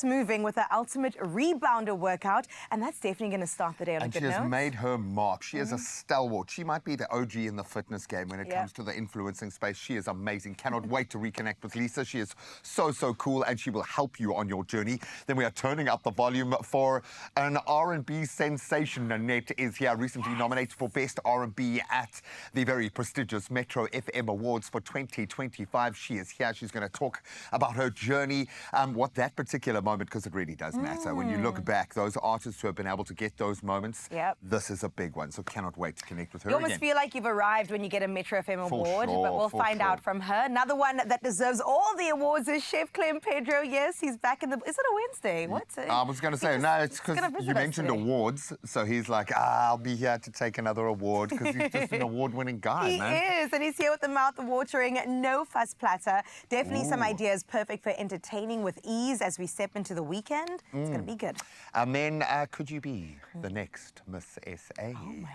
moving with her ultimate rebounder workout, and that's definitely going to start the day on a good note. And she has made her mark. She is a stalwart. She might be the OG in the fitness game when it comes to the influencing space. She is amazing. Cannot wait to reconnect with Lisa. She is so cool, and she will help you on your journey. Then we are turning up the volume for an R&B sensation. Nanette is here, recently nominated for Best R&B at the very prestigious Metro FM Awards for 2025. She is here. She's going to talk about her journey, what that particular moment, because it really does matter. When you look back, those artists who have been able to get those moments, this is a big one. So cannot wait to connect with her You almost feel like you've arrived when you get a Metro FM award, but we'll find out from her. Another one that deserves all the awards is Chef Clem Pedro. Yes, he's back in the... Is it a Wednesday? What's it? I was going to say, no, it's because you mentioned awards. So he's like, I'll be here to take another award, because he's just an award-winning guy, man. He is, and he's here with the mouth-watering no-fuss platter. Definitely some ideas perfect for entertaining with ease as we step into the weekend. It's going to be good. And then, could you be the next Miss SA?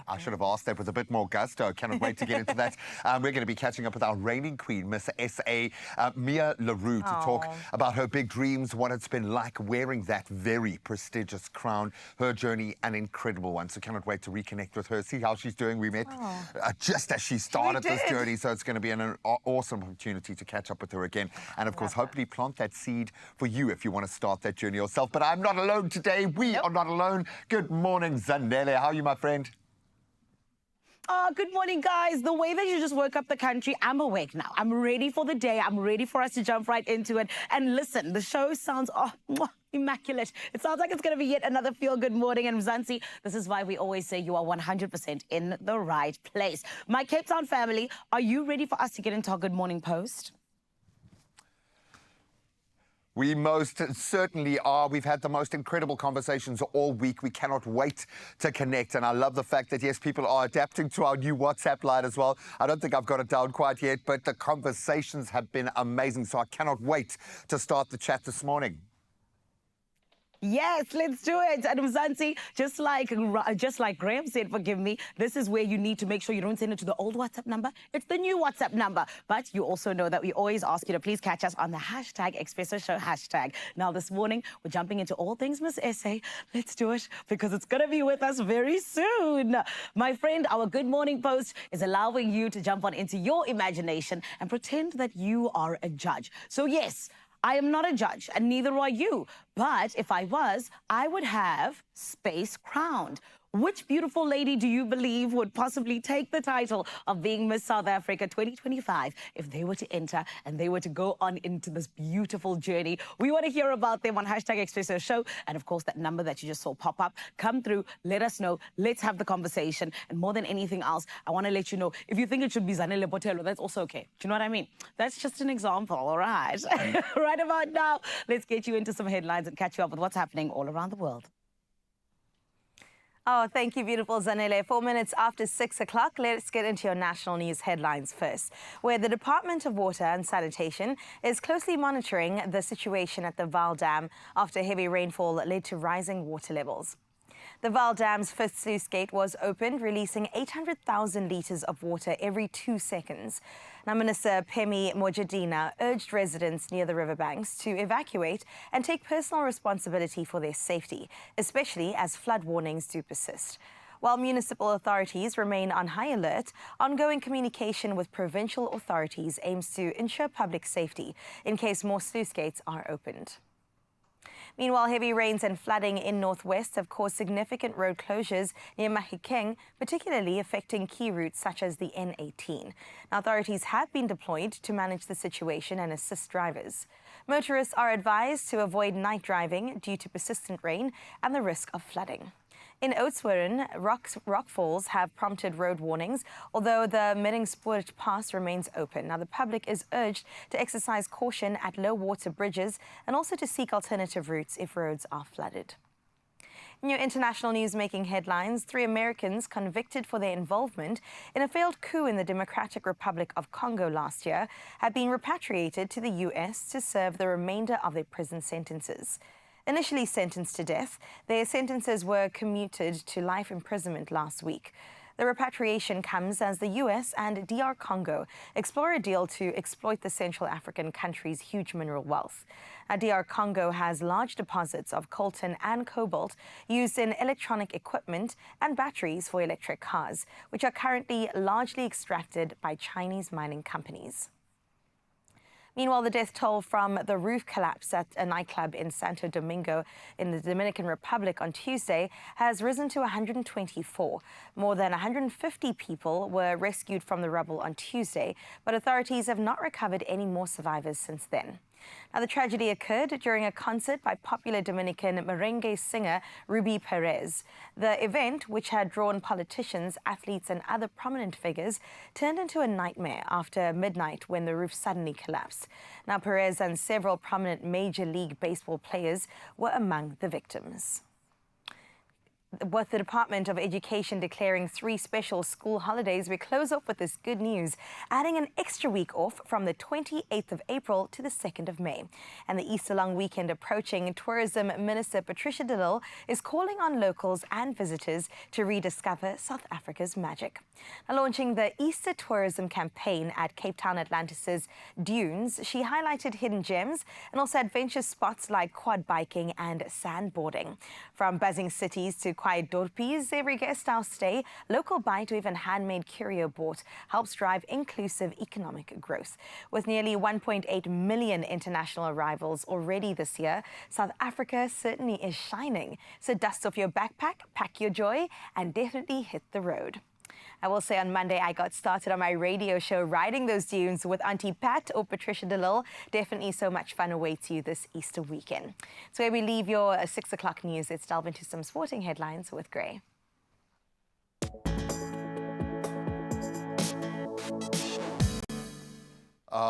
I should have asked that with a bit more gusto. Cannot wait to get into that. We're going to be catching up with our reigning queen, Miss SA, Mia LaRue, to talk about her big dreams, what it's been like wearing that very prestigious crown. Her journey, an incredible one. So cannot wait to reconnect with her, see how she's doing. We met just as she started this journey, so it's going to be an awesome opportunity to catch up with her again. And of course, hopefully plant that seed for you if you want to start that journey yourself. But I'm not alone today. We are not alone. Good morning, Zanele. How are you, my friend? Good morning, guys. The way that you just woke up the country, I'm awake now. I'm ready for the day. I'm ready for us to jump right into it. And listen, the show sounds immaculate. It sounds like it's going to be yet another feel-good morning. And Mzansi, this is why we always say you are 100% in the right place. My Cape Town family, are you ready for us to get into our Good Morning Post? We most certainly are. We've had the most incredible conversations all week. We cannot wait to connect. And I love the fact that, yes, people are adapting to our new WhatsApp line as well. I don't think I've got it down quite yet, but the conversations have been amazing. So I cannot wait to start the chat this morning. Yes, let's do it. And Mzansi, just like Graham said, forgive me, this is where you need to make sure you don't send it to the old WhatsApp number. It's the new WhatsApp number. But you also know that we always ask you to please catch us on the hashtag Expresso Show hashtag. Now, this morning, we're jumping into all things Miss SA. Let's do it, because it's going to be with us very soon. My friend, our Good Morning Post is allowing you to jump on into your imagination and pretend that you are a judge. So yes, I am not a judge, and neither are you. But if I was, I would have space crowned. Which beautiful lady do you believe would possibly take the title of being Miss South Africa 2025 if they were to enter and they were to go on into this beautiful journey? We want to hear about them on hashtag Expresso Show. And of course, that number that you just saw pop up, come through, let us know. Let's have the conversation. And more than anything else, I want to let you know, if you think it should be Zanele Botelo, that's also okay. Do you know what I mean? That's just an example, all right? Right about now, let's get you into some headlines and catch you up with what's happening all around the world. Oh, thank you, beautiful Zanele. 4 minutes after 6 o'clock, let's get into your national news headlines first, where the Department of Water and Sanitation is closely monitoring the situation at the Vaal Dam after heavy rainfall led to rising water levels. The Vaal Dam's fifth sluice gate was opened, releasing 800,000 litres of water every 2 seconds. Now, Minister Phemi Mojadina urged residents near the riverbanks to evacuate and take personal responsibility for their safety, especially as flood warnings do persist. While municipal authorities remain on high alert, ongoing communication with provincial authorities aims to ensure public safety in case more sluice gates are opened. Meanwhile, heavy rains and flooding in northwest have caused significant road closures near Mahikeng, particularly affecting key routes such as the N18. Now, authorities have been deployed to manage the situation and assist drivers. Motorists are advised to avoid night driving due to persistent rain and the risk of flooding. In Oudtshoorn, rockfalls have prompted road warnings, although the Middingspoort Pass remains open. Now, the public is urged to exercise caution at low-water bridges and also to seek alternative routes if roads are flooded. In your international news making headlines, 3 Americans convicted for their involvement in a failed coup in the Democratic Republic of Congo last year have been repatriated to the U.S. to serve the remainder of their prison sentences. Initially sentenced to death, their sentences were commuted to life imprisonment last week. The repatriation comes as the U.S. and DR Congo explore a deal to exploit the Central African country's huge mineral wealth. Now, DR Congo has large deposits of coltan and cobalt used in electronic equipment and batteries for electric cars, which are currently largely extracted by Chinese mining companies. Meanwhile, the death toll from the roof collapse at a nightclub in Santo Domingo in the Dominican Republic on Tuesday has risen to 124. More than 150 people were rescued from the rubble on Tuesday, but authorities have not recovered any more survivors since then. Now, the tragedy occurred during a concert by popular Dominican merengue singer Ruby Perez. The event, which had drawn politicians, athletes and other prominent figures, turned into a nightmare after midnight when the roof suddenly collapsed. Now, Perez and several prominent Major League Baseball players were among the victims. With the Department of Education declaring 3 special school holidays, we close off with this good news, adding an extra week off from the 28th of April to the 2nd of May. And the Easter long weekend approaching, Tourism Minister Patricia de Lille is calling on locals and visitors to rediscover South Africa's magic. Now, launching the Easter tourism campaign at Cape Town Atlantis' Dunes, she highlighted hidden gems and also adventure spots like quad biking and sandboarding. From buzzing cities to quiet dorpies, every guest house stay, local bite or even handmade curio bought helps drive inclusive economic growth. With nearly 1.8 million international arrivals already this year, South Africa certainly is shining. So dust off your backpack, pack your joy, and definitely hit the road. I will say on Monday I got started on my radio show riding those dunes with Auntie Pat or Patricia de Lille. Definitely so much fun awaits you this Easter weekend. So where we leave your 6 o'clock news, let's delve into some sporting headlines with Gray.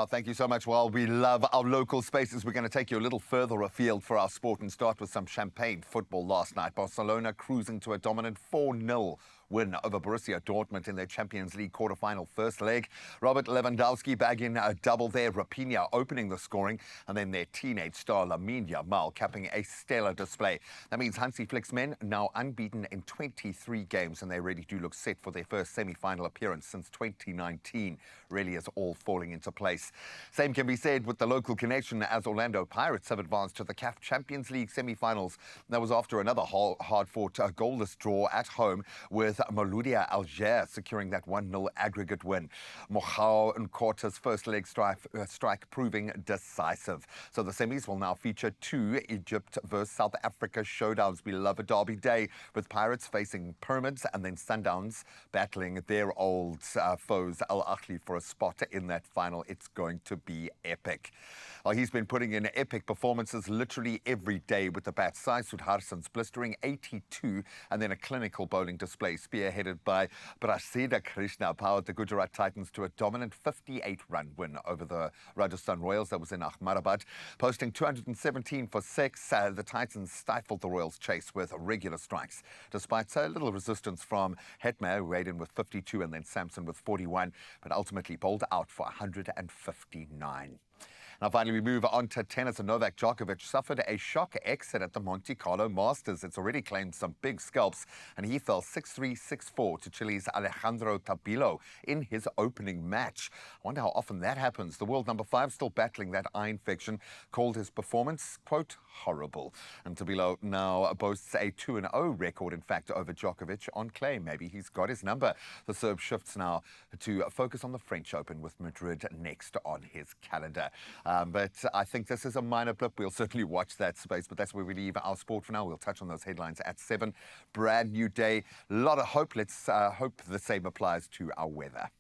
Thank you so much. Well, we love our local spaces. We're going to take you a little further afield for our sport and start with some champagne football last night. Barcelona cruising to a dominant 4-0 win over Borussia Dortmund in their Champions League quarter-final first leg. Robert Lewandowski bagging a double there, Raphinha opening the scoring, and then their teenage star Lamine Yamal capping a stellar display. That means Hansi Flick's men now unbeaten in 23 games, and they really do look set for their first semi-final appearance since 2019. Really is all falling into place. Same can be said with the local connection, as Orlando Pirates have advanced to the CAF Champions League semi-finals. That was after another hard-fought goalless draw at home, with Mouloudia Alger securing that 1-0 aggregate win. Mokhao Nkota's first leg strike proving decisive. So the semis will now feature 2 Egypt versus South Africa showdowns. We love a derby day, with Pirates facing Pyramids and then Sundowns battling their old foes Al Ahly for a spot in that final. It's going to be epic. Well, he's been putting in epic performances literally every day with the bat. Sai Sudharson's blistering 82 and then a clinical bowling display spearheaded by Prasida Krishna powered the Gujarat Titans to a dominant 58-run win over the Rajasthan Royals. That was in Ahmedabad. Posting 217 for 6, the Titans stifled the Royals' chase with regular strikes, despite a little resistance from Hetmer, who weighed in with 52, and then Samson with 41, but ultimately bowled out for 159. Now, finally, we move on to tennis. Novak Djokovic suffered a shock exit at the Monte Carlo Masters. It's already claimed some big scalps, and he fell 6-3, 6-4 to Chile's Alejandro Tabilo in his opening match. I wonder how often that happens. The world number 5 still battling that eye infection, called his performance, quote, horrible. And Tabilo now boasts a 2-0 record, in fact, over Djokovic on clay. Maybe he's got his number. The Serb shifts now to focus on the French Open, with Madrid next on his calendar. But I think this is a minor blip. We'll certainly watch that space, but that's where we leave our sport for now. We'll touch on those headlines at 7. Brand new day. A lot of hope. Let's hope the same applies to our weather.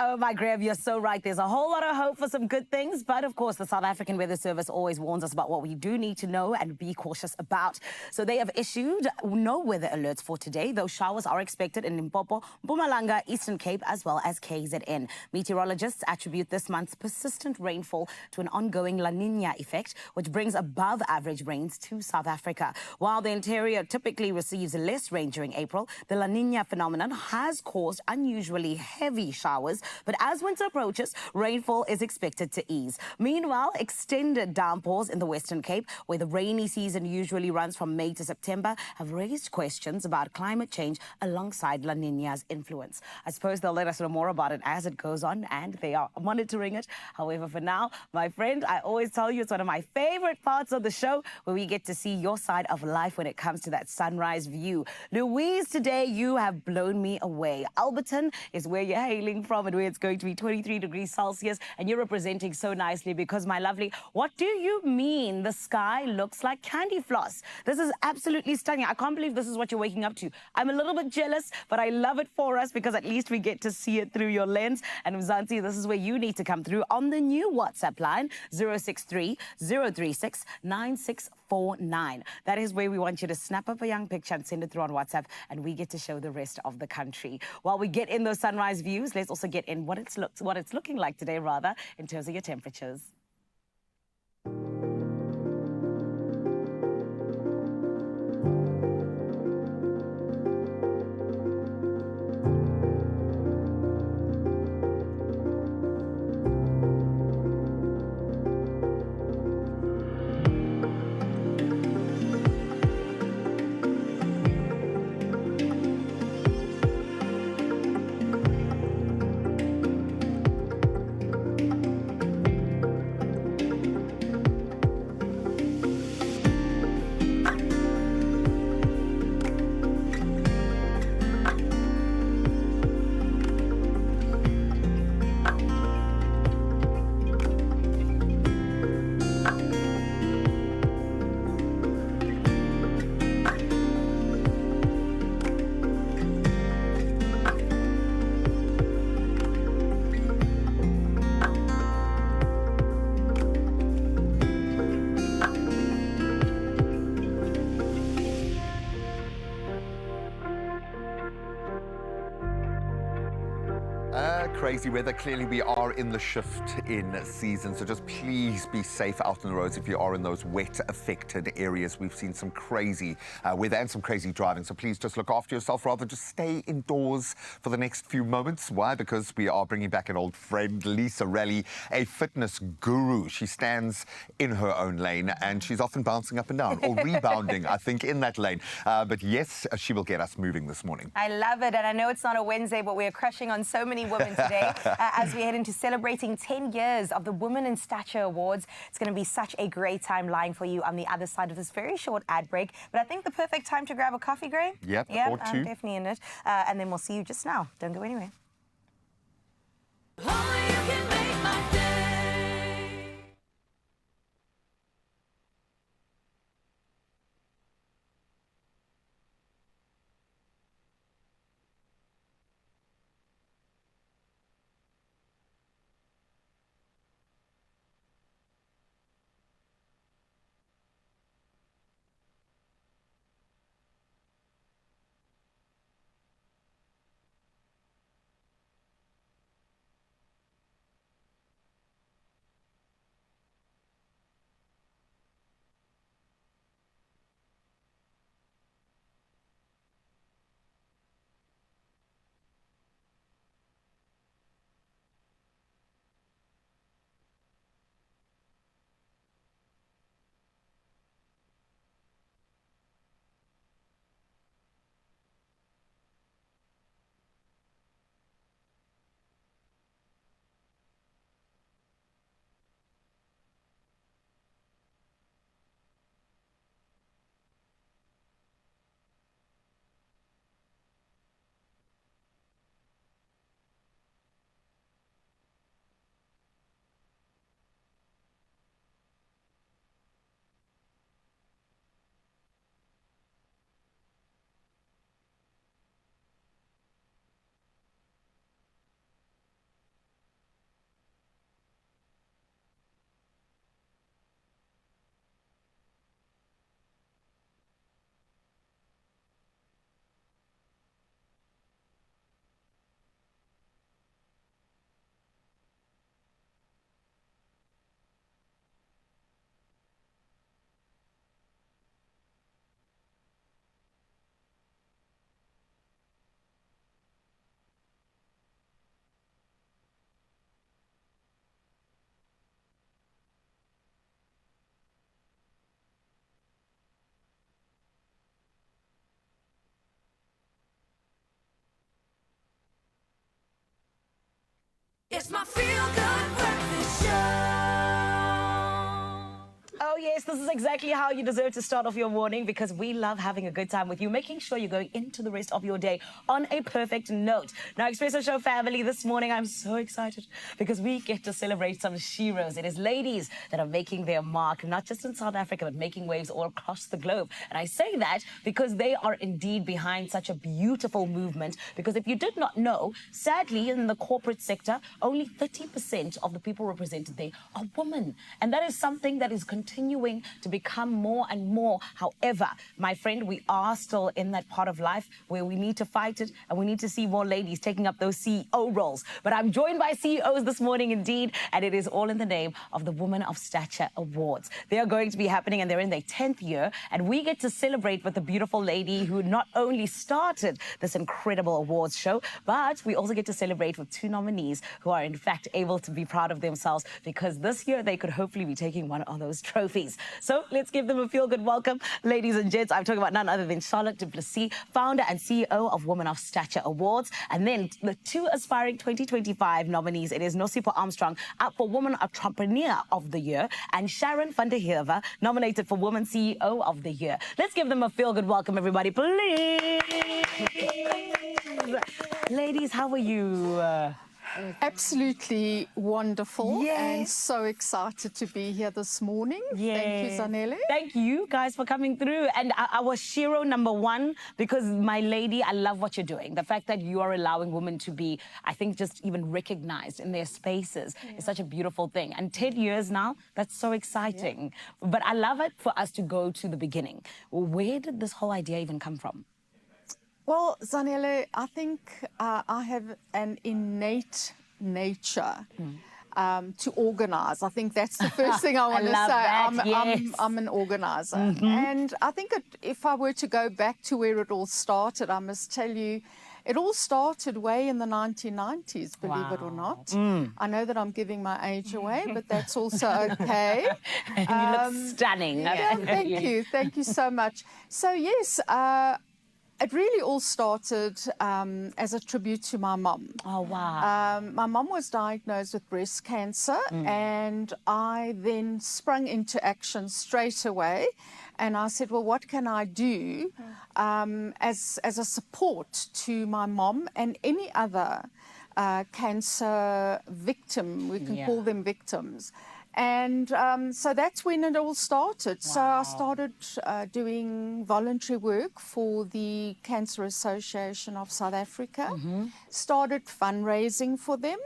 Oh, my Graham, you're so right. There's a whole lot of hope for some good things. But, of course, the South African Weather Service always warns us about what we do need to know and be cautious about. So they have issued no weather alerts for today, though showers are expected in Limpopo, Mpumalanga, Eastern Cape, as well as KZN. Meteorologists attribute this month's persistent rainfall to an ongoing La Nina effect, which brings above-average rains to South Africa. While the interior typically receives less rain during April, the La Nina phenomenon has caused unusually heavy showers But as winter approaches, rainfall is expected to ease. Meanwhile, extended downpours in the Western Cape, where the rainy season usually runs from May to September, have raised questions about climate change alongside La Niña's influence. I suppose they'll let us know more about it as it goes on, and they are monitoring it. However, for now, my friend, I always tell you it's one of my favorite parts of the show, where we get to see your side of life when it comes to that sunrise view. Louise, today you have blown me away. Alberton is where you're hailing from, and where it's going to be 23 degrees Celsius, and you're representing so nicely because, my lovely, what do you mean the sky looks like candy floss? This is absolutely stunning. I can't believe this is what you're waking up to. I'm a little bit jealous, but I love it for us because at least we get to see it through your lens. And Mzansi, this is where you need to come through on the new WhatsApp line, 063 036 9649. That is where we want you to snap up a young picture and send it through on WhatsApp, and we get to show the rest of the country. While we get in those sunrise views, let's also get in what it's looking like today, rather, in terms of your temperatures. Crazy weather. Clearly, we are in the shift in season, so just please be safe out on the roads if you are in those wet-affected areas. We've seen some crazy weather and some crazy driving, so please just look after yourself. Rather, just stay indoors for the next few moments. Why? Because we are bringing back an old friend, Lisa Relly, a fitness guru. She stands in her own lane, and she's often bouncing up and down, or rebounding, I think, in that lane. But yes, she will get us moving this morning. I love it, and I know it's not a Wednesday, but we're crushing on so many women today as we head into celebrating 10 years of the Women in Stature Awards. It's going to be such a great time lying for you on the other side of this very short ad break. But I think the perfect time to grab a coffee, Gray. Yep, yeah, or two. I'm definitely in it. And then we'll see you just now. Don't go anywhere. It's my feel-good breakfast show. Oh, yes, this is exactly how you deserve to start off your morning, because we love having a good time with you, making sure you're going into the rest of your day on a perfect note. Now, Expresso Show family, this morning I'm so excited because we get to celebrate some sheroes. It is ladies that are making their mark, not just in South Africa, but making waves all across the globe. And I say that because they are indeed behind such a beautiful movement, because if you did not know, sadly, in the corporate sector, only 30% of the people represented there are women. And that is something that is continuing to become more and more. However, my friend, we are still in that part of life where we need to fight it, and we need to see more ladies taking up those CEO roles. But I'm joined by CEOs this morning indeed, and it is all in the name of the Women of Stature Awards. They are going to be happening, and they're in their 10th year, and we get to celebrate with the beautiful lady who not only started this incredible awards show, but we also get to celebrate with two nominees who are in fact able to be proud of themselves, because this year they could hopefully be taking one of those trophies. So let's give them a feel-good welcome. Ladies and gents, I'm talking about none other than Charlotte du Plessis, founder and CEO of Women of Stature Awards. And then the two aspiring 2025 nominees, it is Nosipho Armstrong, up for Woman Entrepreneur of the Year, and Sharon van der Heever, nominated for Woman CEO of the Year. Let's give them a feel-good welcome, everybody, please. Ladies, how are you? Absolutely wonderful, Yes. and so excited to be here this morning. Yes. Thank you, Zanele. Thank you guys for coming through. And I was Shiro #1 because, my lady, I love what you're doing. The fact that you are allowing women to be, I think, just even recognized in their spaces is such a beautiful thing. And 10 years now, that's so exciting. But I love it for us to go to the beginning. Where did this whole idea even come from? Well, Zanele, I think I have an innate nature to organize. I think that's the first thing I want to love say. that, yes. I'm an organizer. And I think if I were to go back to where it all started, I must tell you, it all started way in the 1990s, believe it or not. I know that I'm giving my age away, but that's also okay. And you look stunning. Yeah, thank you. Thank you so much. So, yes, it really all started as a tribute to my mum. Oh, wow. My mum was diagnosed with breast cancer, and I then sprung into action straight away. And I said, well, what can I do as a support to my mum and any other cancer victim? We can call them victims. And so that's when it all started. Wow. So I started doing voluntary work for the Cancer Association of South Africa, started fundraising for them,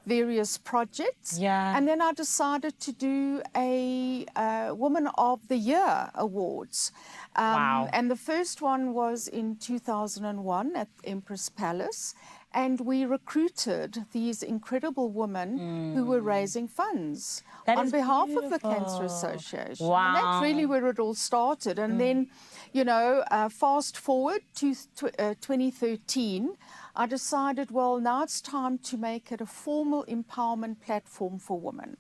various projects. Yeah. And then I decided to do a Woman of the Year Awards. Wow. And the first one was in 2001 at Empress Palace. And we recruited these incredible women who were raising funds on behalf of the Cancer Association. Wow. And that's really where it all started. And then, you know, fast forward to 2013, I decided, well, now it's time to make it a formal empowerment platform for women.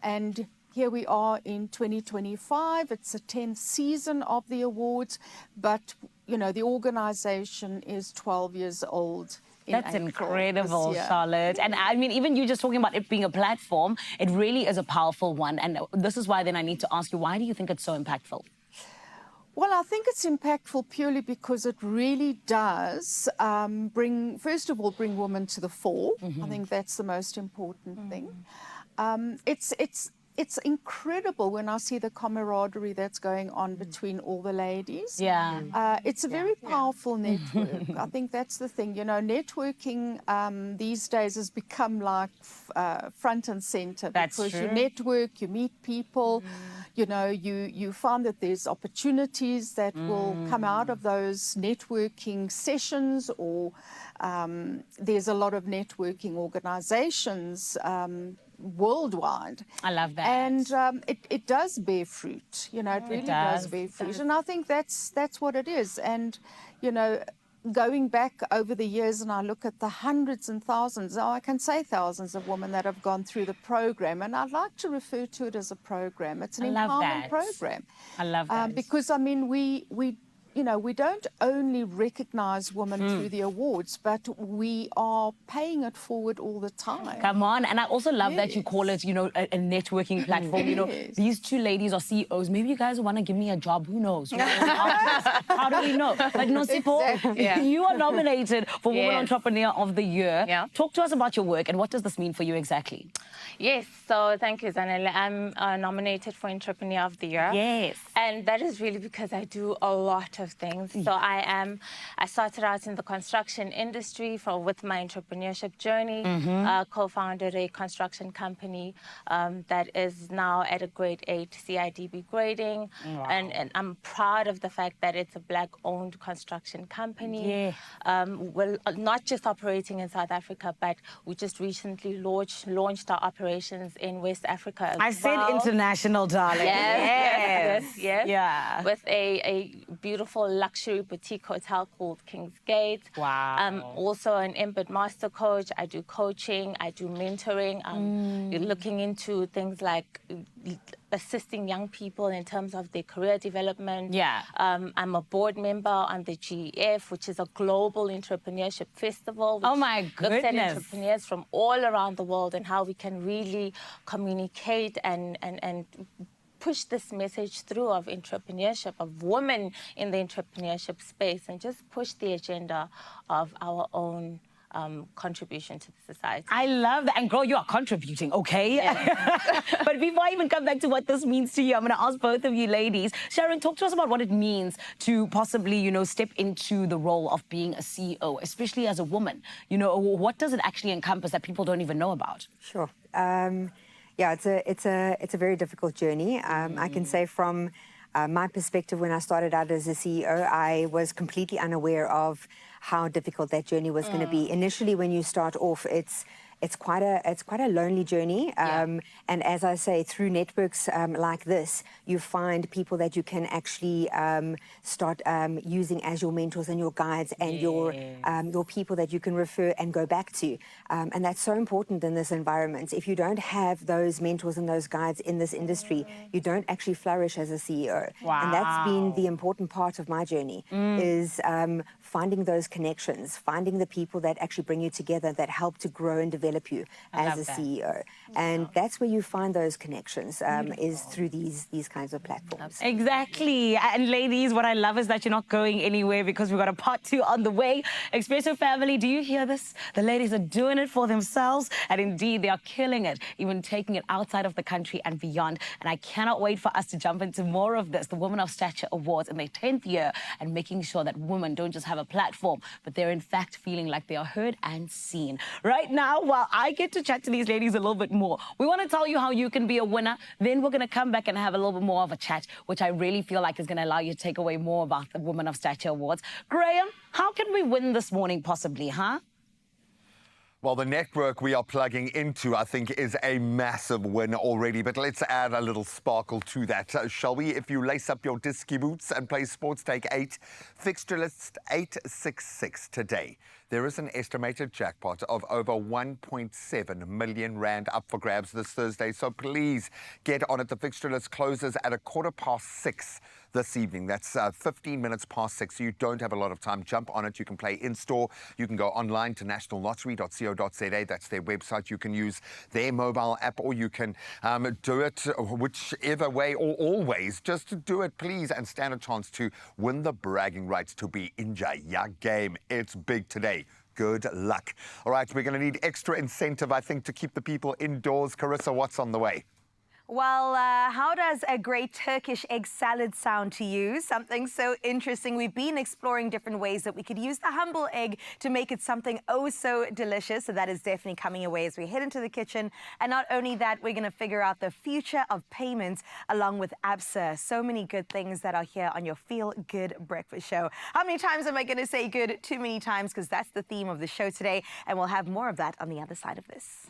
And here we are in 2025. It's the 10th season of the awards, but, you know, the organization is 12 years old. That's incredible, Charlotte. And I mean, even you just talking about it being a platform, it really is a powerful one. And this is why then I need to ask you, why do you think it's so impactful? Well, I think it's impactful purely because it really does first of all, bring women to the fore. I think that's the most important thing. It's incredible when I see the camaraderie that's going on between all the ladies. Yeah. It's a very powerful network. I think that's the thing. You know, networking these days has become like front and center. That's because true. you network, you meet people, you know, you find that there's opportunities that will come out of those networking sessions, or there's a lot of networking organizations worldwide. I love that. And it does bear fruit. You know, it really does bear fruit. And I think that's what it is. And, you know, going back over the years, and I look at the hundreds and thousands, I can say thousands of women that have gone through the program, and I'd like to refer to it as a program. It's an empowerment program. I love that. Because, I mean, we you know, we don't only recognize women through the awards, but we are paying it forward all the time. Come on. And I also love that you Yes. call it, you know, a networking platform. You know, Yes. these two ladies are CEOs. Maybe you guys want to give me a job. Who knows? You know, how do we know? But no, Sipho, Exactly. you are nominated for Woman Yes. Entrepreneur of the Year. Yeah. Talk to us about your work and what does this mean for you exactly? Yes, so thank you, Zanele. I'm nominated for Entrepreneur of the Year. Yes. And that is really because I do a lot of things. So I started out in the construction industry with my entrepreneurship journey, co-founded a construction company that is now at a grade 8 CIDB grading. Wow. And I'm proud of the fact that it's a Black-owned construction company. Well, not just operating in South Africa, but we just recently launched our operations in West Africa as I said well. international, darling. Yes. Yeah. With a beautiful luxury boutique hotel called King's Gate. Wow. I'm also an Embed Master Coach. I do coaching. I do mentoring. You're looking into things like assisting young people in terms of their career development. Yeah. I'm a board member on the GEF, which is a global entrepreneurship festival. Oh, which my looks at goodness. entrepreneurs from all around the world and how we can really communicate and push this message through of entrepreneurship, of women in the entrepreneurship space, and just push the agenda of our own contribution to the society. I love that. And girl, you are contributing, okay? But before I even come back to what this means to you, I'm going to ask both of you ladies. Sharon, talk to us about what it means to possibly, you know, step into the role of being a CEO, especially as a woman. You know, what does it actually encompass that people don't even know about? Sure. Yeah, it's a very difficult journey. I can say from my perspective, when I started out as a CEO, I was completely unaware of how difficult that journey was going to be. Initially, when you start off, it's quite a lonely journey. And as I say, through networks like this, you find people that you can actually start using as your mentors and your guides and your people that you can refer and go back to. And that's so important in this environment. If you don't have those mentors and those guides in this industry, you don't actually flourish as a CEO. Wow. And that's been the important part of my journey, is finding those connections, finding the people that actually bring you together, that help to grow and develop you as a CEO. And that's where you find those connections, is through these kinds of platforms. Exactly. And ladies, what I love is that you're not going anywhere because we've got a part 2 on the way. Expresso family, do you hear this? The ladies are doing it for themselves, and indeed they are killing it, even taking it outside of the country and beyond. And I cannot wait for us to jump into more of this, the Women of Stature Awards in their 10th year, and making sure that women don't just have a platform, but they're in fact feeling like they are heard and seen. Right now, while I get to chat to these ladies a little bit more, we want to tell you how you can be a winner. Then we're going to come back and have a little bit more of a chat, which I really feel like is going to allow you to take away more about the Women of Stature Awards. Graham, how can we win this morning possibly, huh? Well, the network we are plugging into, I think, is a massive win already. But let's add a little sparkle to that, shall we? If you lace up your disky boots and play Sports Take 8, fixture list 866 today. There is an estimated jackpot of over 1.7 million rand up for grabs this Thursday. So please get on it. The fixture list closes at 6:15 this evening. That's 15 minutes past 6. So you don't have a lot of time. Jump on it. You can play in-store. You can go online to nationallottery.co.za. That's their website. You can use their mobile app, or you can do it whichever way or always. Just do it, please, and stand a chance to win the bragging rights to be in your game. It's big today. Good luck. All right, we're going to need extra incentive, I think, to keep the people indoors. Carissa, what's on the way? Well, how does a great Turkish egg salad sound to you? Something so interesting. We've been exploring different ways that we could use the humble egg to make it something oh so delicious. So that is definitely coming your way as we head into the kitchen. And not only that, we're going to figure out the future of payments along with ABSA. So many good things that are here on your Feel Good Breakfast Show. How many times am I going to say good? Too many times, because that's the theme of the show today. And we'll have more of that on the other side of this.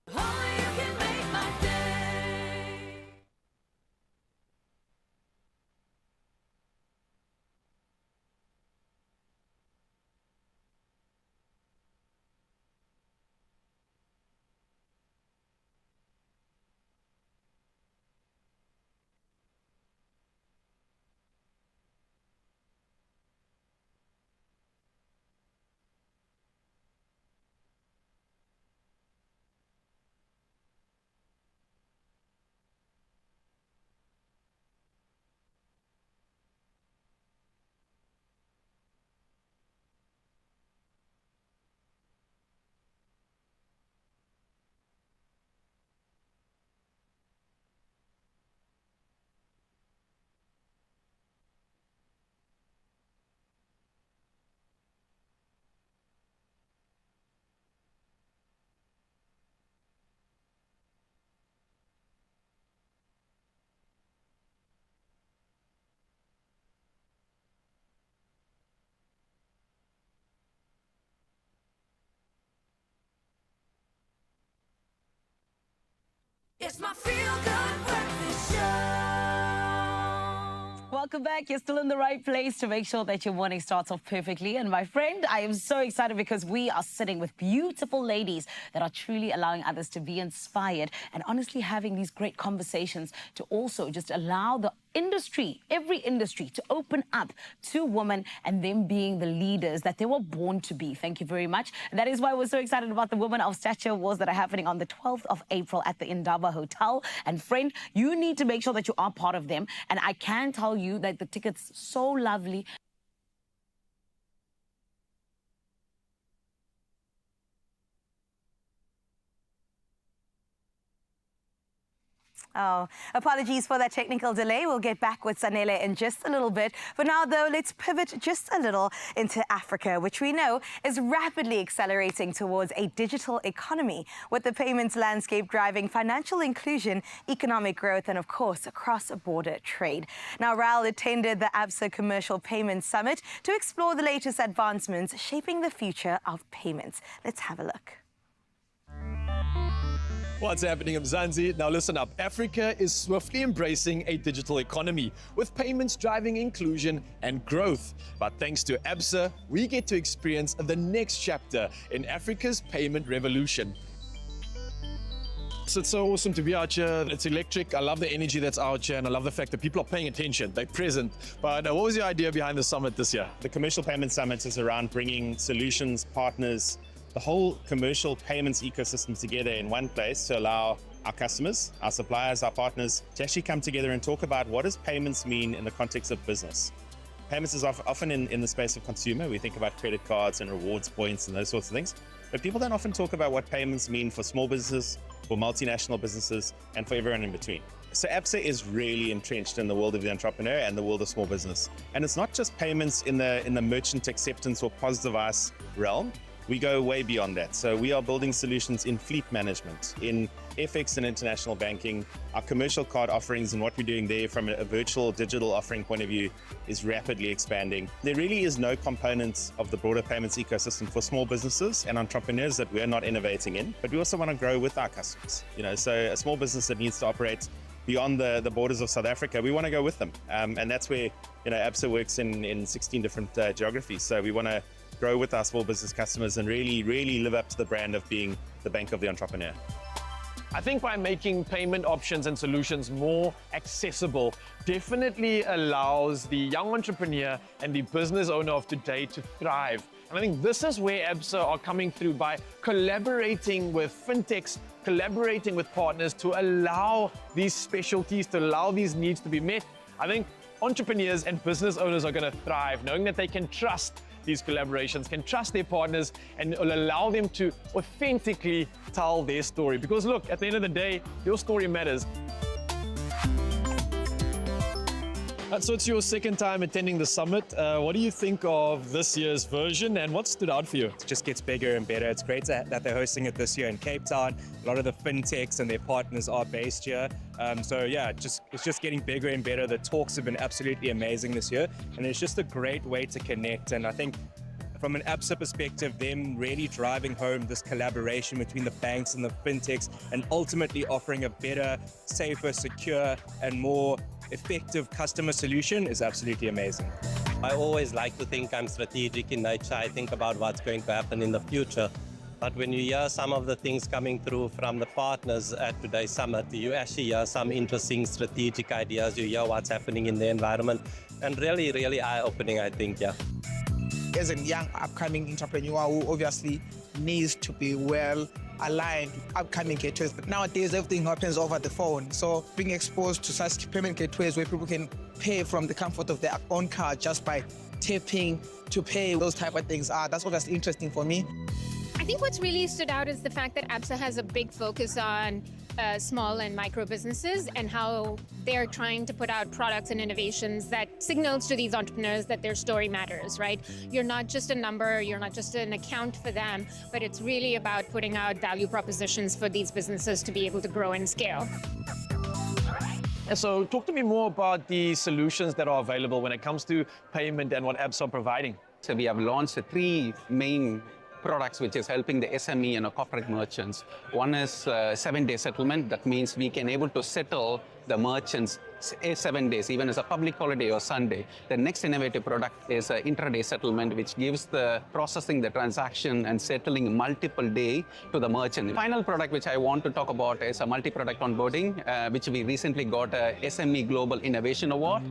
Only you can make my day. It's my feel-good breakfast show. Welcome back. You're still in the right place to make sure that your morning starts off perfectly. And my friend, I am so excited because we are sitting with beautiful ladies that are truly allowing others to be inspired and honestly having these great conversations to also just allow the industry, every industry, to open up to women and them being the leaders that they were born to be. Thank you very much. And that is why we're so excited about the Women of Stature Awards that are happening on the 12th of April at the Indaba Hotel. And friend, you need to make sure that you are part of them. And I can tell you that the tickets so lovely. Oh, apologies for that technical delay. We'll get back with Zanele in just a little bit. For now, though, let's pivot just a little into Africa, which we know is rapidly accelerating towards a digital economy, with the payments landscape driving financial inclusion, economic growth, and, of course, cross-border trade. Now, Raul attended the ABSA Commercial Payments Summit to explore the latest advancements shaping the future of payments. Let's have a look. What's happening in Mzansi? Now listen up. Africa is swiftly embracing a digital economy with payments driving inclusion and growth. But thanks to ABSA, we get to experience the next chapter in Africa's payment revolution. So it's so awesome to be out here. It's electric. I love the energy that's out here, and I love the fact that people are paying attention. They're present. But what was your idea behind the summit this year? The Commercial Payment Summit is around bringing solutions, partners, the whole commercial payments ecosystem together in one place to allow our customers, our suppliers, our partners to actually come together and talk about what does payments mean in the context of business. Payments is often in the space of consumer. We think about credit cards and rewards points and those sorts of things. But people don't often talk about what payments mean for small businesses, for multinational businesses, and for everyone in between. So ABSA is really entrenched in the world of the entrepreneur and the world of small business. And it's not just payments in the merchant acceptance or POS device realm. We go way beyond that. So we are building solutions in fleet management, in FX and international banking. Our commercial card offerings and what we're doing there from a virtual digital offering point of view is rapidly expanding. There really is no components of the broader payments ecosystem for small businesses and entrepreneurs that we're not innovating in, but we also want to grow with our customers. So a small business that needs to operate beyond the borders of South Africa, we want to go with them. And that's where ABSA works in 16 different geographies. So we want to grow with our small business customers and really live up to the brand of being the bank of the entrepreneur. I think by making payment options and solutions more accessible definitely allows the young entrepreneur and the business owner of today to thrive. And I think this is where ABSA are coming through by collaborating with fintechs, collaborating with partners to allow these specialties, to allow these needs to be met. I think entrepreneurs and business owners are going to thrive, knowing that they can trust these collaborations, can trust their partners, and will allow them to authentically tell their story. Because look, at the end of the day, your story matters. So it's your second time attending the summit. What do you think of this year's version and what stood out for you? It just gets bigger and better. It's great that they're hosting it this year in Cape Town. A lot of the fintechs and their partners are based here. So yeah, it's just getting bigger and better. The talks have been absolutely amazing this year, and it's just a great way to connect. And I think from an ABSA perspective, them really driving home this collaboration between the banks and the fintechs and ultimately offering a better, safer, secure, and more effective customer solution is absolutely amazing. I always like to think I'm strategic in nature. I think about what's going to happen in the future. But when you hear some of the things coming through from the partners at today's summit, you actually hear some interesting strategic ideas. You hear what's happening in the environment, and really eye-opening, I think, yeah. As a young upcoming entrepreneur who obviously needs to be well aligned with upcoming gateways, but nowadays everything happens over the phone. So being exposed to such payment gateways where people can pay from the comfort of their own car just by tapping to pay, those type of things, that's obviously interesting for me. I think what's really stood out is the fact that ABSA has a big focus on small and micro businesses and how they're trying to put out products and innovations that signals to these entrepreneurs that their story matters, right? You're not just a number, you're not just an account for them, but it's really about putting out value propositions for these businesses to be able to grow and scale. So talk to me more about the solutions that are available when it comes to payment and what ABSA are providing. So we have launched 3 main products which is helping the SME and corporate merchants. One is 7-day settlement. That means we can able to settle the merchants 7 days, even as a public holiday or Sunday. The next innovative product is intraday settlement, which gives the processing the transaction and settling multiple day to the merchant. The final product which I want to talk about is a multi-product onboarding, which we recently got a SME Global Innovation Award.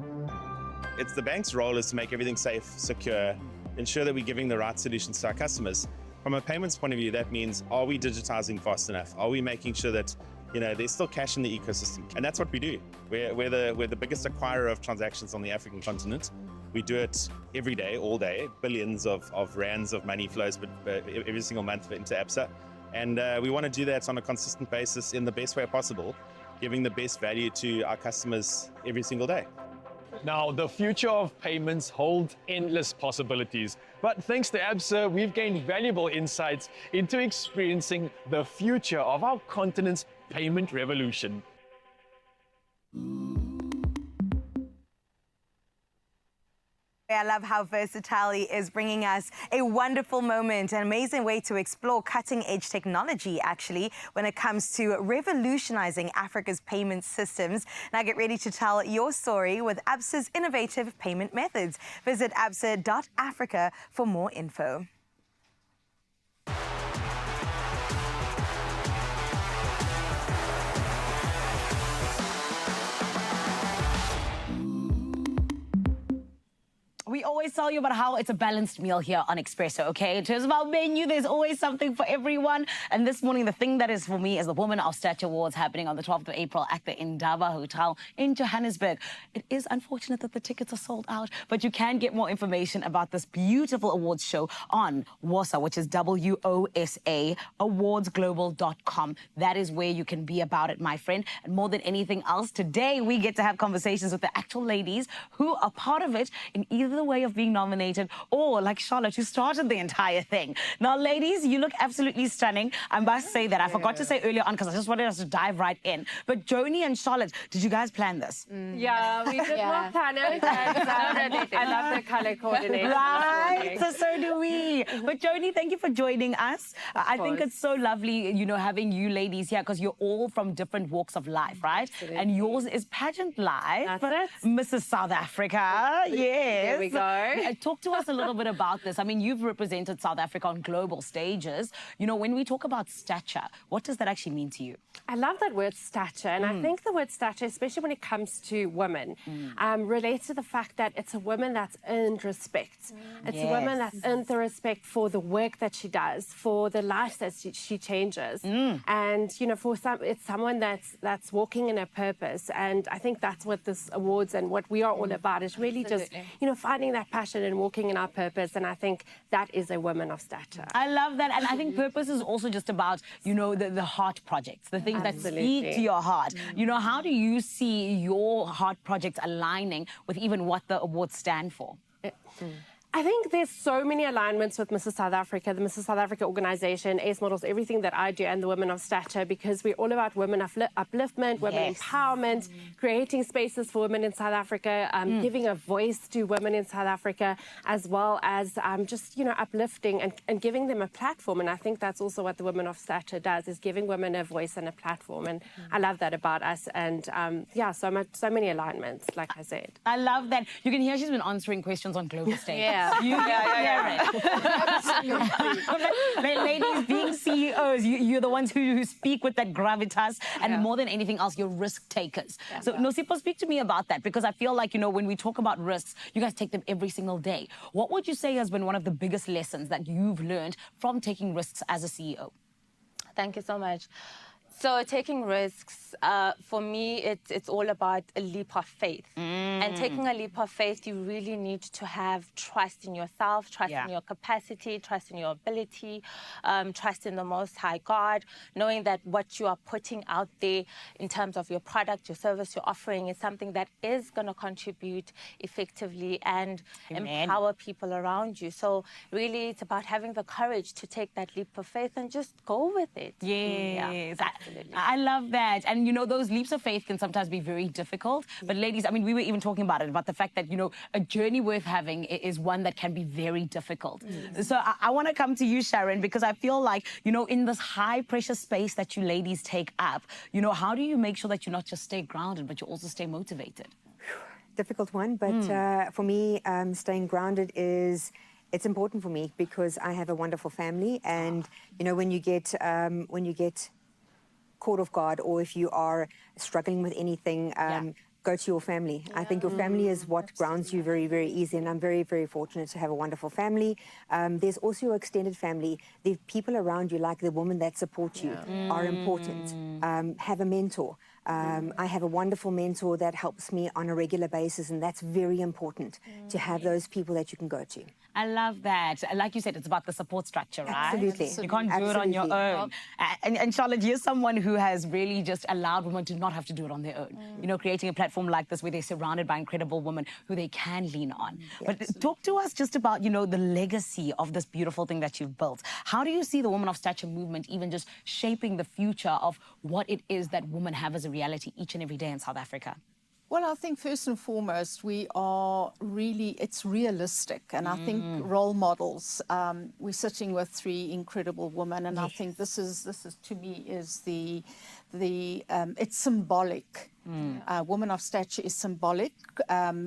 It's the bank's role is to make everything safe, secure, ensure that we're giving the right solutions to our customers. From a payments point of view, that means, are we digitizing fast enough? Are we making sure that there's still cash in the ecosystem? And that's what we do. We're the biggest acquirer of transactions on the African continent. We do it every day, all day. Billions of rands of money flows every single month into Absa. And we want to do that on a consistent basis in the best way possible, giving the best value to our customers every single day. Now, the future of payments holds endless possibilities. But thanks to Absa, we've gained valuable insights into experiencing the future of our continent's payment revolution. I love how Versatility is bringing us a wonderful moment, an amazing way to explore cutting-edge technology, actually, when it comes to revolutionizing Africa's payment systems. Now get ready to tell your story with Absa's innovative payment methods. Visit absa.africa for more info. We always tell you about how it's a balanced meal here on Expresso, okay? In terms of our menu, there's always something for everyone. And this morning, the thing that is for me is the Women of Stature Awards happening on the 12th of April at the Indaba Hotel in Johannesburg. It is unfortunate that the tickets are sold out, but you can get more information about this beautiful awards show on WOSA, which is WOSA, awardsglobal.com. That is where you can be about it, my friend. And more than anything else, today we get to have conversations with the actual ladies who are part of it in either the way of being nominated or like Charlotte, who started the entire thing. Now, ladies, you look absolutely stunning. I must say that. I forgot to say earlier on because I just wanted us to dive right in. But Joni and Charlotte, did you guys plan this? Yeah, we did not plan it. I love the color coordination. Right, so do we. But Joni, thank you for joining us. I think it's so lovely, having you ladies here because you're all from different walks of life, right? Absolutely. And yours is pageant life. That's it. Mrs. South Africa, yes. There we go. Talk to us a little bit about this. I mean, you've represented South Africa on global stages. When we talk about stature, what does that actually mean to you? I love that word stature, and I think the word stature, especially when it comes to women, relates to the fact that it's a woman that's earned respect. It's a woman that's earned the respect for the work that she does, for the life that she changes, and for some, it's someone that's walking in her purpose. And I think that's what this awards and what we are all about is really just finding that passion and walking in our purpose. And I think that is a woman of stature. I love that, and I think purpose is also just about the heart projects, the things that speak to your heart. How do you see your heart projects aligning with even what the awards stand for? I think there's so many alignments with Mrs. South Africa, the Mrs. South Africa organization, Ace Models, everything that I do, and the Women of Stature, because we're all about women upliftment, women empowerment, creating spaces for women in South Africa, giving a voice to women in South Africa, as well as just, uplifting and giving them a platform. And I think that's also what the Women of Stature does, is giving women a voice and a platform. And I love that about us. And so many alignments, like I said. I love that. You can hear she's been answering questions on global stage. Yeah. Ladies, being CEOs, you're the ones who speak with that gravitas, and more than anything else, you're risk takers. So, Nosipho, speak to me about that, because I feel like, when we talk about risks, you guys take them every single day. What would you say has been one of the biggest lessons that you've learned from taking risks as a CEO? Thank you so much. So taking risks, for me, it's all about a leap of faith. And taking a leap of faith, you really need to have trust in yourself, trust in your capacity, trust in your ability, trust in the Most High God, knowing that what you are putting out there in terms of your product, your service, your offering is something that is going to contribute effectively and empower people around you. So really, it's about having the courage to take that leap of faith and just go with it. Yes. Absolutely. I love that. And, you know, those leaps of faith can sometimes be very difficult. But ladies, I mean, we were even talking about it, about the fact that, you know, a journey worth having is one that can be very difficult. So I want to come to you, Sharon, because I feel like, you know, in this high pressure space that you ladies take up, you know, how do you make sure that you not just stay grounded, but you also stay motivated? Difficult one, but for me, staying grounded it's important for me because I have a wonderful family, and you know, when you get caught off guard, or if you are struggling with anything, go to your family. I think your family is what grounds you very, very easy, and I'm very, very fortunate to have a wonderful family. There's also your extended family. The people around you, like the women that support you, are important. Have a mentor. I have a wonderful mentor that helps me on a regular basis, and that's very important to have those people that you can go to. I love that. Like you said, it's about the support structure, right? Absolutely. You can't do it on your own. And Charlotte, you're someone who has really just allowed women to not have to do it on their own. You know, creating a platform like this where they're surrounded by incredible women who they can lean on. But talk to us just about, you know, the legacy of this beautiful thing that you've built. How do you see the Women of Stature movement even just shaping the future of what it is that women have as a reality each and every day in South Africa? Well, I think first and foremost, it's realistic. And I think role models, we're sitting with 3 incredible women. And I think this is to me, is it's symbolic. Women of Stature is symbolic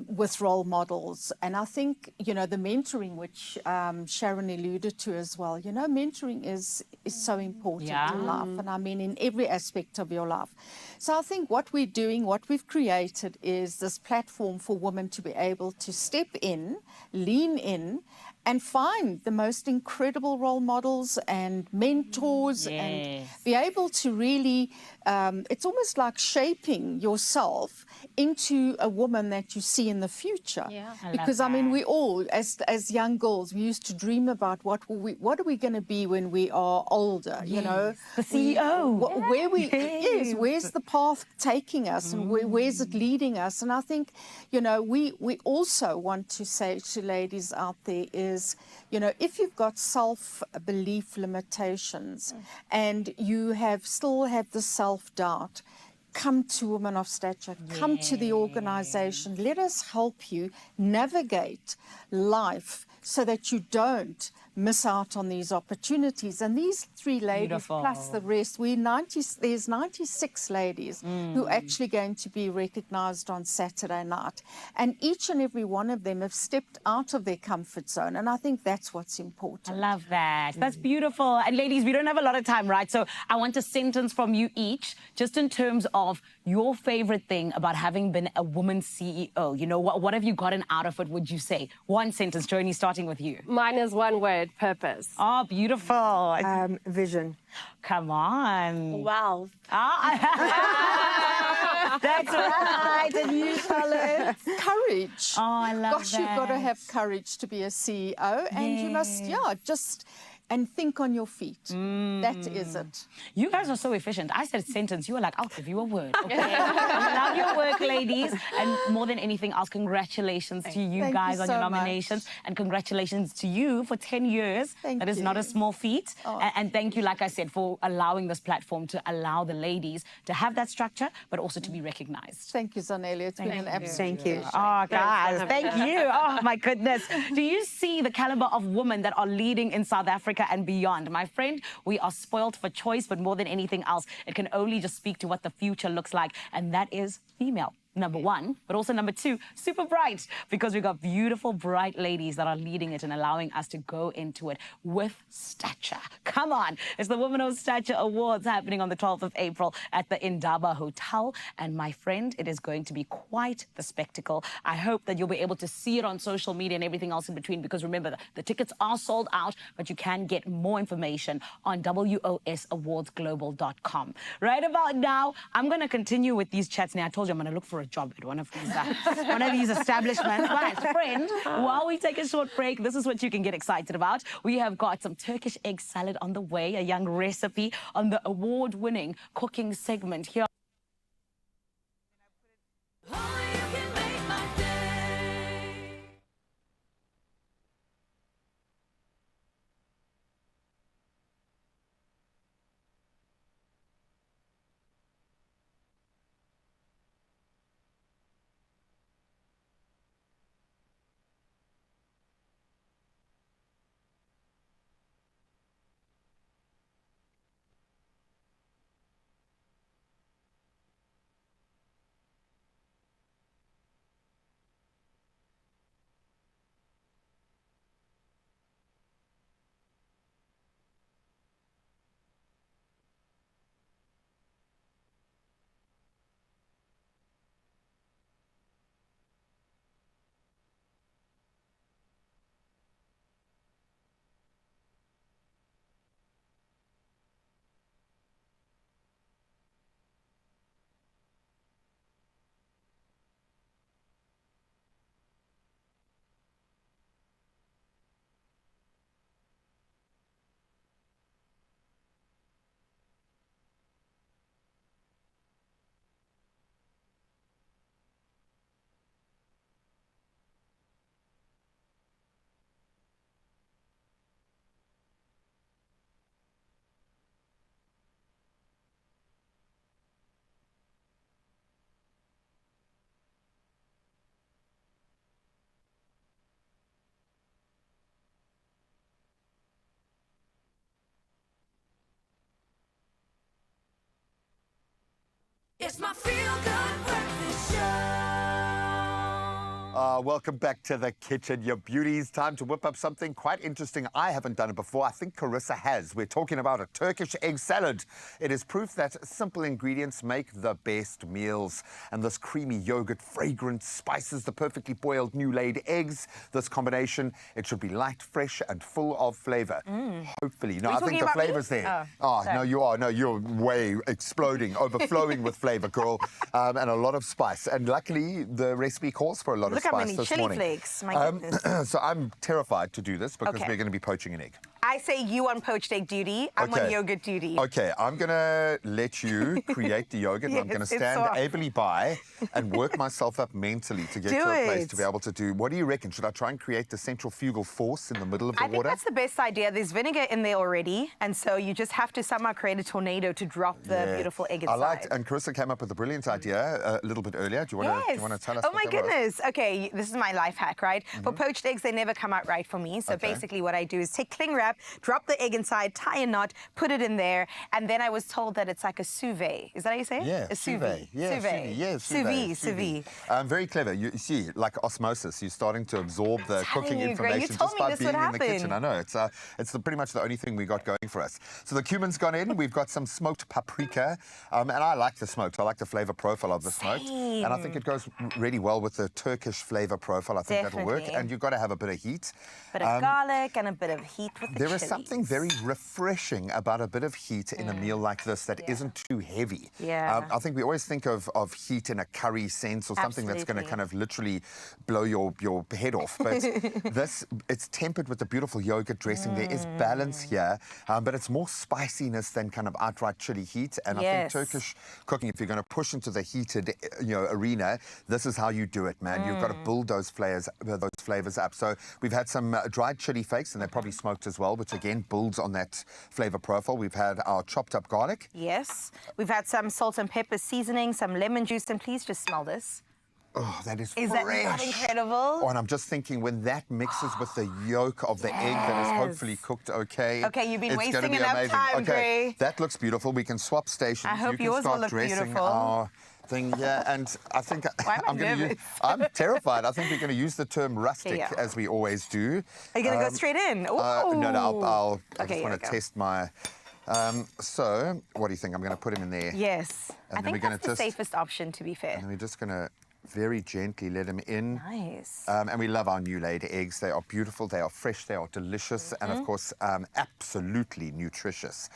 with role models. And I think, you know, the mentoring, which Sharon alluded to as well, you know, mentoring is so important in life. And I mean, in every aspect of your life. So I think what we're doing, what we've created is this platform for women to be able to step in, lean in, and find the most incredible role models and mentors and be able to really, it's almost like shaping yourself into a woman that you see in the future. Because I mean, we all, as young girls, we used to dream about what are we going to be when we are older, you know? The CEO. Where's the path taking us, and where's it leading us? And I think, you know, we also want to say to ladies out there is, you know, if you've got self-belief limitations and you still have the self-doubt, come to Women of Stature, come to the organization. Let us help you navigate life so that you don't miss out on these opportunities. And these 3 ladies, plus the rest, there's 96 ladies who are actually going to be recognized on Saturday night. And each and every one of them have stepped out of their comfort zone. And I think that's what's important. I love that. That's beautiful. And ladies, we don't have a lot of time, right? So I want a sentence from you each, just in terms of your favorite thing about having been a woman CEO. You know, what have you gotten out of it, would you say? One sentence, Joni, starting with you. Mine is one word: purpose. Oh, beautiful. Vision. Come on. Wealth. That's right. And you, Charlotte? Courage. Oh, I love Gosh, you've got to have courage to be a CEO. And you must, and think on your feet. That is it. You guys are so efficient. I said sentence. You were like, I'll give you a word. Okay. I love your work, ladies. And more than anything else, congratulations to you guys on your nominations. And congratulations to you for 10 years. That is not a small feat. And thank you, like I said, for allowing this platform to allow the ladies to have that structure, but also to be recognized. Thank you, Zanelli. It's been an absolute pleasure. Oh, guys, thank you. Oh, my goodness. Do you see the caliber of women that are leading in South Africa and beyond? My friend, we are spoiled for choice, but more than anything else, it can only just speak to what the future looks like, and that is female. Number 1, but also number 2, super bright, because we've got beautiful, bright ladies that are leading it and allowing us to go into it with stature. Come on. It's the Women of Stature Awards happening on the 12th of April at the Indaba Hotel. And my friend, it is going to be quite the spectacle. I hope that you'll be able to see it on social media and everything else in between, because remember, the tickets are sold out, but you can get more information on wosawardsglobal.com. Right about now, I'm going to continue with these chats. Now, I told you I'm going to look for a job at one of these establishments. But friend, while we take a short break, this is what you can get excited about. We have got some Turkish egg salad on the way, a young recipe on the award-winning cooking segment here. It's my feel-good breakfast show. Welcome back to the kitchen, you beauties. Time to whip up something quite interesting. I haven't done it before. I think Carissa has. We're talking about a Turkish egg salad. It is proof that simple ingredients make the best meals. And this creamy yogurt, fragrant spices, the perfectly boiled new-laid eggs. This combination, it should be light, fresh, and full of flavor. Hopefully. No, I think the flavor's there. Oh, no, you are. No, you're way exploding, overflowing with flavor, girl, and a lot of spice. And luckily, the recipe calls for a lot of spice. Many chili flakes, my goodness. So I'm terrified to do this because we're going to be poaching an egg. I say you on poached egg duty, I'm on yogurt duty. Okay, I'm going to let you create the yogurt. And I'm going to stand ably by and work myself up mentally to get to a place to be able to do. What do you reckon? Should I try and create the centrifugal force in the middle of the water? I think that's the best idea. There's vinegar in there already, and so you just have to somehow create a tornado to drop the beautiful egg inside. And Carissa came up with a brilliant idea a little bit earlier. Do you want to tell us? Oh my goodness. Okay, this is my life hack, right? For poached eggs, they never come out right for me. So basically what I do is take cling wrap, drop the egg inside, tie a knot, put it in there, and then I was told that it's like a sous vide. Is that how you say it? Yeah, a sous vide. Yeah, sous vide. Very clever. You see, like osmosis, you're starting to absorb the cooking information just by being in the kitchen. I know, it's pretty much the only thing we got going for us. So the cumin's gone in. We've got some smoked paprika, and I like the smoked. I like the flavor profile of the smoked, and I think it goes really well with the Turkish flavor profile. I think that'll work, and you've got to have a bit of heat. Bit of garlic and a bit of heat with the There is something very refreshing about a bit of heat in a meal like this that isn't too heavy. I think we always think of heat in a curry sense or something that's going to kind of literally blow your head off. But this, it's tempered with the beautiful yogurt dressing. There is balance here, but it's more spiciness than kind of outright chili heat. And I think Turkish cooking, if you're going to push into the heated arena, this is how you do it, man. You've got to build those flavors up. So we've had some dried chili flakes, and they're probably smoked as well, which again builds on that flavor profile. We've had our chopped up garlic. Yes. We've had some salt and pepper seasoning, some lemon juice, and please just smell this. Oh, that is fresh. Is that not incredible? Oh, and I'm just thinking when that mixes with the yolk of the egg that is hopefully cooked okay. Okay, you've been it's wasting enough time, Gray. That looks beautiful. We can swap stations. I hope you can yours will start look dressing beautiful. our thing, and I think I'm terrified. I think we're going to use the term rustic as we always do. Are you going to go straight in? No, I just want to test my... so, what do you think? I'm going to put him in there. Yes. And I think that's the safest option, to be fair. And then we're just going to very gently let him in. Nice. And we love our new laid eggs. They are beautiful, they are fresh, they are delicious, and of course, absolutely nutritious.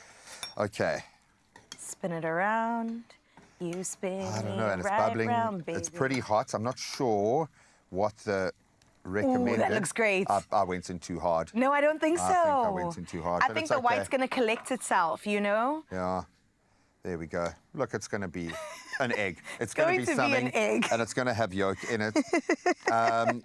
Okay. Spin it around. You spin I don't know, and it's right bubbling. round, baby. It's pretty hot. I'm not sure what the recommended. Ooh, that looks great. I went in too hard. No, I don't think so. I think I went in too hard. I think the white's going to collect itself, you know? Yeah. There we go. Look, it's going to be an egg. It's going to be an egg. And it's going to have yolk in it.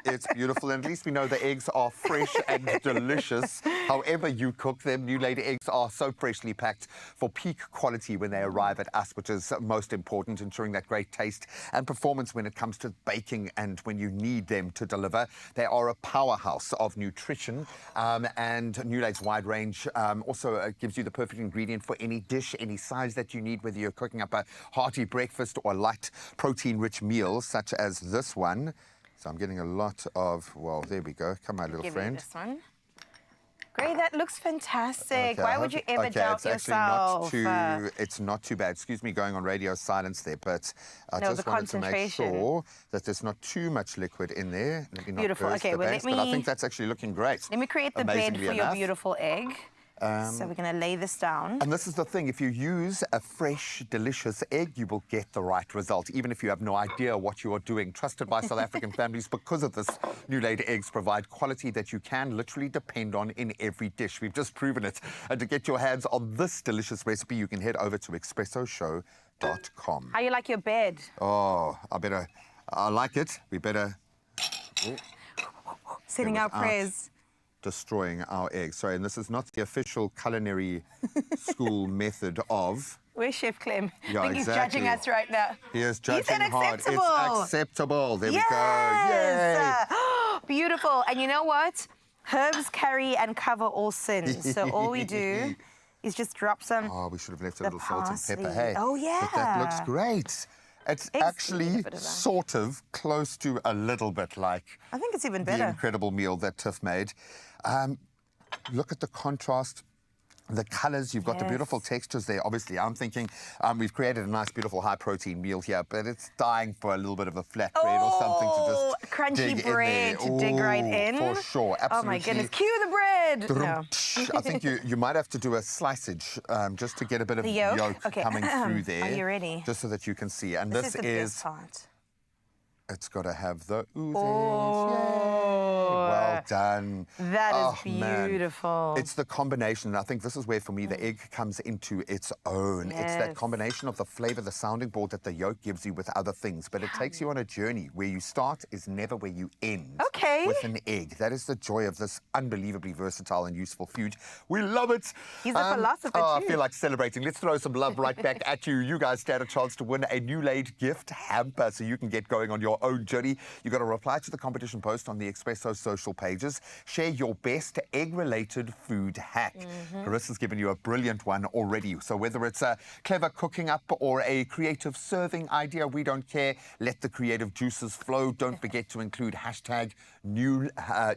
It's beautiful, and at least we know the eggs are fresh and delicious. However you cook them, new laid eggs are so freshly packed for peak quality when they arrive at us, which is most important, ensuring that great taste and performance when it comes to baking and when you need them to deliver. They are a powerhouse of nutrition, and New Laid's wide range also gives you the perfect ingredient for any dish, any size that you need, whether you're cooking up a hearty breakfast or a light protein-rich meal such as this one. So I'm getting a lot of, well, there we go. Come on, little friend. This one. Great, that looks fantastic. Why would you ever doubt yourself? It's not too bad. Excuse me going on radio silence there, but I just wanted to make sure that there's not too much liquid in there. Let me not Beautiful. burst Okay, the well, base, but I think that's actually looking great. Let me create the bed for your beautiful egg. So we're going to lay this down. And this is the thing, if you use a fresh, delicious egg, you will get the right result, even if you have no idea what you are doing. Trusted by South African families because of this, new laid eggs provide quality that you can literally depend on in every dish. We've just proven it. And to get your hands on this delicious recipe, you can head over to expressoshow.com. How you like your bed? Oh, I like it. We better... Sending out prayers. Destroying our eggs. Sorry, and this is not the official culinary school method of... Where's Chef Clem? Yeah, I think he's judging us right now. He is judging hard. Acceptable. It's acceptable. There we go. Yay! Beautiful. And you know what? Herbs carry and cover all sins. So all we do He's just dropped some. Oh, we should have left a the little salt and pepper, parsley. hey? Oh, yeah. But that looks great. It's actually bit of that. sort of close to a little bit like I think it's even the better. incredible meal that Tiff made. Look at the contrast. The colours, you've got the beautiful textures there. Obviously, I'm thinking we've created a nice, beautiful, high-protein meal here, but it's dying for a little bit of a flat bread or something to just crunchy dig bread in to there. dig right Ooh, in. For sure, absolutely. Oh my goodness, cue the bread. No. I think you might have to do a sliceage just to get a bit of The yolk? Okay. coming through there. Are you ready? Just so that you can see. And This this is the best part. It's got to have the oozes. Oh. Yay. Well done. That is Oh, man. beautiful. It's the combination. I think this is where, for me, the egg comes into its own. It's that Yes. combination of the flavour, the sounding board that the yolk gives you with other things. But it takes you on a journey. Where you start is never where you end. Okay. With an egg. That is the joy of this unbelievably versatile and useful food. We love it. He's a philosopher, I too. feel like celebrating. Let's throw some love right back at you. You guys stand a chance to win a new laid gift hamper so you can get going on your own journey. You've got to reply to the competition post on the Expresso social pages. Share your best egg-related food hack. Carissa's given you a brilliant one already. So whether it's a clever cooking up or a creative serving idea, we don't care. Let the creative juices flow. Don't forget to include hashtag new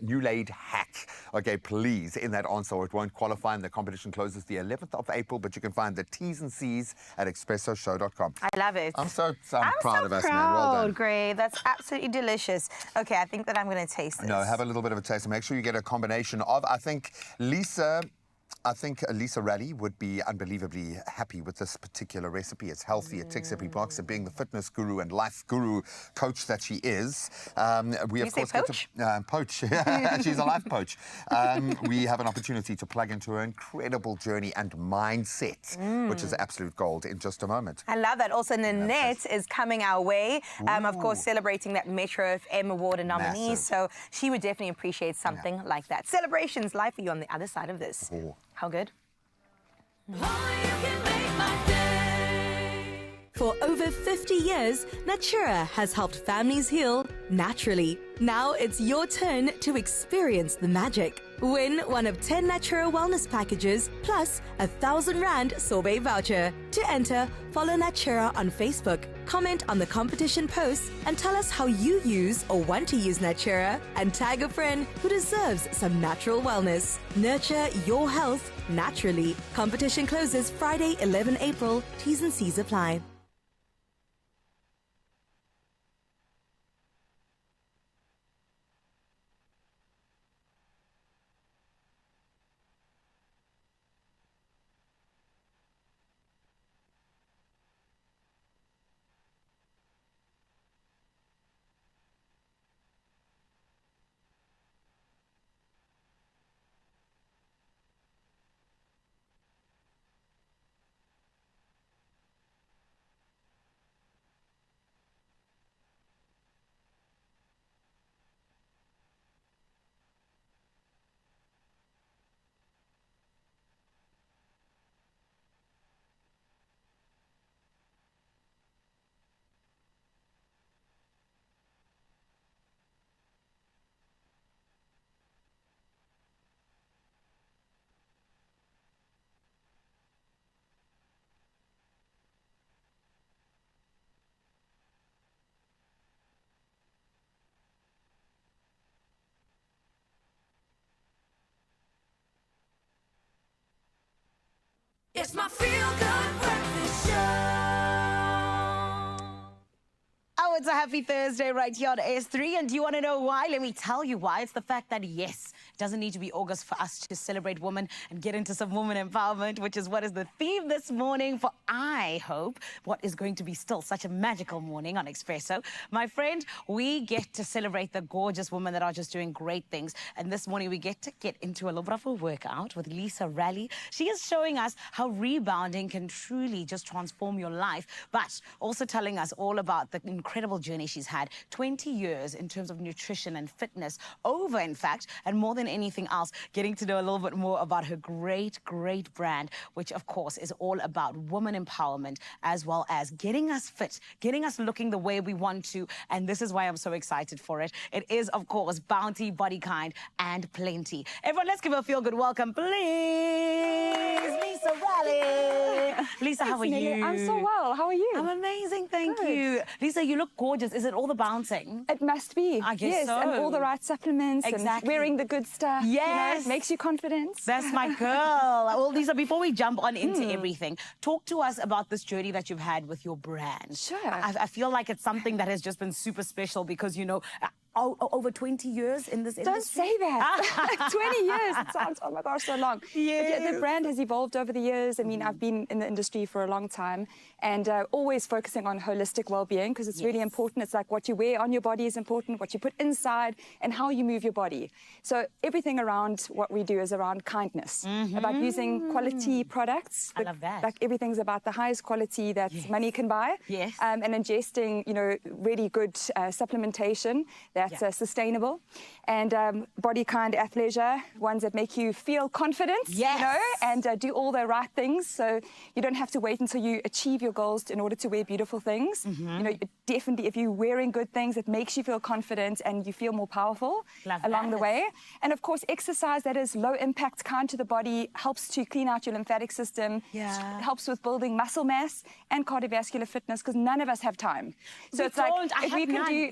laid hack. Okay, please, in that answer, or it won't qualify, and the competition closes the 11th of April, but you can find the T's and C's at expressoshow.com. I love it. I'm proud of us, man. Well done. Gray. That's absolutely delicious. Okay, I think that I'm going to taste this. No, have a little bit of a taste. Make sure you get a combination of, I think Lisa Raleigh would be unbelievably happy with this particular recipe. It's healthy, it ticks every box, and being the fitness guru and life guru coach that she is, we You of say course poach? get to poach. She's a life coach. We have an opportunity to plug into her incredible journey and mindset, which is absolute gold in just a moment. I love that. Also, Nanette is coming our way. Of course, celebrating that Metro FM Award nominee. Massive. So she would definitely appreciate something like that. Celebrations live for you on the other side of this. Oh. How good? For over 50 years, Natura has helped families heal naturally. Now it's your turn to experience the magic. Win one of 10 Natura wellness packages plus a 1,000 Rand sorbet voucher. To enter, follow Natura on Facebook, comment on the competition post, and tell us how you use or want to use Natura, and tag a friend who deserves some natural wellness. Nurture your health naturally. Competition closes Friday, 11 April. T's and C's apply. It's my feel-good breakfast show. Oh, it's a happy Thursday right here on S3. And do you want to know why? Let me tell you why. It's the fact that, yes, it doesn't need to be August for us to celebrate women and get into some woman empowerment, which is what is the theme this morning for, I hope, what is going to be still such a magical morning on Expresso. My friend, we get to celebrate the gorgeous women that are just doing great things. And this morning, we get to get into a little bit of a workout with Lisa Raleigh. She is showing us how rebounding can truly just transform your life, but also telling us all about the incredible incredible journey she's had. 20 years in terms of nutrition and fitness, in fact, and more than anything else, getting to know a little bit more about her great brand, which of course is all about woman empowerment, as well as getting us fit, getting us looking the way we want to. And this is why I'm so excited for it. It is, of course, Bounty, Body Kind, and Plenty. Everyone, let's give her a feel-good welcome, please. Lisa Raleigh. Lisa, how are you? I'm so well. How are you? I'm amazing, thank you. Lisa, you look gorgeous. Is it all the bouncing? It must be. I guess yes, so. and all the right supplements. Exactly. And wearing the good stuff. Yes. You know, makes you confident. That's my girl. Well, Lisa, before we jump on into everything, talk to us about this journey that you've had with your brand. Sure. I feel like it's something that has just been super special because, you know, over 20 years in this industry. Don't say that. 20 years. It sounds, oh my gosh, so long. Yes. Yeah, the brand has evolved over the years. I mean, I've been in the industry for a long time and always focusing on holistic well-being because it's really important. It's like what you wear on your body is important, what you put inside, and how you move your body. So everything around what we do is around kindness, about using quality products. I love that. Like everything's about the highest quality that money can buy. Yes. And ingesting, you know, really good supplementation that's sustainable, and body kind athleisure, ones that make you feel confident, you know, and do all the right things. So you don't have to wait until you achieve your goals in order to wear beautiful things. You know, definitely if you're wearing good things, it makes you feel confident and you feel more powerful along the way. And of course, exercise that is low impact, kind to the body, helps to clean out your lymphatic system. It helps with building muscle mass and cardiovascular fitness because none of us have time. So it's like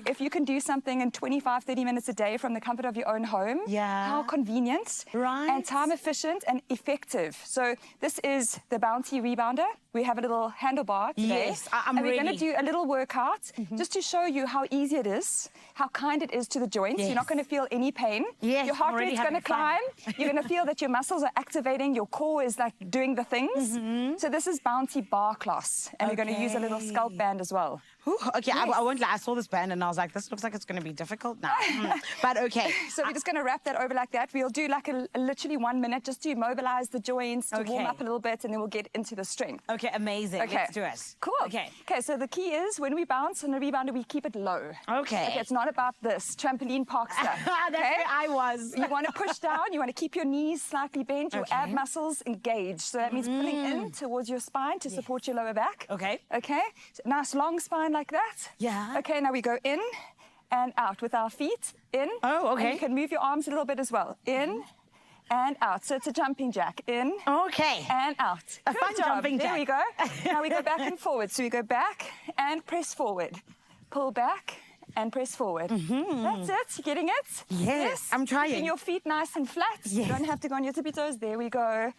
if you can do something in 25, 30 minutes a day from the comfort of your own home. How convenient, and time efficient and effective. So this is the Bounty Rebounder. We have a little handlebar today. Yes, I'm and we're ready. going to do a little workout just to show you how easy it is, how kind it is to the joints. You're not going to feel any pain. Your heart rate's going to climb. You're going to feel that your muscles are activating. Your core is like doing the things. So this is Bounty Bar Class. And we're going to use a little scalp band as well. Okay, I won't lie. I saw this band and I was like, this looks like it's going to be difficult now. But okay. So we're just going to wrap that over like that. We'll do like a literally 1 minute just to mobilize the joints, to warm up a little bit, and then we'll get into the strength. Okay, amazing. Okay. Let's do it. Cool. Okay. Okay, so the key is when we bounce on a rebounder, we keep it low. Okay. It's not about this trampoline park stuff. That's where I was. You want to push down. You want to keep your knees slightly bent, your ab muscles engaged. So that means pulling in towards your spine to support your lower back. Okay. Okay. So nice long spine like that. Yeah. Okay, now we go in and out with our feet. In. Oh, okay. And you can move your arms a little bit as well. In and out. So it's a jumping jack. In. Okay. And out. A Good fun job. jumping There jack. we go. Now we go back and forward. So we go back and press forward. Pull back and press forward. That's it. You getting it? Yes, I'm trying. Keeping your feet nice and flat. You don't have to go on your tippy toes. There we go.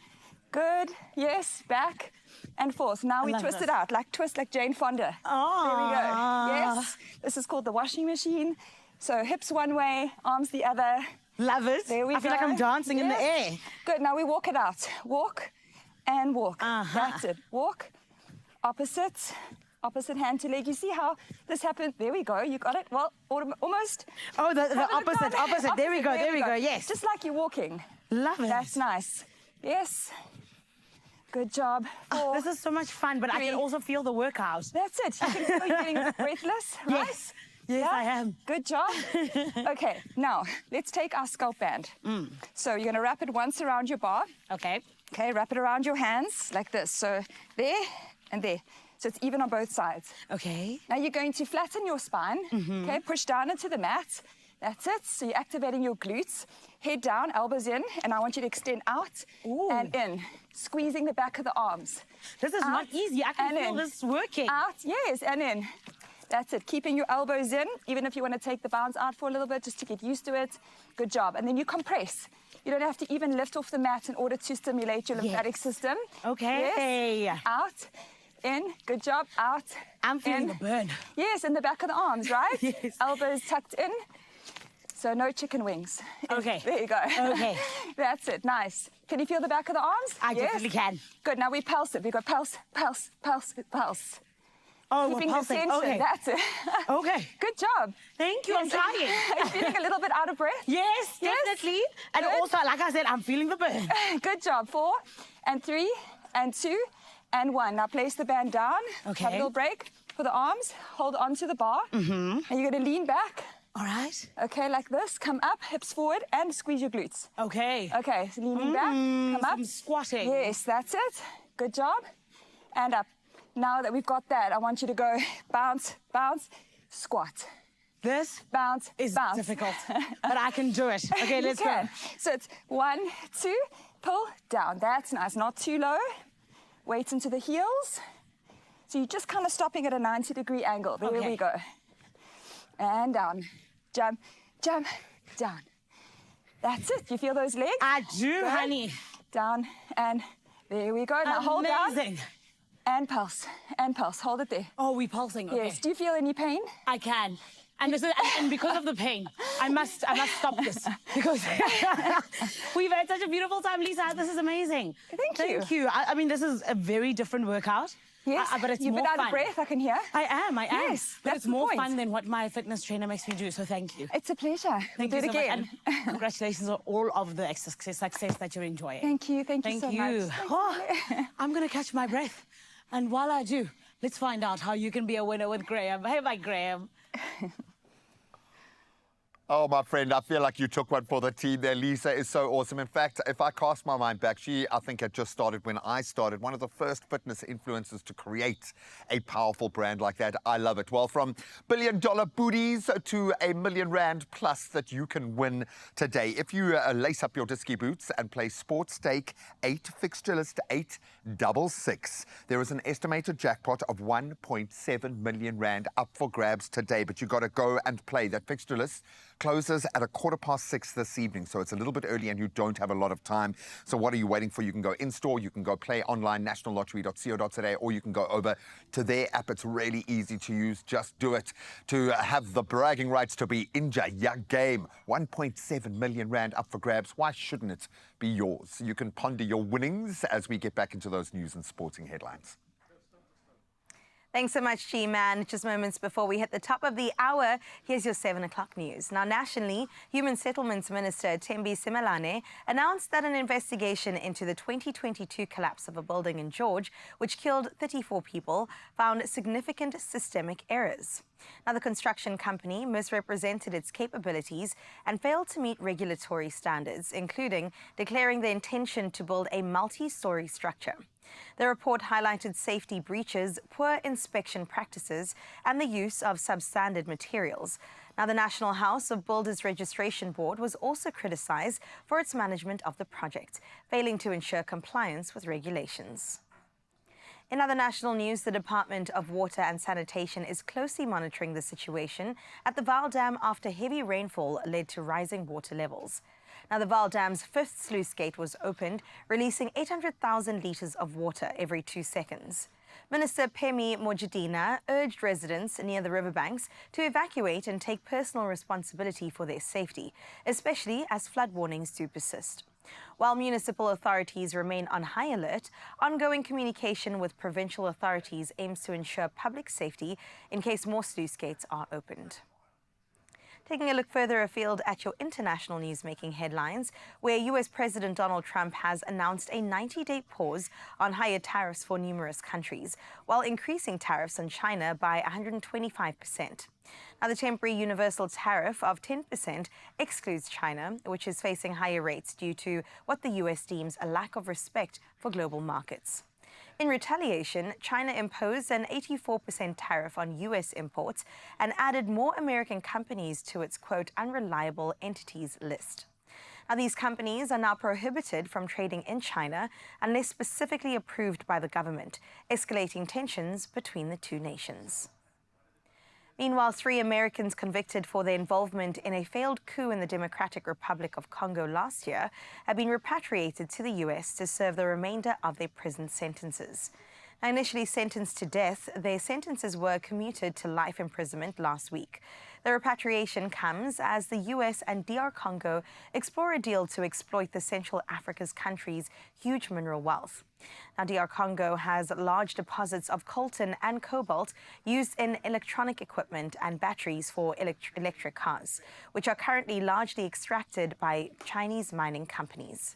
Good. Yes. Back and forth. Now we twist it out. Like twist like Jane Fonda. Oh. There we go. Yes. This is called the washing machine. So hips one way, arms the other. Love it. There we go. I feel like I'm dancing in the air. Good. Now we walk it out. Walk and walk. That's it. Walk. Opposite. Opposite hand to leg. You see how this happened? There we go. You got it? Well, almost. Oh, the opposite. There we go. There we go. Yes. Just like you're walking. Love it. That's nice. Yes. Good job. 4, this is so much fun, but 3. I can also feel the workout. That's it. You can feel you're getting breathless, right? Yes. Yes, I am. Good job. Okay, now let's take our scalp band. So you're going to wrap it once around your bar. Okay. Okay, wrap it around your hands like this. So there and there. So it's even on both sides. Okay. Now you're going to flatten your spine. Okay, push down into the mat. That's it. So you're activating your glutes. Head down, elbows in, and I want you to extend out and in, squeezing the back of the arms. This is not easy. I can feel this working. Out, yes, and in. That's it. Keeping your elbows in, even if you want to take the bounce out for a little bit, just to get used to it. Good job. And then you compress. You don't have to even lift off the mat in order to stimulate your lymphatic system. Okay. Yes. Out. In. Good job. Out. I'm feeling the burn. Yes, in the back of the arms, right? Yes. Elbows tucked in. So no chicken wings. Okay. There you go. Okay. That's it. Nice. Can you feel the back of the arms? I definitely can. Good. Now we pulse it. We go pulse, pulse, pulse, pulse. Oh, Keeping we're pulsing. the tension. Okay. That's it. Okay. Good job. Thank you. I'm trying. Are you feeling a little bit out of breath? Yes, definitely. And Good. also, like I said, I'm feeling the burn. Good job. 4 and 3 and 2 and 1. Now place the band down. Okay. Have a little break. for the arms. Hold on to the bar. And you're going to lean back. All right. Okay, like this. Come up, hips forward, and squeeze your glutes. Okay. Okay, so leaning back, come up. I'm squatting. Yes, that's it. Good job. And up. Now that we've got that, I want you to go bounce, bounce, squat. This bounce is bounce. difficult, but I can do it. Okay, You let's can. go. So it's 1, 2, pull, down. That's nice. Not too low. Weight into the heels. So you're just kind of stopping at a 90-degree angle. There we go. And down. Jump, jump, down. That's it. You feel those legs? I do, Good. honey. Down, and there we go. Now hold down. Amazing. And pulse, and pulse. Hold it there. Oh, we're pulsing. Okay. Yes. Do you feel any pain? I can. And, this is, and because of the pain, I must stop this because we've had such a beautiful time, Lisa. This is amazing. Thank you. I mean, this is a very different workout. Yes, but it's you've more been out fun. of breath, I can hear. I am. Yes, but that's it's the more point. fun than what my fitness trainer makes me do, so thank you. It's a pleasure. Thank We'll you do so it again. much. And congratulations on all of the success that you're enjoying. Thank you so much. Oh, I'm going to catch my breath. And while I do, let's find out how you can be a winner with Graham. Hey, my Graham. Oh, my friend, I feel like you took one for the team there. Lisa is so awesome. In fact, if I cast my mind back, she, I think, had just started when I started, one of the first fitness influencers to create a powerful brand like that. I love it. Well, from billion-dollar booties to £1 million plus that you can win today. If you lace up your disky boots and play Sports Stake 8 Fixture List 866, there is an estimated jackpot of R1.7 million up for grabs today. But you got to go and play. That fixture list closes at 6:15 this evening, so it's a little bit early and you don't have a lot of time. So what are you waiting for? You can go in-store, you can go play online, nationallottery.co.za, or you can go over to their app. It's really easy to use. Just do it. To have the bragging rights to be Inja Ya Game. R1.7 million up for grabs. Why shouldn't it be yours? You can ponder your winnings as we get back into those news and sporting headlines. Thanks so much, G-Man. Just moments before we hit the top of the hour, here's your 7 o'clock news. Now, nationally, Human Settlements Minister Thembi Simelane announced that an investigation into the 2022 collapse of a building in George, which killed 34 people, found significant systemic errors. Now, the construction company misrepresented its capabilities and failed to meet regulatory standards, including declaring the intention to build a multi-story structure. The report highlighted safety breaches, poor inspection practices, and the use of substandard materials. Now, the National House of Builders Registration Board was also criticised for its management of the project, failing to ensure compliance with regulations. In other national news, the Department of Water and Sanitation is closely monitoring the situation at the Vaal Dam after heavy rainfall led to rising water levels. Now, the Vaal Dam's 5th sluice gate was opened, releasing 800,000 litres of water every 2 seconds. Minister Phemi Mojadina urged residents near the riverbanks to evacuate and take personal responsibility for their safety, especially as flood warnings do persist. While municipal authorities remain on high alert, ongoing communication with provincial authorities aims to ensure public safety in case more sluice gates are opened. Taking a look further afield at your international news-making headlines, where US President Donald Trump has announced a 90-day pause on higher tariffs for numerous countries, while increasing tariffs on China by 125%. Now, the temporary universal tariff of 10% excludes China, which is facing higher rates due to what the US deems a lack of respect for global markets. In retaliation, China imposed an 84% tariff on U.S. imports and added more American companies to its, quote, unreliable entities list. Now, these companies are now prohibited from trading in China unless specifically approved by the government, escalating tensions between the two nations. Meanwhile, 3 Americans convicted for their involvement in a failed coup in the Democratic Republic of Congo last year have been repatriated to the U.S. to serve the remainder of their prison sentences. Now, initially sentenced to death, their sentences were commuted to life imprisonment last week. The repatriation comes as the U.S. and DR Congo explore a deal to exploit the Central Africa's country's huge mineral wealth. Now, DR Congo has large deposits of coltan and cobalt used in electronic equipment and batteries for electric cars, which are currently largely extracted by Chinese mining companies.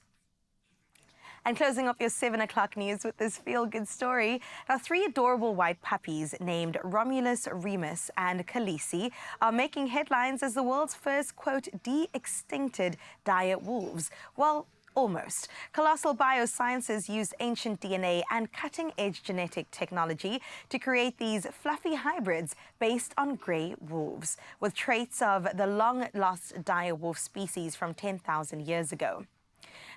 And closing up your 7 o'clock news with this feel-good story. Now, 3 adorable white puppies named Romulus, Remus and Khaleesi are making headlines as the world's first, quote, de-extincted dire wolves. Well, almost. Colossal Biosciences used ancient DNA and cutting-edge genetic technology to create these fluffy hybrids based on grey wolves, with traits of the long-lost dire wolf species from 10,000 years ago.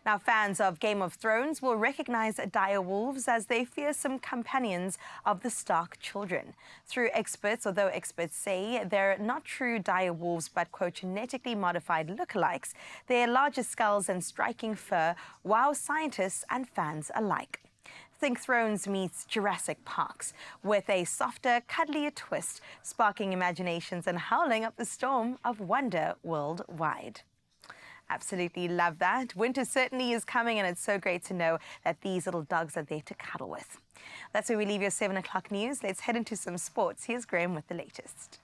Now, fans of Game of Thrones will recognize dire wolves as they fearsome companions of the Stark children. Although experts say they're not true dire wolves, but, quote, genetically modified lookalikes, their larger skulls and striking fur wow scientists and fans alike. Think Thrones meets Jurassic Parks, with a softer, cuddlier twist, sparking imaginations and howling up the storm of wonder worldwide. Absolutely love that. Winter certainly is coming, and it's so great to know that these little dogs are there to cuddle with. That's where we leave your 7 o'clock news. Let's head into some sports. Here's Graham with the latest.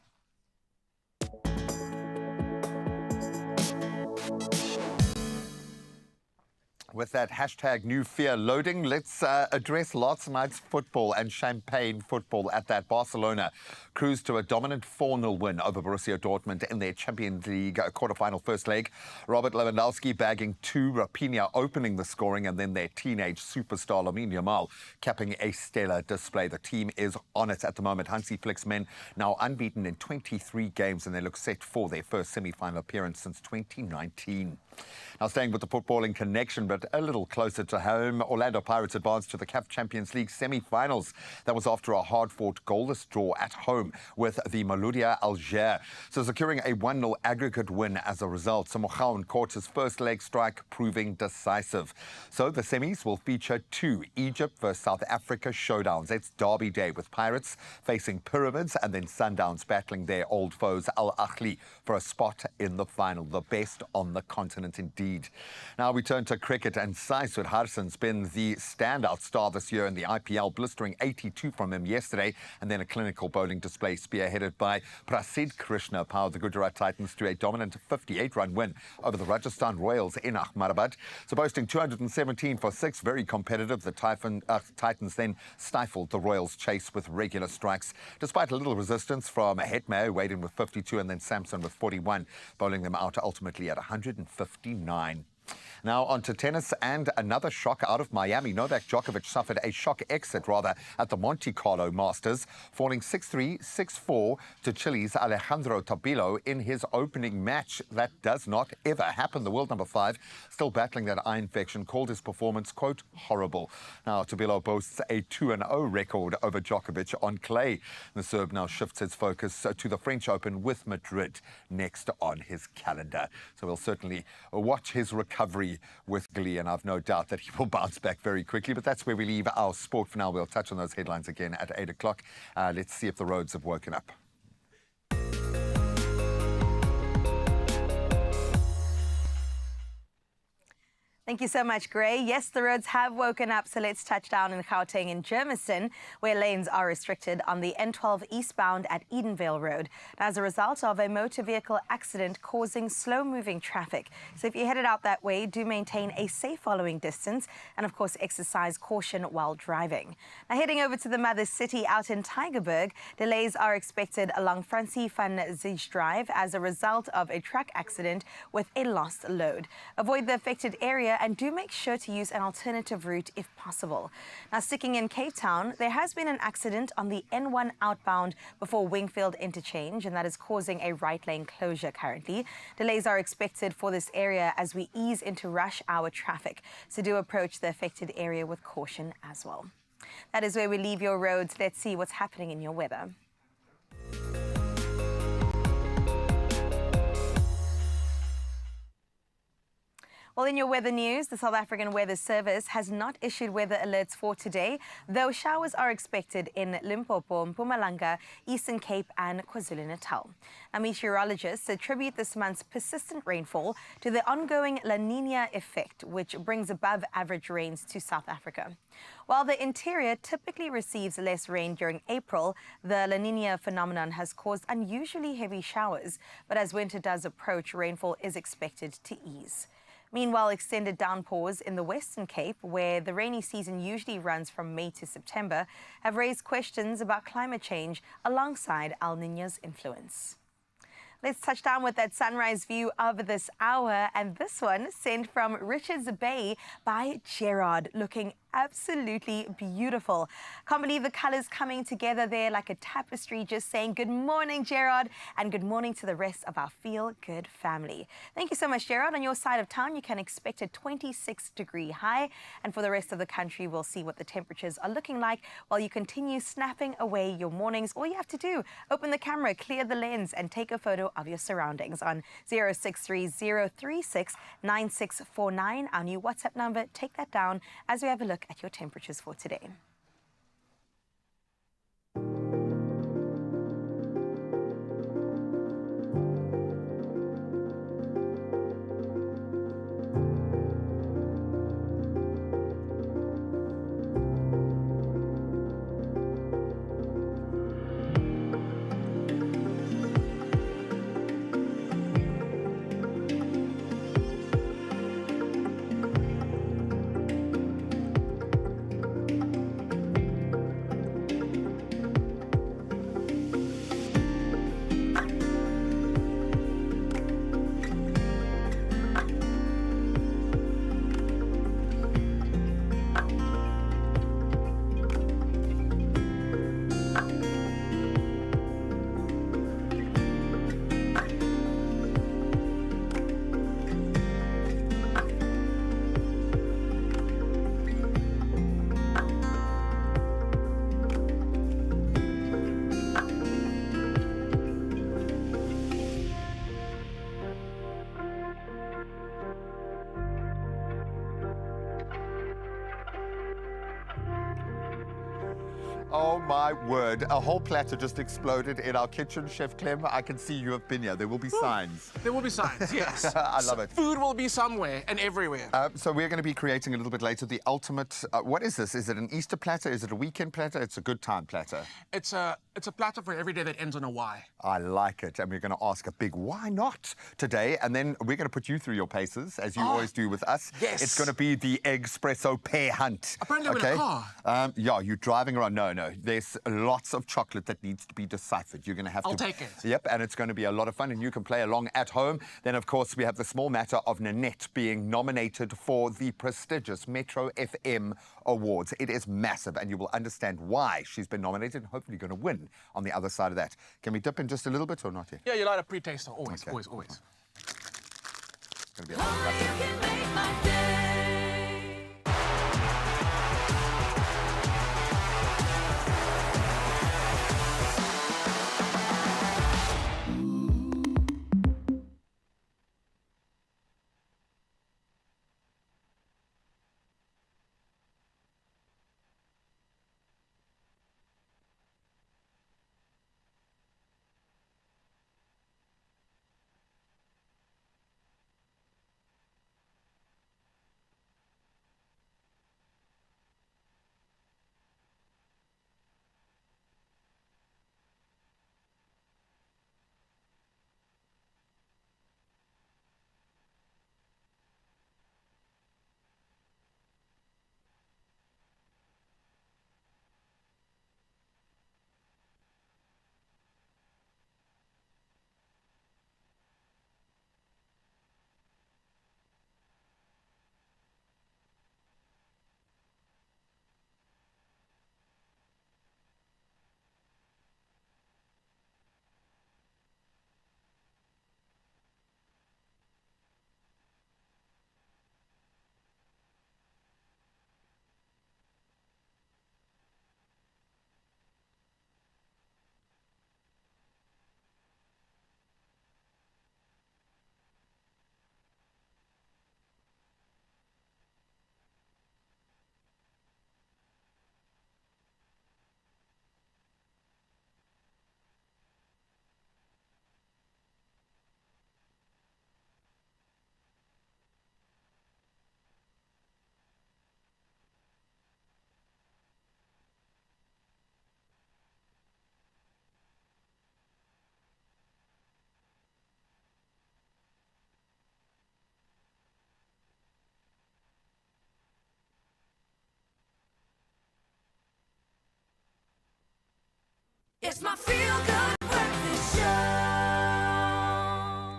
With that hashtag new fear loading, let's address last night's football and champagne football at that. Barcelona cruised to a dominant 4-0 win over Borussia Dortmund in their Champions League quarter-final first leg. Robert Lewandowski bagging 2, Raphinha opening the scoring, and then their teenage superstar Lamine Yamal capping a stellar display. The team is on it at the moment. Hansi Flick's men now unbeaten in 23 games, and they look set for their first semi-final appearance since 2019. Now, staying with the footballing connection, but a little closer to home, Orlando Pirates advanced to the CAF Champions League semi-finals. That was after a hard-fought goalless draw at home with the Maloudia Alger. So securing a 1-0 aggregate win as a result. Samochaun caught his first leg strike, proving decisive. So the semis will feature 2 Egypt versus South Africa showdowns. It's Derby Day, with Pirates facing Pyramids and then Sundowns battling their old foes Al Ahly for a spot in the final. The best on the continent indeed. Now we turn to cricket, and Sai Sudharsan's been the standout star this year in the IPL, blistering 82 from him yesterday, and then a clinical bowling display spearheaded by Prasidh Krishna powered the Gujarat Titans to a dominant 58-run win over the Rajasthan Royals in Ahmedabad. So boasting 217 for 6, very competitive, the Titans then stifled the Royals' chase with regular strikes, despite a little resistance from Hetmyer, who weighed in with 52, and then Samson with 41, bowling them out ultimately at 159. Now on to tennis, and another shock out of Miami. Novak Djokovic suffered a shock exit, at the Monte Carlo Masters, falling 6-3, 6-4 to Chile's Alejandro Tabilo in his opening match. That does not ever happen. The world number 5, still battling that eye infection, called his performance, quote, horrible. Now, Tabilo boasts a 2-0 record over Djokovic on clay. The Serb now shifts his focus to the French Open, with Madrid next on his calendar. So we'll certainly watch his recovery with glee, and I've no doubt that he will bounce back very quickly. But that's where we leave our sport for now. We'll touch on those headlines again at 8 o'clock. Let's see if the roads have woken up. Thank you so much, Gray. Yes, the roads have woken up, so let's touch down in Gauteng in Germiston, where lanes are restricted on the N12 eastbound at Edenvale Road as a result of a motor vehicle accident causing slow-moving traffic. So if you're headed out that way, do maintain a safe following distance and, of course, exercise caution while driving. Now, heading over to the mother city out in Tygerberg, delays are expected along Francie van Zyl Drive as a result of a truck accident with a lost load. Avoid the affected area and do make sure to use an alternative route if possible. Now, sticking in Cape Town, there has been an accident on the N1 outbound before Wingfield Interchange, and that is causing a right lane closure currently. Delays are expected for this area as we ease into rush hour traffic, so do approach the affected area with caution as well. That is where we leave your roads. Let's see what's happening in your weather. Well, in your weather news, the South African Weather Service has not issued weather alerts for today, though showers are expected in Limpopo, Mpumalanga, Eastern Cape and KwaZulu-Natal. Now, meteorologists attribute this month's persistent rainfall to the ongoing La Niña effect, which brings above average rains to South Africa. While the interior typically receives less rain during April, the La Niña phenomenon has caused unusually heavy showers, but as winter does approach, rainfall is expected to ease. Meanwhile, extended downpours in the Western Cape, where the rainy season usually runs from May to September, have raised questions about climate change alongside El Niño's influence. Let's touch down with that sunrise view of this hour, and this one sent from Richards Bay by Gerard, looking absolutely beautiful. Can't believe the colors coming together there like a tapestry, just saying good morning, Gerard, and good morning to the rest of our Feel Good family. Thank you so much, Gerard. On your side of town, you can expect a 26-degree high, and for the rest of the country, we'll see what the temperatures are looking like while you continue snapping away your mornings. All you have to do, open the camera, clear the lens, and take a photo of your surroundings on 0630369649, our new WhatsApp number. Take that down as we have a look at your temperatures for today. Oh my word, a whole platter just exploded in our kitchen. Chef Clem, I can see you have been here. There will be signs. There will be signs, yes. I love it. Food will be somewhere and everywhere. So we're going to be creating a little bit later the ultimate, what is this? Is it an Easter platter? Is it a weekend platter? It's a good time platter. It's a platter for every day that ends on a Y. I like it. And we're going to ask a big why not today. And then we're going to put you through your paces, as you always do with us. Yes. It's going to be the Expresso pear hunt. Apparently I'm in a car. Yeah, you're driving around. No. There's lots of chocolate that needs to be deciphered. You're going to have to... I'll take it. Yep, and it's going to be a lot of fun, and you can play along at home. Then, of course, we have the small matter of Nanette being nominated for the prestigious Metro FM Awards. It is massive, and you will understand why she's been nominated and hopefully going to win on the other side of that. Can we dip in just a little bit or not yet? Yeah, you like a pre-taster. Always, Okay. always. It's going to be a lot of fun. It's my feel-good breakfast show.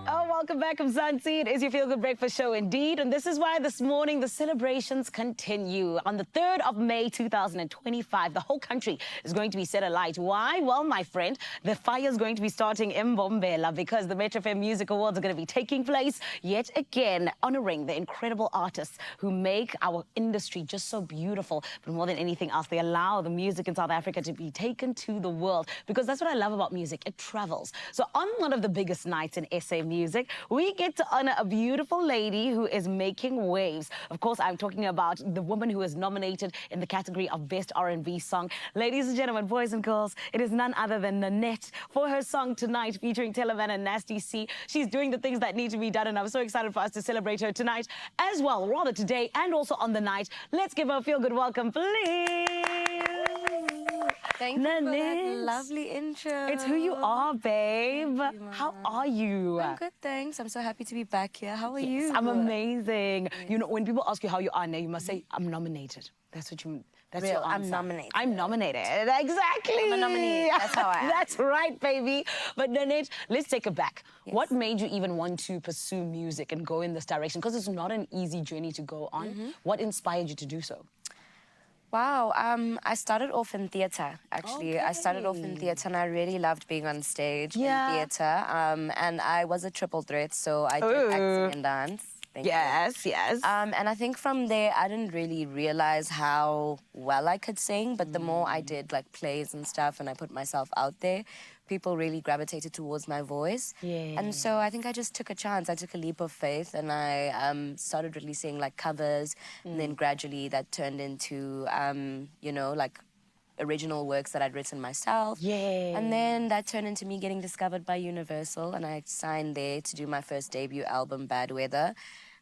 Oh, welcome back, Mzansi. It is your Feel Good Breakfast show indeed. And this is why this morning the celebrations continue. On the 3rd of May 2025, the whole country is going to be set alight. Why? Well, my friend, the fire is going to be starting in Mbombela because the Metro FM Music Awards are going to be taking place yet again, honoring the incredible artists who make our industry just so beautiful. But more than anything else, they allow the music in South Africa to be taken to the world, because that's what I love about music. It travels. So on one of the biggest nights in SA music, we get to honor a beautiful lady who is making waves. Of course, I'm talking about the woman who is nominated in the category of Best R&B Song. Ladies and gentlemen, boys and girls, it is none other than Nanette for her song Tonight, featuring Teleman and Nasty C. She's doing the things that need to be done, and I'm so excited for us to celebrate her tonight as well, rather today and also on the night. Let's give her a feel-good welcome, please. Thank you for that lovely intro. It's who you are, babe. How are you? I'm good, thanks. I'm so happy to be back here. How are you? I'm amazing. You know, when people ask you how you are now, you must say, I'm nominated. That's what you... That's Real, your answer. I'm nominated. I'm nominated. Exactly. I'm a nominee. That's how I am. That's right, baby. But Nanette, let's take it back. Yes. What made you even want to pursue music and go in this direction? Because it's not an easy journey to go on. What inspired you to do so? Wow, I started off in theatre, actually. Okay. I started off in theatre and I really loved being on stage in theatre. And I was a triple threat, so I did acting and dance. Yes. And I think from there, I didn't really realize how well I could sing, but the more I did like plays and stuff and I put myself out there, people really gravitated towards my voice. And so I think I just took a chance. I took a leap of faith and I started releasing like covers, and then gradually that turned into, you know, like original works that I'd written myself. And then that turned into me getting discovered by Universal, and I signed there to do my first debut album, Bad Weather.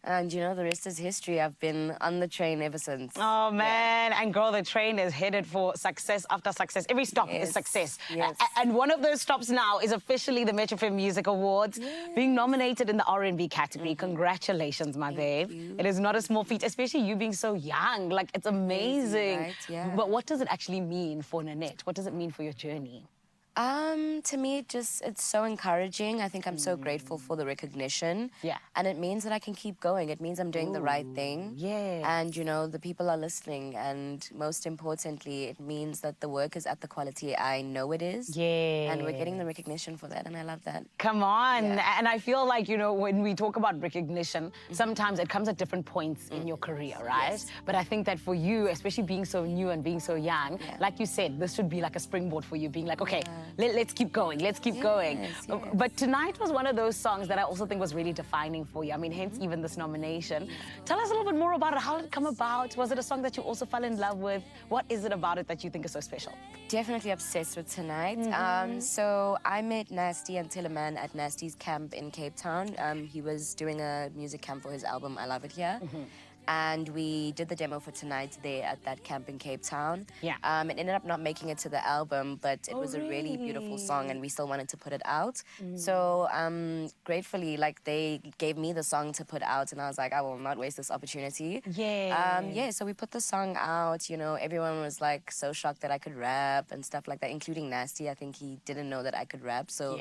And, you know, the rest is history. I've been on the train ever since. Oh, man. And, girl, the train is headed for success after success. Every stop is success. And one of those stops now is officially the Metro FM Music Awards, being nominated in the R&B category. Congratulations, my babe. It is not a small feat, especially you being so young. Like, it's amazing. But what does it actually mean for Nanette? What does it mean for your journey? To me, it's so encouraging. I think I'm so grateful for the recognition. And it means that I can keep going. It means I'm doing the right thing. And, you know, the people are listening. And most importantly, it means that the work is at the quality I know it is. And we're getting the recognition for that, and I love that. Come on. And I feel like, you know, when we talk about recognition, sometimes it comes at different points in your career, right? But I think that for you, especially being so new and being so young, like you said, this should be like a springboard for you, being like, okay, let's keep going. Let's keep going. But Tonight was one of those songs that I also think was really defining for you. I mean, hence even this nomination. Tell us a little bit more about it. How did it come about? Was it a song that you also fell in love with? What is it about it that you think is so special? Definitely obsessed with Tonight. So I met Nasty and Teleman at Nasty's camp in Cape Town. He was doing a music camp for his album, I Love It Here. And we did the demo for Tonight there at that camp in Cape Town. It ended up not making it to the album, but it was a really beautiful song and we still wanted to put it out. So gratefully, like, they gave me the song to put out and I was like, I will not waste this opportunity. So we put the song out, you know, everyone was like so shocked that I could rap and stuff like that, including Nasty. I think he didn't know that I could rap. So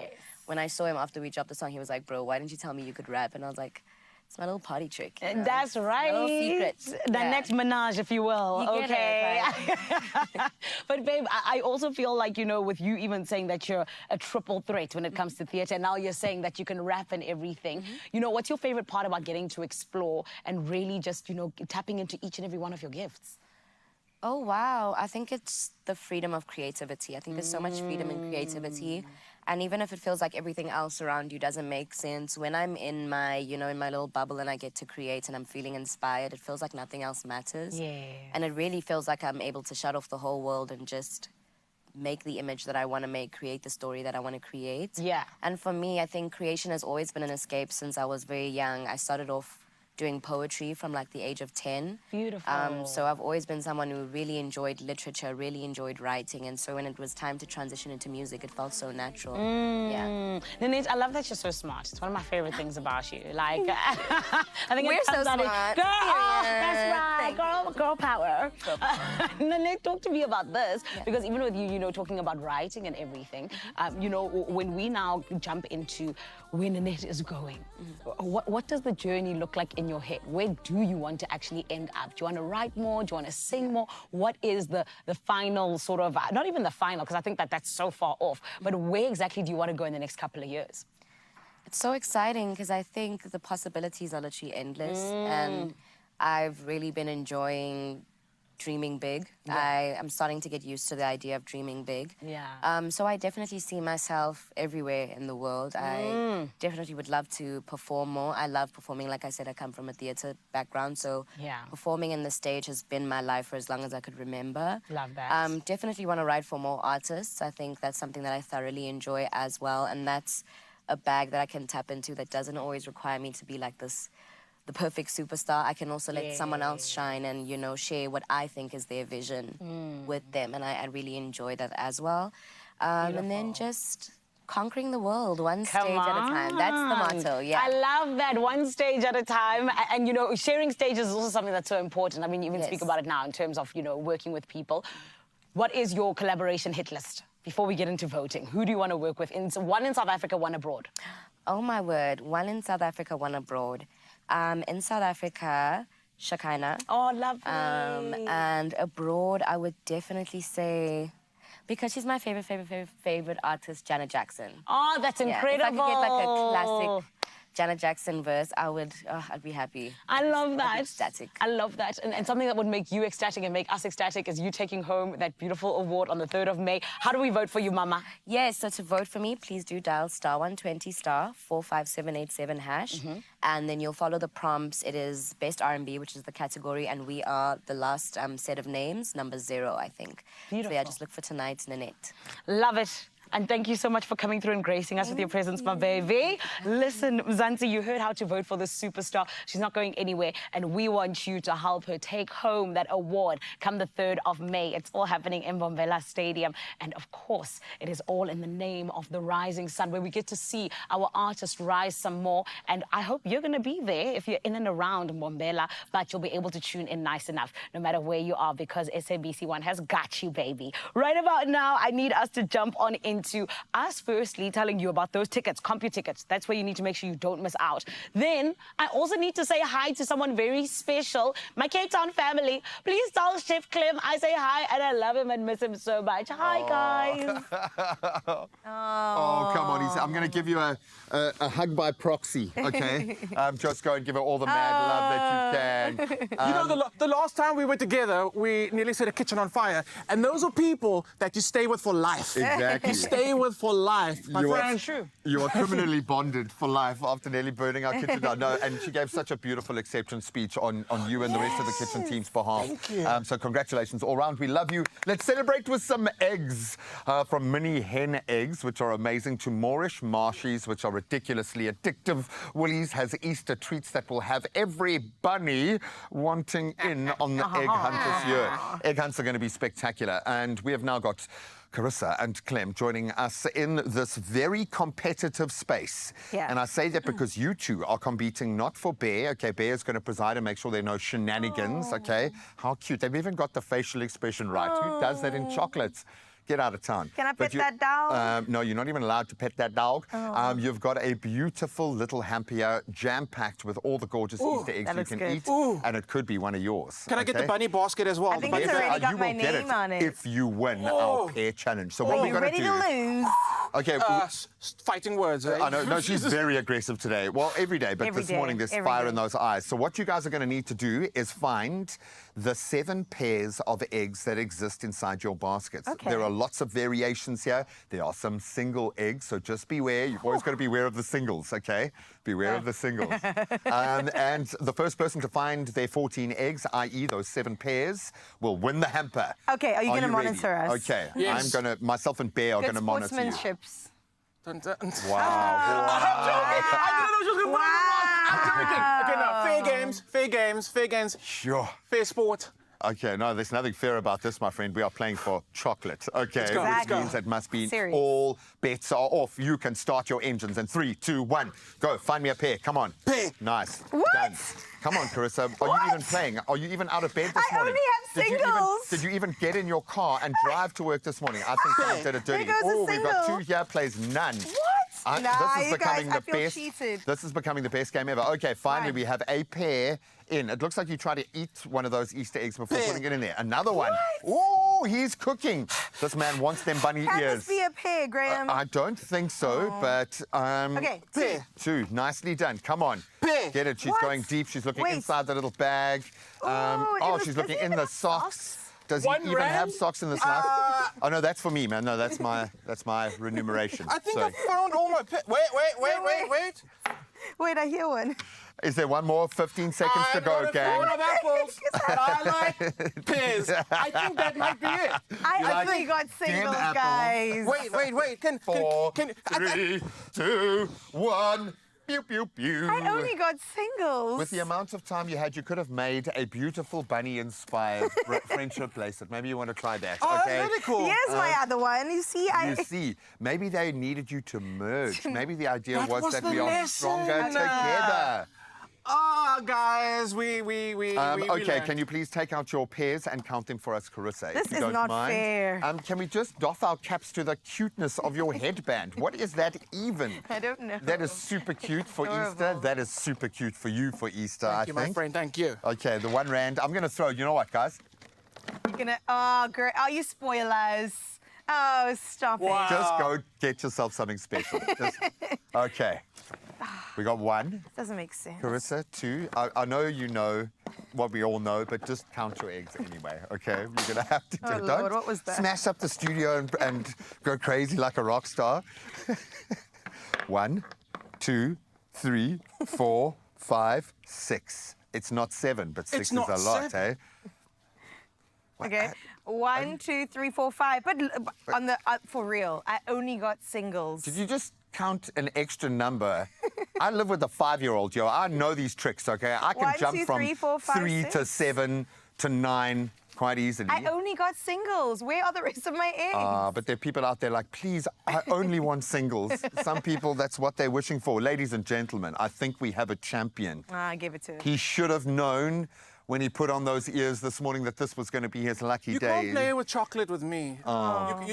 when I saw him after we dropped the song, he was like, bro, why didn't you tell me you could rap? And I was like, it's my little party trick. That's right. Little secret. The next menage, if you will. You get it, right? But babe, I also feel like, you know, with you even saying that you're a triple threat when it comes to theatre, now you're saying that you can rap and everything. You know, what's your favorite part about getting to explore and really just, you know, tapping into each and every one of your gifts? Oh, wow. I think it's the freedom of creativity. I think there's so much freedom in creativity. And even if it feels like everything else around you doesn't make sense, when I'm in my, you know, in my little bubble and I get to create and I'm feeling inspired, it feels like nothing else matters. And it really feels like I'm able to shut off the whole world and just make the image that I want to make, create the story that I want to create. And for me, I think creation has always been an escape since I was very young. I started off doing poetry from like the age of 10. Beautiful. So I've always been someone who really enjoyed literature, really enjoyed writing, and so when it was time to transition into music, it felt so natural. Yeah. Nanette, I love that you're so smart. It's one of my favorite things about you. Like, I think We're it comes so out of- smart. Girl, oh, Period. that's right. Girl power. Nanette, talk to me about this, because even with you, you know, talking about writing and everything, you know, when we now jump into where Nanette is going, what does the journey look like in your head? Where do you want to actually end up? Do you want to write more? Do you want to sing more? What is the final sort of, not even the final, because I think that that's so far off, but where exactly do you want to go in the next couple of years? It's so exciting because I think the possibilities are literally endless, and I've really been enjoying dreaming big. I'm starting to get used to the idea of dreaming big. So I definitely see myself everywhere in the world. I definitely would love to perform more. I love performing. Like I said, I come from a theatre background, so performing in the stage has been my life for as long as I could remember. Love that. Definitely want to write for more artists. I think that's something that I thoroughly enjoy as well, and that's a bag that I can tap into that doesn't always require me to be like this, the perfect superstar. I can also let someone else shine and, you know, share what I think is their vision with them. And I really enjoy that as well. And then just conquering the world one stage at a time. That's the motto, yeah. I love that, one stage at a time. And, you know, sharing stages is also something that's so important. I mean, you even speak about it now in terms of, you know, working with people. What is your collaboration hit list? Before we get into voting, who do you want to work with? One in South Africa, one abroad. Oh, my word. One in South Africa, one abroad. In South Africa, Shekinah. Oh, lovely. And abroad, I would definitely say, because she's my favorite artist, Janet Jackson. Oh, that's incredible. If I could get like a classic Janet Jackson verse, I'd be happy. I love that. Ecstatic. I love that. And something that would make you ecstatic and make us ecstatic is you taking home that beautiful award on the 3rd of May. How do we vote for you, Mama? Yes, so to vote for me, please do dial *120 *45787#. And then you'll follow the prompts. It is Best R&B, which is the category, and we are the last set of names, number 0, I think. Beautiful. So yeah, just look for tonight's Nanette. Love it. And thank you so much for coming through and gracing us with your presence, my baby. Listen, Mzansi, you heard how to vote for this superstar. She's not going anywhere, and we want you to help her take home that award come the 3rd of May. It's all happening in Mbombela Stadium. And of course, it is all in the name of the rising sun, where we get to see our artists rise some more. And I hope you're going to be there if you're in and around Mbombela, but you'll be able to tune in nice enough, no matter where you are, because SABC1 has got you, baby. Right about now, I need us to jump on into us firstly telling you about those tickets, CompuTickets. That's where you need to make sure you don't miss out. Then I also need to say hi to someone very special, my Cape Town family. Please tell Chef Clem I say hi and I love him and miss him so much. Hi, guys. Oh, come on. I'm going to give you a hug by proxy, okay? Just go and give her all the mad love that you can. You know, the last time we were together, we nearly set a kitchen on fire. And those are people that you stay with for life. Exactly. You stay with for life, my friend. True. You are criminally bonded for life after nearly burning our kitchen down. No, and she gave such a beautiful acceptance speech on you and the rest of the kitchen team's behalf. Thank you. So congratulations all round. We love you. Let's celebrate with some eggs, from mini hen eggs, which are amazing, to Moorish marshies, which are ridiculously addictive. Woolies has Easter treats that will have every bunny wanting in on the egg hunt this year. Egg hunts are going to be spectacular, and we have now got Carissa and Clem joining us in this very competitive space. Yeah. And I say that because you two are competing not for Bear. Okay, Bear is going to preside and make sure there are no shenanigans, okay? How cute. They've even got the facial expression right. Who does that in chocolates? Get out of town. Can I pet that dog? No, you're not even allowed to pet that dog. You've got a beautiful little hamper jam-packed with all the gorgeous Easter eggs you can eat, and it could be one of yours. Can I get the bunny basket as well? I think it's already got my name on it. If you win our pair challenge. So what we're going to do... ready to lose? Okay. Fighting words, eh? I know. No, she's very aggressive today. Well, every day, but this morning there's fire in those eyes. So what you guys are going to need to do is find the 7 pairs of eggs that exist inside your baskets. Okay. There are lots of variations here. There are some single eggs, so just beware. You've always got to beware of the singles, okay? Beware of the singles. And the first person to find their 14 eggs, i.e. those 7 pairs, will win the hamper. Okay, are you going to ready? monitor us? Okay, Yes. myself and Bear are going to monitor you. Sportsmanships. Dun, dun, dun. Wow. I'm joking. I didn't know she was going to put it on. I'm joking. Okay, now, fair games. Sure. Fair sport. Okay, no, there's nothing fair about this, my friend. We are playing for chocolate. Okay, Let's go, let's which go. means that must be Serious. all bets are off. You can start your engines in 3, 2, 1. Go, find me a pair. Come on. Pair. Nice. What? Done. Come on, Carissa. Are you even playing? Are you even out of bed this I morning? only have singles. Did you even get in your car and drive to work this morning? I think someone did it dirty. There goes a Oh, we've got 2 single. here, plays none. What? Nah, This is you becoming guys, I the feel best. cheated. This is becoming the best game ever. Okay, finally Fine. we have a pair in. It looks like you try to eat one of those Easter eggs before putting it in there. Another one. Oh, he's cooking. This man wants them bunny Can ears. this be a pair, Graham? I don't think so, but Okay, Pair. 2. Nicely done. Come on. Pair. Get it. She's What? going deep. She's looking Wait. inside the little bag. She's looking in the socks. Does he One even rand? have socks in this life? Oh no, that's for me, man. No, that's my remuneration. I think So- I found all my... Wait. Wait, I hear one. Is there one more? 15 seconds to I've go, got a gang. phone of apples, but I like pears. I think that might be it. I only got singles, apple. guys. Wait. Can 3, 2, 1. Pew, pew, pew. I only got singles. With the amount of time you had, you could have made a beautiful bunny-inspired friendship bracelet. Maybe you want to try that, Oh, okay? really cool. Here's my other one. You see, You see, maybe they needed you to merge. Maybe the idea That was was that the we are lesson. stronger together. Oh, guys, we Okay, learned. can you please take out your pairs and count them for us, Carissa, This if you is don't not mind? fair. Can we just doff our caps to the cuteness of your headband? What is that even? I don't know. That is super cute for Adorable. Easter. That is super cute for you for Easter, Thank you, I think. my friend. Thank you. Okay, the 1 rand. I'm going to throw, you know what, guys? You're gonna. Oh, great. Oh, you spoilers. Oh, stop Wow. it. Just go get yourself something special. Okay. We got 1. Doesn't make sense. Carissa, 2. I know you know what we all know, but just count your eggs anyway, okay? You're going to have to do Oh, it. Lord, Don't what was that? smash up the studio and go crazy like a rock star. 1, 2, 3, 4, 5, 6. It's not 7, but 6 It's is not a lot, 7. eh? Okay. 1, 2, 3, 4, 5. But on the for real, I only got singles. Did you just count an extra number? I live with a 5-year-old, yo. I know these tricks, okay? I can 1, jump 2, from 3, 4, 5, 3 to 6. 7 to 9 quite easily. I only got singles. Where are the rest of my eggs? But there are people out there like, please, I only want singles. Some people, that's what they're wishing for. Ladies and gentlemen, I think we have a champion. I give it to him. He should have known when he put on those ears this morning that this was going to be his lucky You day. can't play with chocolate with me. Oh.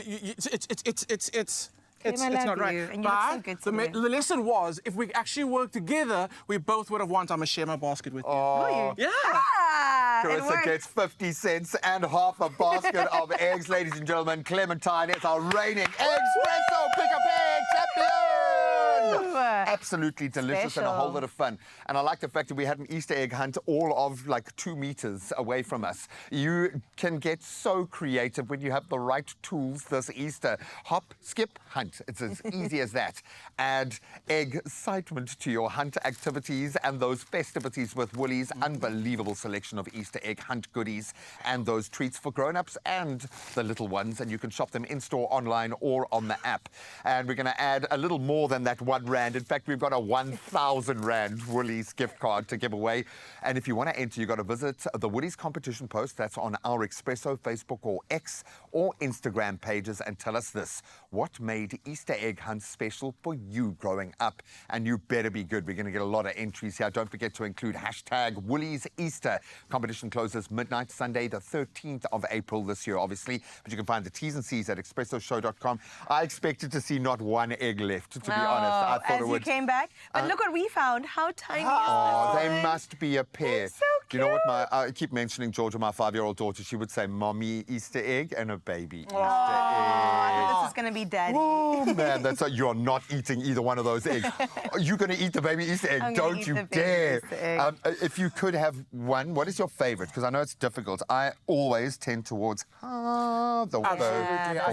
It's I not love right. you, and you look so But good the today. lesson was, if we actually worked together, we both would have won. I'm going to share my basket with you. Oh. Yeah. Ah, it Carissa worked. gets 50 cents and half a basket of eggs. Ladies and gentlemen, Clementine is our reigning Expresso Pick-a-Pig champion! Absolutely delicious and a whole Special. lot of fun. And I like the fact that we had an Easter egg hunt all of like 2 meters away from us. You can get so creative when you have the right tools this Easter. Hop, skip, hunt. It's as easy as that. Add excitement to your hunt activities and those festivities with Woolies. Unbelievable selection of Easter egg hunt goodies and those treats for grown-ups and the little ones. And you can shop them in-store, online, or on the app. And we're going to add a little more than that 1 rand. In fact, we've got a 1,000 rand Woolies gift card to give away. And if you want to enter, you've got to visit the Woolies competition post. That's on our Expresso Facebook or X or Instagram pages, and tell us this. What made Easter egg hunts special for you growing up? And you better be good. We're going to get a lot of entries here. Don't forget to include hashtag Woolies Easter. Competition closes midnight Sunday, the 13th of April this year, obviously. But you can find the T's and C's at expressoshow.com. I expected to see not 1 egg left, to be honest. I thought as it would. you came back. But look what we found. How tiny Oh, is this they one? must be a pair. So You know what? I keep mentioning Georgia, my 5-year-old daughter. She would say, "Mommy Easter egg," and a baby Easter I thought egg. this is going to be daddy. Oh man, you're not eating either one of those eggs. Are you going to eat the baby Easter egg? I'm gonna Don't eat you the baby dare! Easter egg. If you could have one, what is your favorite? Because I know it's difficult. I always tend towards the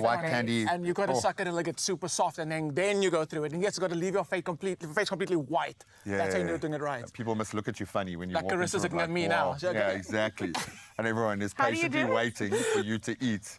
white candy. And you got to Oh. suck it and like it's super soft, and then you go through it. And yes, you got to leave your face completely white. That's how you're doing it right. People must look at you funny when you Like walk Carissa's into it, looking at me now. wow. Yeah, exactly. And everyone is How do you patiently do it? waiting for you to eat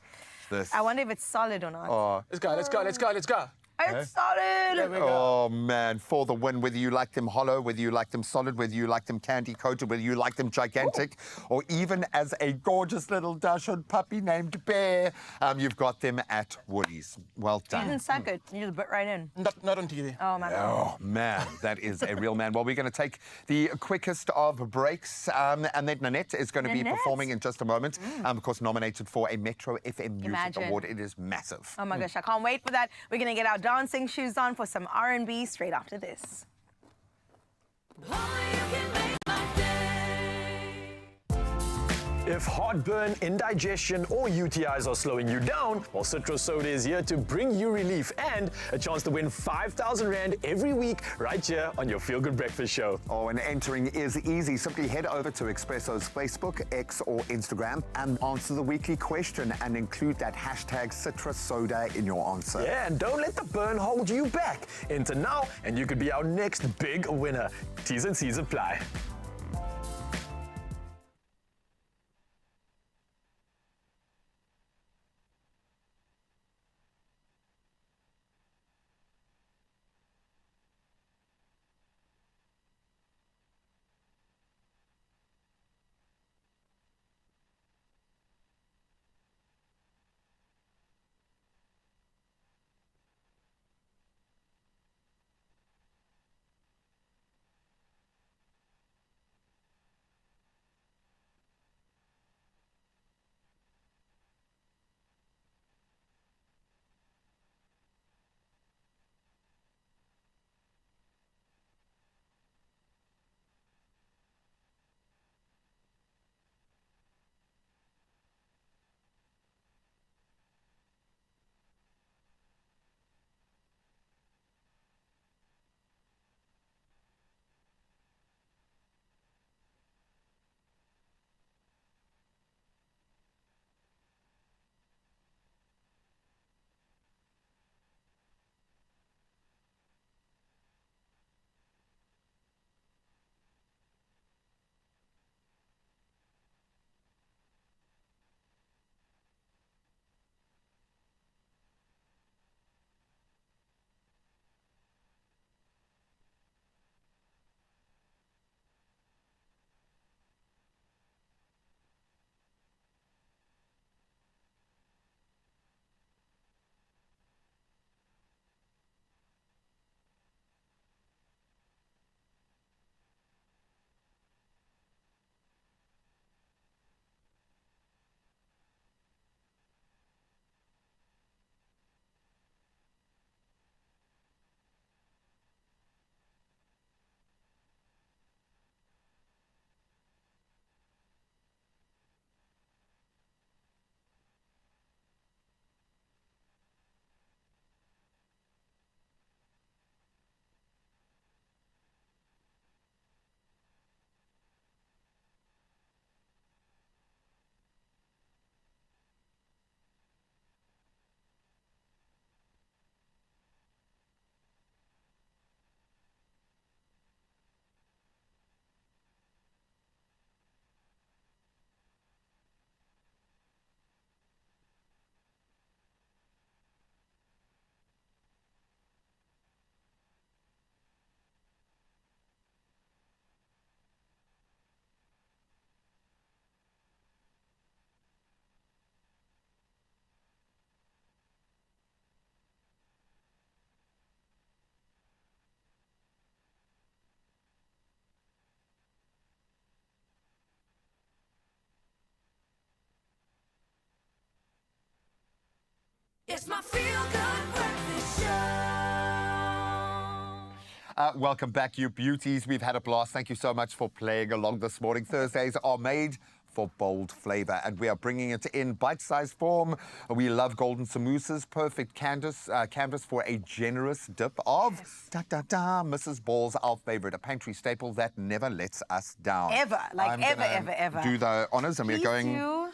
this. I wonder if it's solid or not. Oh, Let's go. It's solid. Oh, man, for the win, whether you like them hollow, whether you like them solid, whether you like them candy-coated, whether you like them gigantic, or even as a gorgeous little Dachshund puppy named Bear, you've got them at Woolies. Well You done. didn't suck it. You just bit right in. Not on TV. Oh, my God. Oh, man, that is a real man. Well, we're going to take the quickest of breaks, and then Nanette is going to be performing in just a moment. Of course, nominated for a Metro FM Music Imagine. Award. It is massive. Oh, my gosh. I can't wait for that. We're going to get our dancing shoes on for some R&B straight after this. If heartburn, indigestion, or UTIs are slowing you down, well, Citrus Soda is here to bring you relief and a chance to win 5,000 Rand every week right here on your Feel Good Breakfast Show. Oh, and entering is easy. Simply head over to Expresso's Facebook, X, or Instagram and answer the weekly question and include that hashtag Citrus Soda in your answer. Yeah, and don't let the burn hold you back. Enter now, and you could be our next big winner. T's and C's apply. It's my Feel Good Breakfast Show. Welcome back, you beauties. We've had a blast. Thank you so much for playing along this morning. Thursdays are made for bold flavor, and we are bringing it in bite-sized form. We love golden samosas, perfect canvas for a generous dip of Mrs. Ball's, our favorite, a pantry staple that never lets us down. Ever, like I'm ever, gonna ever, ever. do the honors, and we're Please going do.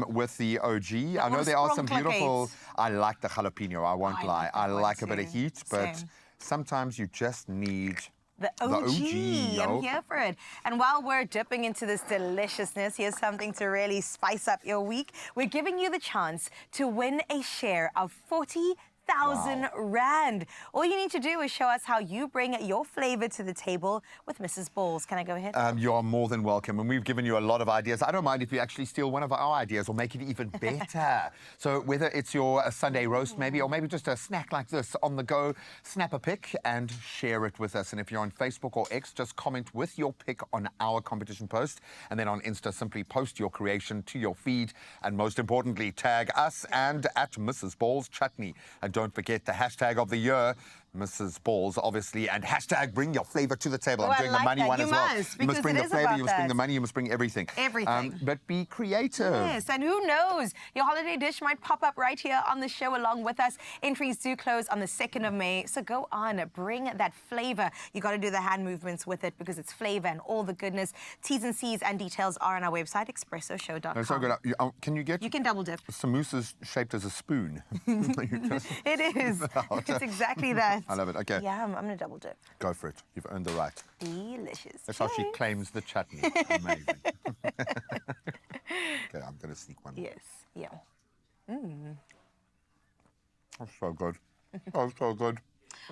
with the OG. I know want there are some sprung beautiful. placates. I like the jalapeno. I won't lie. I like a bit of too. heat, but Same. sometimes you just need The OG. yo. I'm here for it. And while we're dipping into this deliciousness, here's something to really spice up your week. We're giving you the chance to win a share of 40,000 1,000 Rand. All you need to do is show us how you bring your flavor to the table with Mrs. Balls. Can I go ahead? You are more than welcome, and we've given you a lot of ideas. I don't mind if you actually steal one of our ideas or make it even better. So whether it's your Sunday roast maybe, or maybe just a snack like this on the go, snap a pic and share it with us. And if you're on Facebook or X, just comment with your pic on our competition post, and then on Insta, simply post your creation to your feed, and most importantly, tag us and at Mrs. Balls Chutney. And don't forget the hashtag of the year, Mrs. Balls, obviously, and hashtag bring your flavor to the table. Oh, I'm doing I like the money that. one You as well. must, You must because bring it the is flavor, about you must bring that. the money, you must bring everything. Everything. But be creative. Yes, and who knows? Your holiday dish might pop up right here on the show along with us. Entries do close on the 2nd of May, so go on, bring that flavor. You got to do the hand movements with it because it's flavor and all the goodness. T's and C's and details are on our website, expressoshow.com. That's so good. Can you get... You can double dip. Samosas shaped as a spoon. It is. It's exactly that. I love it. Okay. Yeah, I'm going to double dip. Go for it. You've earned the right. Delicious. That's how she claims the chutney. Amazing. Okay, I'm going to sneak one. Yes. Yeah. Mm. That's so good. That's so good.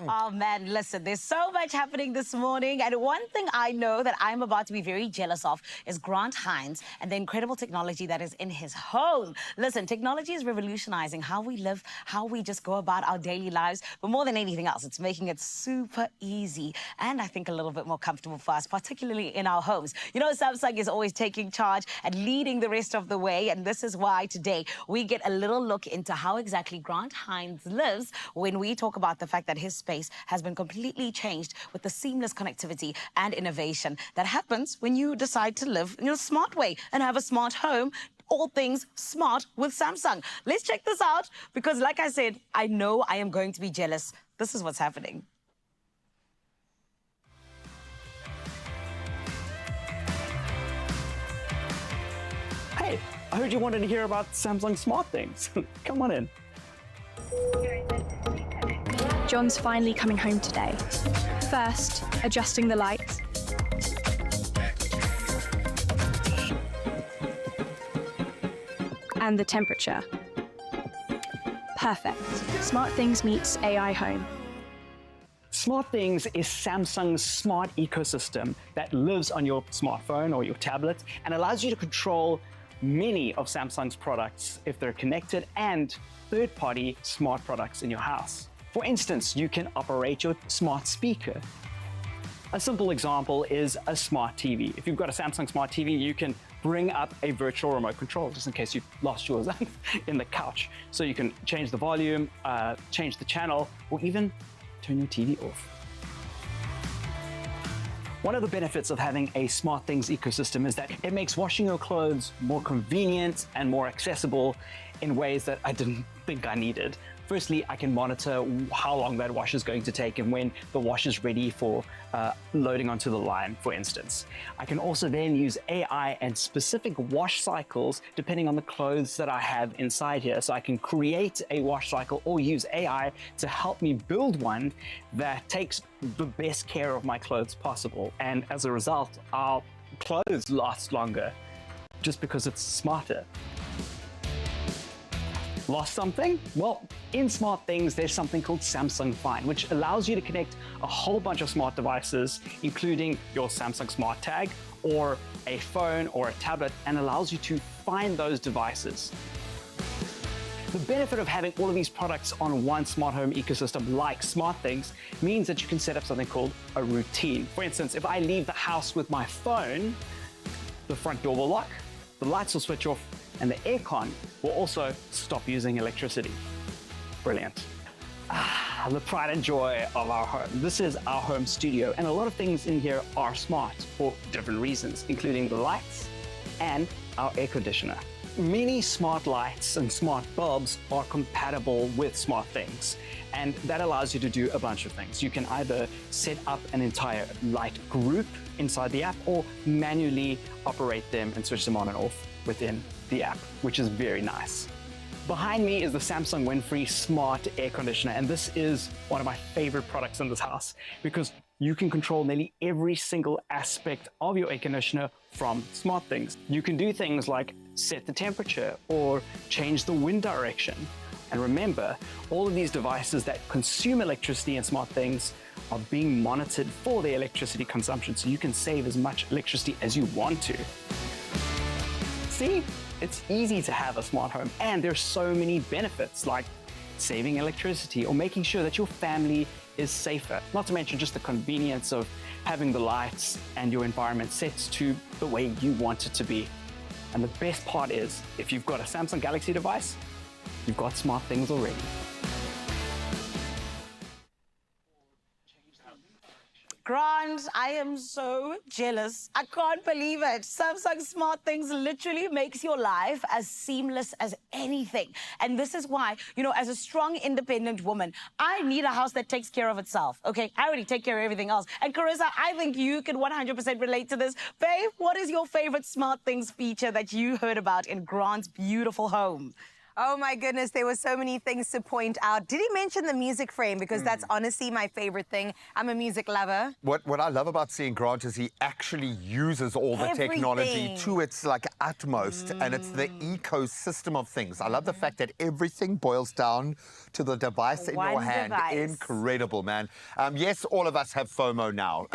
Oh man, listen, there's so much happening this morning, and one thing I know that I'm about to be very jealous of is Grant Hines and the incredible technology that is in his home. Listen, technology is revolutionizing how we live, how we just go about our daily lives, but more than anything else, it's making it super easy and I think a little bit more comfortable for us, particularly in our homes. You know, Samsung is always taking charge and leading the rest of the way, and this is why today we get a little look into how exactly Grant Hines lives when we talk about the fact that his space has been completely changed with the seamless connectivity and innovation that happens when you decide to live in a smart way and have a smart home. All things smart with Samsung. Let's check this out because, like I said, I know I am going to be jealous. This is what's happening. Hey, I heard you wanted to hear about Samsung Smart Things. Come on in. John's finally coming home today. First, adjusting the lights. And the temperature. Perfect. Smart Things meets AI Home. Smart Things is Samsung's smart ecosystem that lives on your smartphone or your tablet and allows you to control many of Samsung's products if they're connected and third-party smart products in your house. For instance, you can operate your smart speaker. A simple example is a smart TV. If you've got a Samsung Smart TV, you can bring up a virtual remote control, just in case you've lost yours in the couch. So you can change the volume, change the channel, or even turn your TV off. One of the benefits of having a Smart Things ecosystem is that it makes washing your clothes more convenient and more accessible in ways that I didn't think I needed. Firstly, I can monitor how long that wash is going to take and when the wash is ready for loading onto the line, for instance. I can also then use AI and specific wash cycles depending on the clothes that I have inside here. So I can create a wash cycle or use AI to help me build one that takes the best care of my clothes possible. And as a result, our clothes last longer just because it's smarter. Lost something? Well, in Smart Things, there's something called Samsung Find, which allows you to connect a whole bunch of smart devices, including your Samsung Smart Tag or a phone or a tablet, and allows you to find those devices. The benefit of having all of these products on one smart home ecosystem like Smart Things means that you can set up something called a routine. For instance, if I leave the house with my phone, the front door will lock, the lights will switch off, and the aircon will also stop using electricity. Brilliant. The pride and joy of our home. This is our home studio, and a lot of things in here are smart for different reasons, including the lights and our air conditioner. Many smart lights and smart bulbs are compatible with Smart Things, and that allows you to do a bunch of things. You can either set up an entire light group inside the app or manually operate them and switch them on and off within the app, which is very nice. Behind me is the Samsung Windfree Smart Air Conditioner, and this is one of my favorite products in this house because you can control nearly every single aspect of your air conditioner from Smart Things. You can do things like set the temperature or change the wind direction, And remember, all of these devices that consume electricity and smart things are being monitored for their electricity consumption, so you can save as much electricity as you want to. See, it's easy to have a smart home, and there's so many benefits like saving electricity or making sure that your family is safer. Not to mention just the convenience of having the lights and your environment set to the way you want it to be. And the best part is, if you've got a Samsung Galaxy device, you've got smart things already. Grant, I am so jealous. I can't believe it. Samsung Smart Things literally makes your life as seamless as anything. And this is why, you know, as a strong, independent woman, I need a house that takes care of itself, okay? I already take care of everything else. And Carissa, I think you can 100% relate to this. Babe, what is your favorite Smart Things feature that you heard about in Grant's beautiful home? Oh my goodness, there were so many things to point out. Did he mention the music frame? Because that's honestly my favorite thing. I'm a music lover. What I love about seeing Grant is he actually uses all the technology to its utmost, and it's the ecosystem of things. I love the fact that everything boils down to the device in your hand. Incredible, man. Yes, all of us have FOMO now,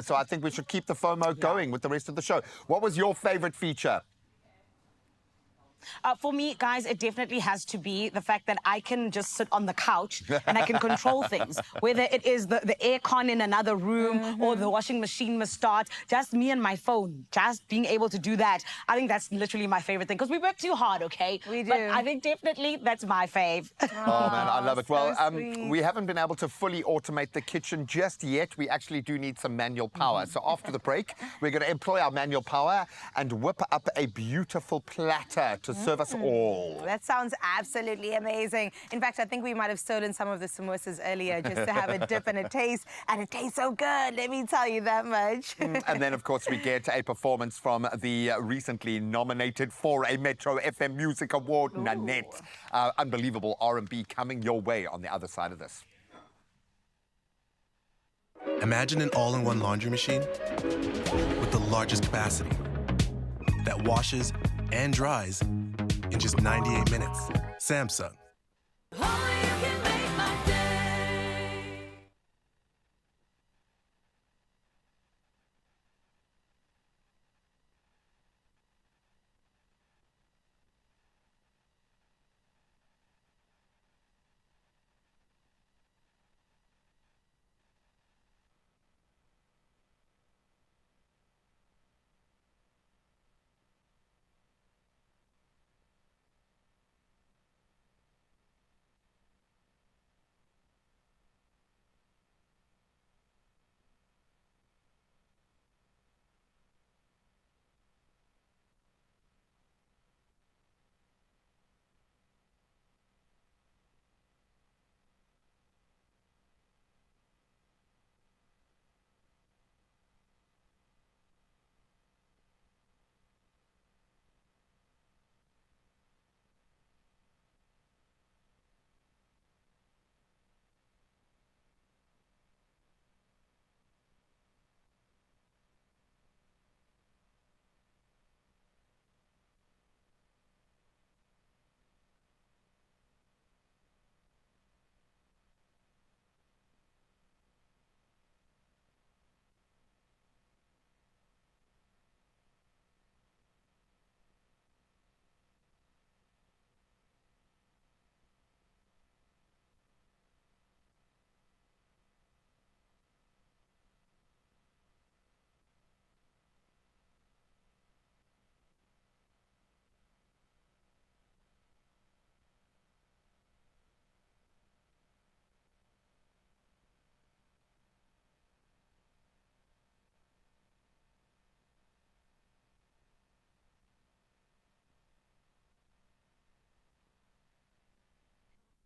so I think we should keep the FOMO going with the rest of the show. What was your favorite feature? For me, guys, it definitely has to be the fact that I can just sit on the couch and I can control things. Whether it is the aircon in another room or the washing machine must start, just me and my phone, just being able to do that. I think that's literally my favorite thing because we work too hard, okay? We do. But I think definitely that's my fave. Oh, man, I love it. Well, we haven't been able to fully automate the kitchen just yet. We actually do need some manual power. So after the break, we're going to employ our manual power and whip up a beautiful platter to serve us all. That sounds absolutely amazing. In fact, I think we might have stolen some of the samosas earlier just to have a dip and a taste. And it tastes so good, let me tell you that much. And then, of course, we get a performance from the recently nominated for a Metro FM Music Award, Nanette. Unbelievable R&B coming your way on the other side of this. Imagine an all-in-one laundry machine with the largest capacity that washes and dries in just 98 minutes. Samsung.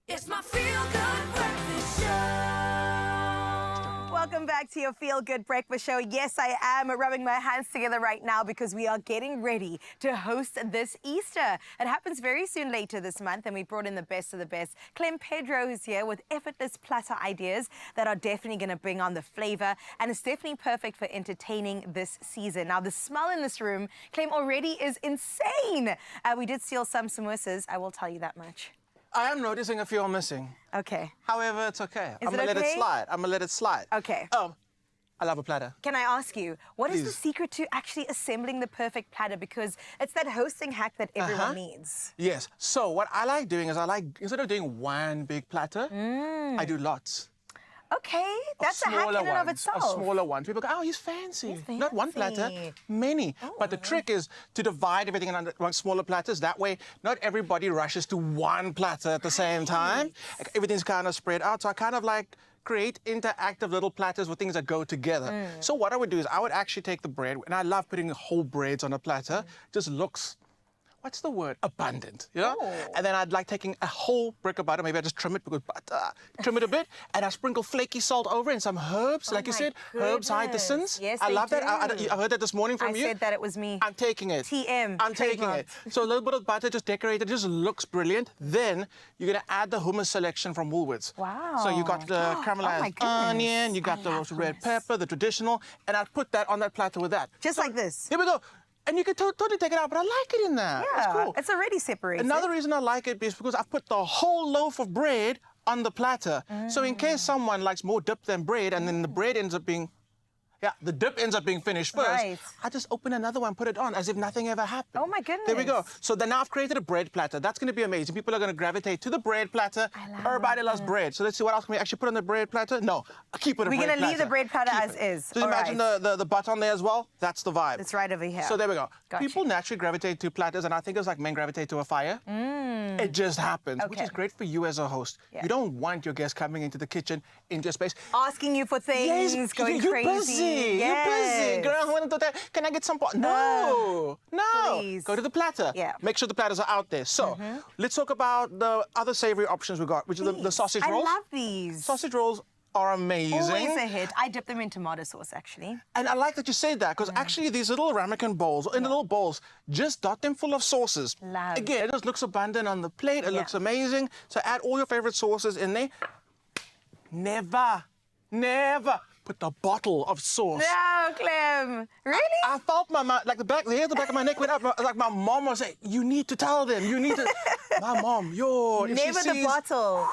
It's my feel-good breakfast show. Welcome back to your Feel Good Breakfast Show. Yes, I am rubbing my hands together right now because we are getting ready to host this Easter. It happens very soon later this month, and we brought in the best of the best. Clem Pedro is here with effortless platter ideas that are definitely going to bring on the flavor, and it's definitely perfect for entertaining this season. Now, the smell in this room, Clem, already is insane. We did steal some samosas, I will tell you that much. I am noticing a few are missing. Okay. However, it's okay. Is I'm it gonna let okay? it slide. I'm gonna let it slide. Okay. I love a platter. Can I ask you, what is the Please. secret to actually assembling the perfect platter? Because it's that hosting hack that everyone needs. Yes. So what I like doing is instead of doing one big platter, I do lots. Okay, that's a hack in and of itself. Of smaller ones. People go, oh, he's fancy. Not one platter, many. But the trick is to divide everything into one smaller platters. That way, not everybody rushes to one platter at the same time. Everything's kind of spread out. So I kind of like create interactive little platters with things that go together. So what I would do is I would actually take the bread, and I love putting whole breads on a platter. Just looks, what's the word? Abundant, you know? And then I'd like taking a whole brick of butter, maybe I just trim it because butter, trim it a bit, and I sprinkle flaky salt over and some herbs, like you said, herbs hide the sins. Yes, I they love that. do. I heard that this morning from you. I said that it was me. I'm taking it. TM. I'm taking it. So a little bit of butter, just decorate it, just looks brilliant. Then you're gonna add the hummus selection from Woolworths. Wow. So you got the caramelized onion, you got the red pepper, the traditional, and I put that on that platter with that. Just like this. Here we go. And you can totally take it out, but I like it in there. Yeah, It's cool. it's already separated. Another reason I like it is because I've put the whole loaf of bread on the platter. So in case someone likes more dip than bread, and then the bread ends up being, the dip ends up being finished first, Right. I just open another one, put it on as if nothing ever happened. Oh my goodness. There we go. So then now I've created a bread platter. That's going to be amazing. People are going to gravitate to the bread platter. Everybody loves bread. So let's see what else can we actually put on the bread platter. No, I'll keep it a bread platter. We're going to leave the bread platter as is. Just imagine the butter on there as well. That's the vibe. It's right over here. So there we go. Gotcha. People naturally gravitate to platters, and I think it's like men gravitate to a fire. It just happens, which is great for you as a host. You don't want your guests coming into the kitchen, into your space. Asking you for things, going you're crazy. Busy. You're busy. Girl, can I get some? No. Please. Go to the platter. Make sure the platters are out there. So let's talk about the other savory options we got, which is the sausage rolls. I love these. Sausage rolls are amazing. Always a hit. I dip them in tomato sauce, actually. And I like that you say that, because actually these little ramekin bowls, in the little bowls, just dot them full of sauces. Love. Again, it just looks abundant on the plate. It looks amazing. So add all your favorite sauces in there. Never put the bottle of sauce. No, Clem. Really? I felt my mind, like the back of my neck went up. Like my mom was saying, you need to tell them. You need to. My mom, if Never she the sees, bottle.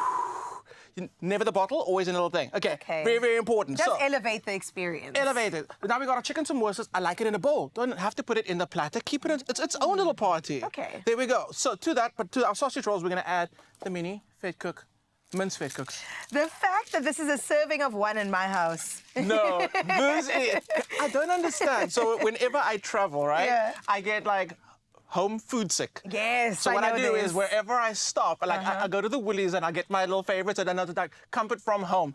Never the bottle, always a little thing. Okay. Very, very important. Just so, elevate the experience. elevate it. Now we got our chicken samosas. I like it in a bowl. Don't have to put it in the platter. Keep it in its own little party. Okay. There we go. So to our sausage rolls, we're going to add the mini fed cook, minced fed cooks. The fact that this is a serving of one in my house. No, I don't understand. So whenever I travel, right, I get like home food sick. Yes, So what I do this. is wherever I stop, like I go to the Woolies and I get my little favorites, and then I'll like comfort from home.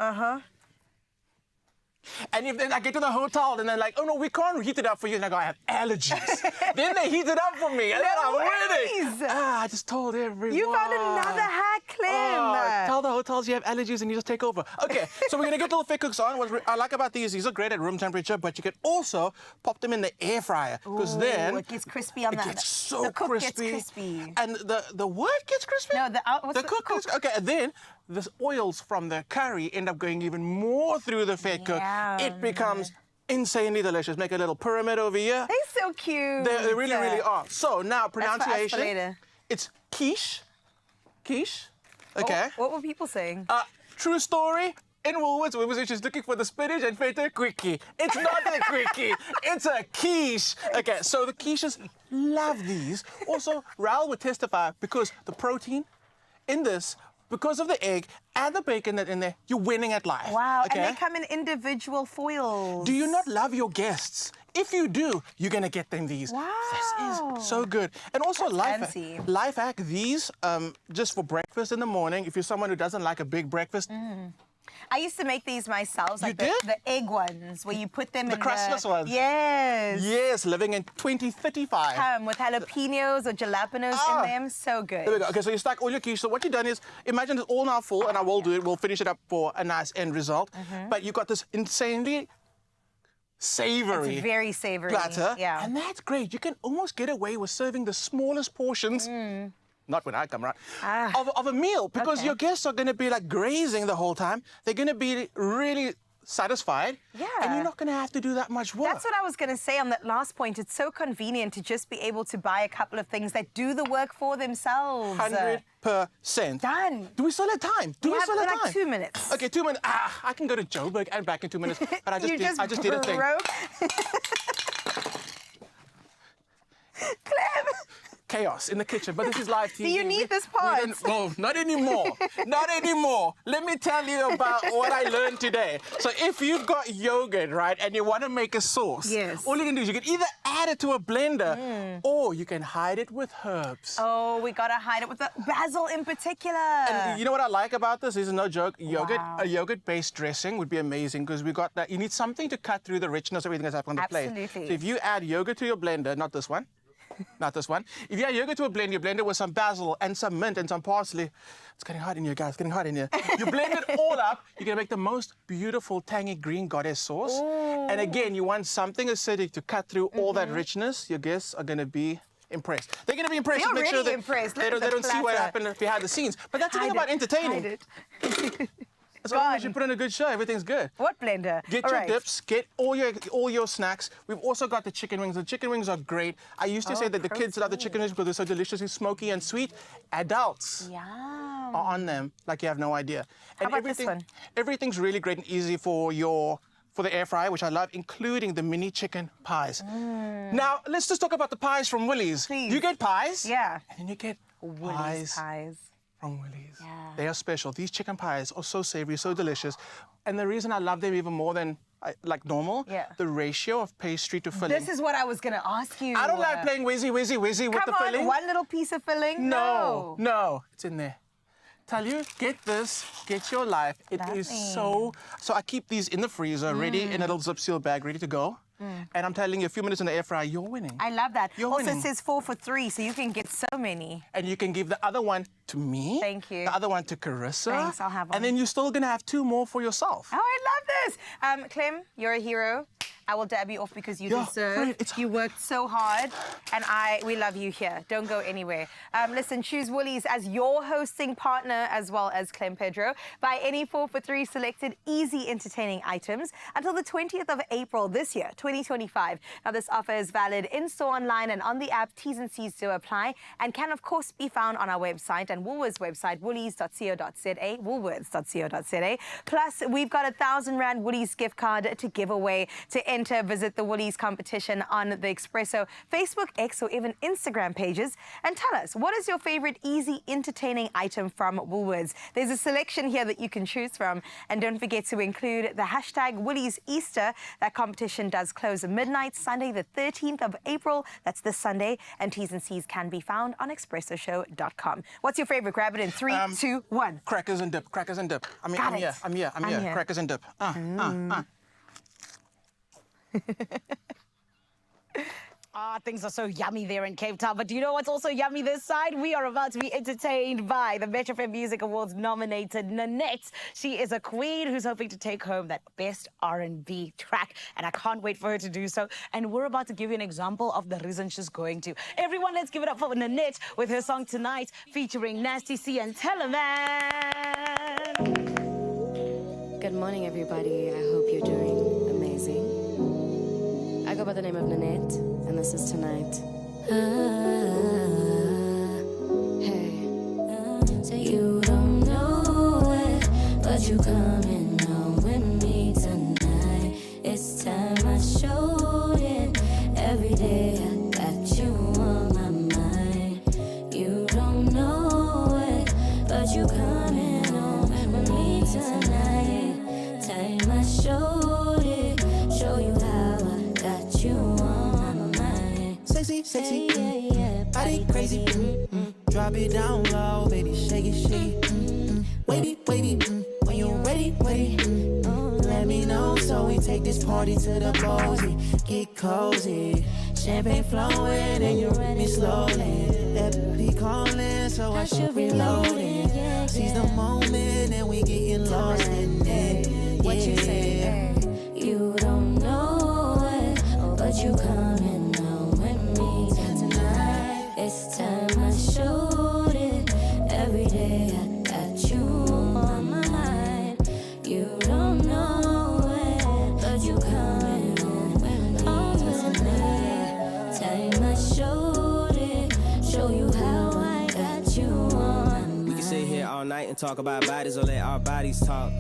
And if then I get to the hotel and they're like, oh no, we can't heat it up for you. And I go, I have allergies. Then they heat it up for me. And then I'm winning. I just told everyone. You found another hack, Clem. Tell the hotels you have allergies and you just take over. Okay, so we're gonna get little fed cooks on. What I like about these are great at room temperature, but you can also pop them in the air fryer, because then it gets crispy on that. It gets so the cook crispy. Gets crispy. And the what gets crispy? No, the cook. Okay, and then the oils from the curry end up going even more through the fed cook. It becomes insanely delicious. Make a little pyramid over here. They're so cute. They really, really are. So now pronunciation. That's for us for later. It's quiche. Quiche. Okay. What were people saying? True story. In Woolworths, we was just looking for the spinach and feta quickie. It's not a quickie. It's a quiche. Okay, so the quiches love these. Also, Raoul would testify, because the protein in this, because of the egg and the bacon that's in there, you're winning at life. Wow, okay? and they come in individual foils. Do you not love your guests? If you do, you're gonna get them these. Wow. This is so good. And also life hack, these just for breakfast in the morning, if you're someone who doesn't like a big breakfast. I used to make these myself, like did? the egg ones, where you put them in the crustless ones. Yes. Yes, living in 2035. Come with jalapenos or jalapenos in them. So good. There we go. Okay, so you stack all your quiche. So what you've done is, imagine it's all now full, and I will do it. We'll finish it up for a nice end result. But you've got this insanely savory, it's very savory platter. Yeah. And that's great. You can almost get away with serving the smallest portions. Not when I come around, of a meal, because your guests are going to be like grazing the whole time. They're going to be really satisfied. Yeah. And you're not going to have to do that much work. That's what I was going to say on that last point. It's so convenient to just be able to buy a couple of things that do the work for themselves. 100%. Done. Do we still have time? Do we still have like time? 2 minutes. Okay, 2 minutes. I can go to Joburg and back in 2 minutes. But I just did a thing. Chaos in the kitchen, but this is live TV. Do you need this part? No, not anymore. Not anymore. Let me tell you about what I learned today. So if you've got yogurt, right, and you want to make a sauce, yes, all you can do is you can either add it to a blender or you can hide it with herbs. Oh, we got to hide it with the basil in particular. And you know what I like about this? This is no joke. Yogurt, a yogurt-based dressing would be amazing because we got that. You need something to cut through the richness of everything that's happening on the plate. Absolutely. So if you add yogurt to your blender, not this one, not this one. If you add yogurt to a blender, you blend it with some basil and some mint and some parsley. It's getting hot in here, guys. It's getting hot in here. You blend it all up. You're going to make the most beautiful, tangy green goddess sauce. Ooh. And again, you want something acidic to cut through all that richness. Your guests are going to be impressed. They're going to be impressed. They're to make sure already that impressed. they don't see what happened behind the scenes. But that's the thing about entertaining. Hide it. As long as you put in a good show, everything's good. What blender? Get your dips, get all your snacks. We've also got the chicken wings. The chicken wings are great. I used to say that the kids love the chicken wings because they're so deliciously smoky and sweet. Adults are on them like you have no idea. How about this one? Everything's really great and easy for the air fryer, which I love, including the mini chicken pies. Now, let's just talk about the pies from Woolies. Please. You get pies. Yeah. And then you get Woolies pies. From Woolies. Yeah. They are special. These chicken pies are so savory, so delicious. And the reason I love them even more than like normal, the ratio of pastry to filling. This is what I was going to ask you. I don't like playing whizzy with the filling. Come on, one little piece of filling? No, it's in there. Tell you, get this, get your life. It is so I keep these in the freezer, ready in a little zip seal bag, ready to go. And I'm telling you, a few minutes in the air fryer, you're winning. I love that. You're also, winning. it says 4 for 3, so you can get so many. And you can give the other one to me. Thank you. The other one to Carissa. Thanks, I'll have one. And then you're still going to have 2 more for yourself. Oh, I love this. Clem, you're a hero. I will dab you off because you deserve. You worked so hard, and we love you here. Don't go anywhere. Listen, choose Woolies as your hosting partner as well as Clem Pedro. Buy any 4 for 3 selected easy entertaining items until the 20th of April this year, 2025. Now, this offer is valid in-store, online, and on the app. T's and C's do apply and can, of course, be found on our website and Woolworths website, woolies.co.za, woolworths.co.za. Plus, we've got a R1,000 Woolies gift card to give away. To enter, visit the Woolies competition on the Expresso Facebook, X, or even Instagram pages and tell us, what is your favorite easy, entertaining item from Woolworths? There's a selection here that you can choose from. And don't forget to include the hashtag Woolies Easter. That competition does close at midnight, Sunday the 13th of April. That's this Sunday. And T's and C's can be found on expressoshow.com. What's your favorite? Grab it in 3, 2, 1. Crackers and dip. Crackers and dip. I'm here. Crackers and dip. Things are so yummy there in Cape Town. But do you know what's also yummy this side? We are about to be entertained by the Metro FM Music Awards nominated Nanette. She is a queen who's hoping to take home that best R&B track. And I can't wait for her to do so. And we're about to give you an example of the reason she's going to. Everyone, let's give it up for Nanette with her song Tonight featuring Nasty C and Teleman. Good morning, everybody. I hope you're doing amazing. I go by the name of Nanette, and this is Tonight. Hey. So you don't know it, but you coming home with me tonight. It's time I showed it. Every day I got you on my mind. You don't know it, but you coming home with me tonight. Time I showed it, show you how I got you on my mind. Sexy, body crazy. Drop it down low, baby, shake it. Wavy, when you're ready. Let me know so we take this party to the ballsy. Get cozy, champagne flowing and you ready slowly. That be calling, so I should reload it. Seize the moment and we getting lost in it. What you say? You don't know it, but you coming home with me tonight. It's time I showed it. Every day I got you on my mind. You don't know night and talk about bodies or let our bodies talk.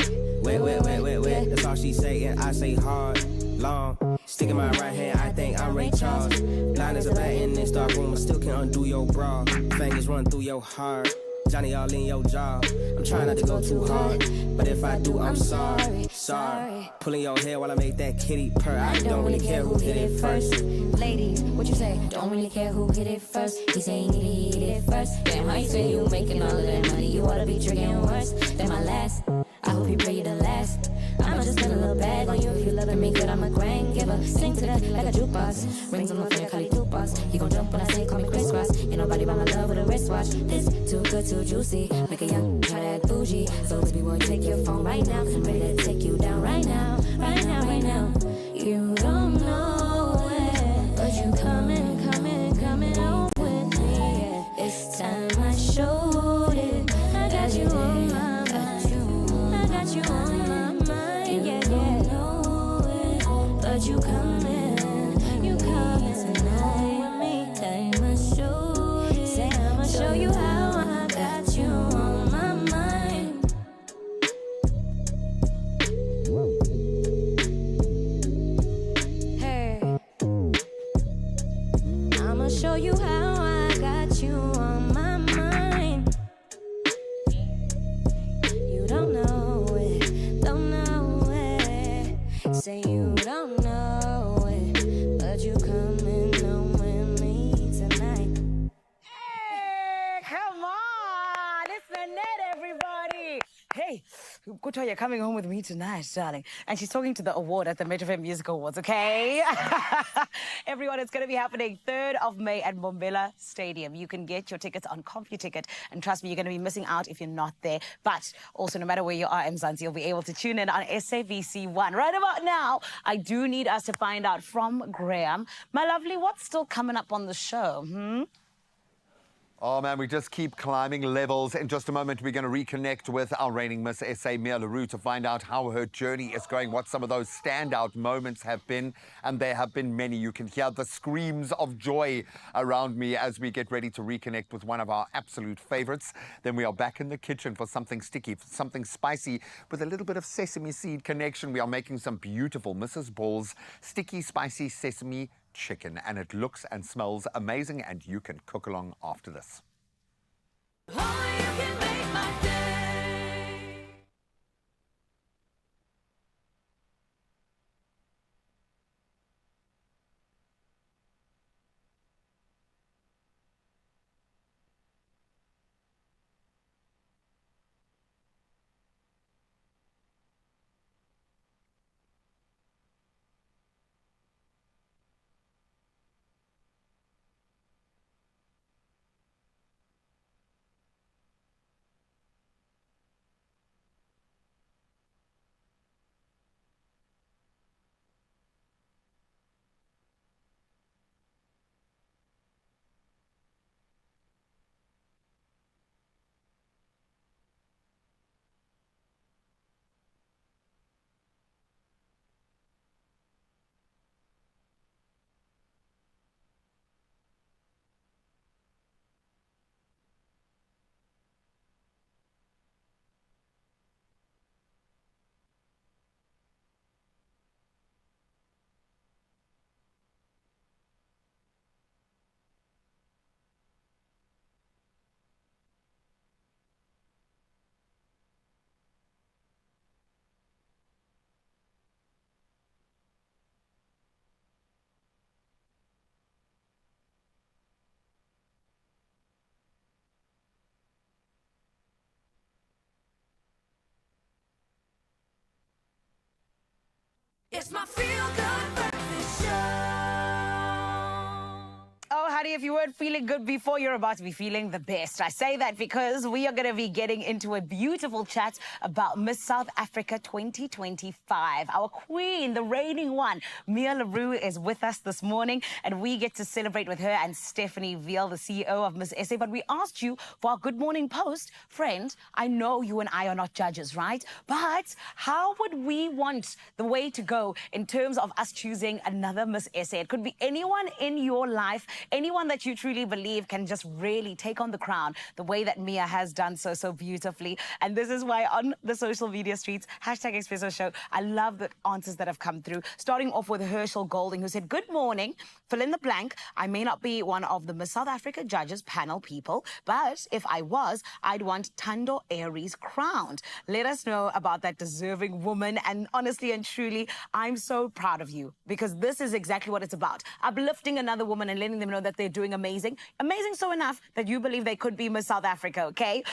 Wet, wet, wet, wet, wet. That's all she say, and I say hard, long. Stick in my right hand, I think I'm Ray Charles. Blind as a bat in this dark room, I still can't undo your bra. Fingers run through your heart. Johnny all in your jaw. I'm trying not to go too hard, but if I do, I'm sorry. Sorry. Pulling your hair while I make that kitty purr. I don't really care who hit it first. Ladies, what you say? Don't really care who hit it first. He saying he hit it first. Damn, how you say you making all of that money? You ought to be drinking worse than my last. I hope you pray to last. I'ma just spend a little bag on you if you loving me good. I'm a grand giver. Sing to that like a jukebox. Rings on my finger, call it tupas. He gon' jump when I say call me crisscross. Ain't nobody but my love with a wristwatch. This too good, too juicy. Make a young try to act bougie. So baby boy, take your phone right now. I'm ready to take you down right now. Right now, right now. You don't know it, but you coming out with me. Yeah. It's time I showed it. I got you on my mind. I got you on my mind. Yeah, yeah. But you coming tonight with me. Time I showed it. Say I'ma show you how I got you on my mind. Hey, I'ma show you how I got you on my mind. You don't know it, don't know it. Say you don't know it, but you coming home with me tonight. Hey, come on! It's Nanette, everybody! Hey, Kutwa, you're coming home with me tonight, darling. And she's talking to the award at the Metro FM Music Awards, okay? Everyone, it's going to be happening 3rd of May at Mbombela Stadium. You can get your tickets on CompuTicket. And trust me, you're going to be missing out if you're not there. But also, no matter where you are in Mzansi, you'll be able to tune in on SABC1. Right about now, I do need us to find out from Graham. My lovely, what's still coming up on the show? Oh, man, we just keep climbing levels. In just a moment, we're going to reconnect with our reigning Miss SA, Mia LaRue, to find out how her journey is going, what some of those standout moments have been. And there have been many. You can hear the screams of joy around me as we get ready to reconnect with one of our absolute favorites. Then we are back in the kitchen for something sticky, something spicy with a little bit of sesame seed connection. We are making some beautiful Mrs. Ball's sticky, spicy sesame chicken, and it looks and smells amazing, and you can cook along after this. It's my feel-good breakfast show. Oh, honey, if you weren't feeling good before, you're about to be feeling the best. I say that because we are going to be getting into a beautiful chat about Miss South Africa 2025. Our queen, the reigning one, Mia LaRue, is with us this morning, and we get to celebrate with her and Stephanie Veal, the CEO of Miss SA. But we asked you for our Good Morning Post. Friend, I know you and I are not judges, right? But how would we want the way to go in terms of us choosing another Miss SA? It could be anyone in your life, anyone that you you truly believe can just really take on the crown the way that Mia has done so beautifully. And this is why on the social media streets, #Expresso Show, I love the answers that have come through. Starting off with Herschel Golding, who said, good morning, fill in the blank. I may not be one of the Miss South Africa judges panel people, but if I was, I'd want Thando Aries crowned. Let us know about that deserving woman. And honestly and truly, I'm so proud of you, because this is exactly what it's about. Uplifting another woman and letting them know that they're doing amazing. Amazing so enough that you believe they could be Miss South Africa, okay?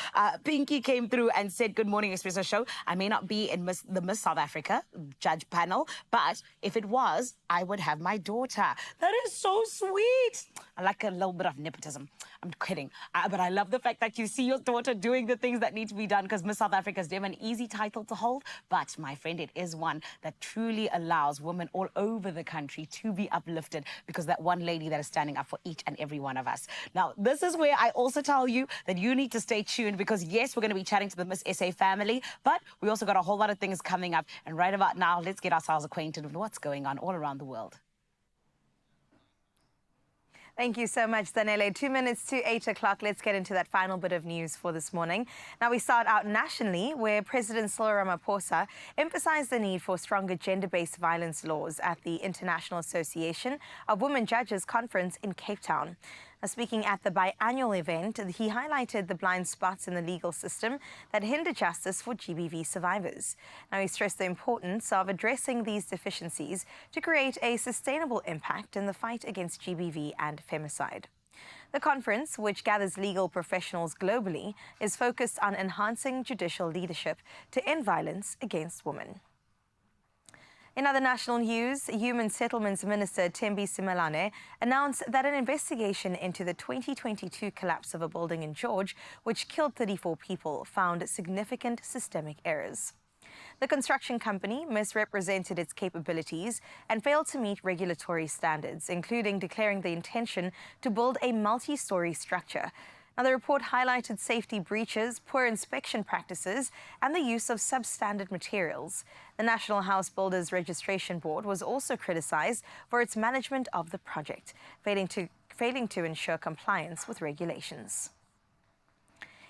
Pinky came through and said, good morning, Expresso Show. I may not be in the Miss South Africa judge panel, but if it was, I would have my daughter. That is so sweet. I like a little bit of nepotism. I'm kidding. But I love the fact that you see your daughter doing the things that need to be done, because Miss South Africa is never an easy title to hold. But, my friend, it is one that truly allows women all over the country to be uplifted, because that one lady that is standing up for each and every one of us. Now, this is where I also tell you that you need to stay tuned, because, yes, we're going to be chatting to the Miss SA family, but we also got a whole lot of things coming up. And right about now, let's get ourselves acquainted with what's going on all around the world. Thank you so much, Danele. 2 minutes to 8 o'clock. Let's get into that final bit of news for this morning. Now, we start out nationally, where President Cyril Ramaphosa emphasized the need for stronger gender-based violence laws at the International Association of Women Judges Conference in Cape Town. Now, speaking at the biannual event, he highlighted the blind spots in the legal system that hinder justice for GBV survivors. Now, he stressed the importance of addressing these deficiencies to create a sustainable impact in the fight against GBV and femicide. The conference, which gathers legal professionals globally, is focused on enhancing judicial leadership to end violence against women. In other national news, Human Settlements Minister Thembi Simelane announced that an investigation into the 2022 collapse of a building in George, which killed 34 people, found significant systemic errors. The construction company misrepresented its capabilities and failed to meet regulatory standards, including declaring the intention to build a multi-story structure. Now, the report highlighted safety breaches, poor inspection practices, and the use of substandard materials. The National House Builders Registration Board was also criticized for its management of the project, failing to ensure compliance with regulations.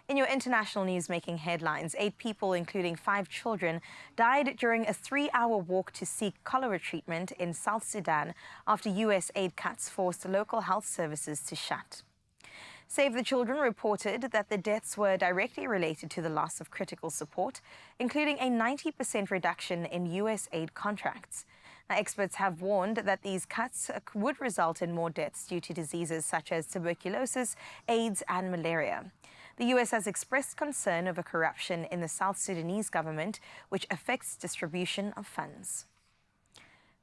In your international news making headlines, 8 people, including 5 children, died during a 3-hour walk to seek cholera treatment in South Sudan after U.S. aid cuts forced local health services to shut. Save the Children reported that the deaths were directly related to the loss of critical support, including a 90% reduction in U.S. aid contracts. Now, experts have warned that these cuts would result in more deaths due to diseases such as tuberculosis, AIDS, and malaria. The U.S. has expressed concern over corruption in the South Sudanese government, which affects distribution of funds.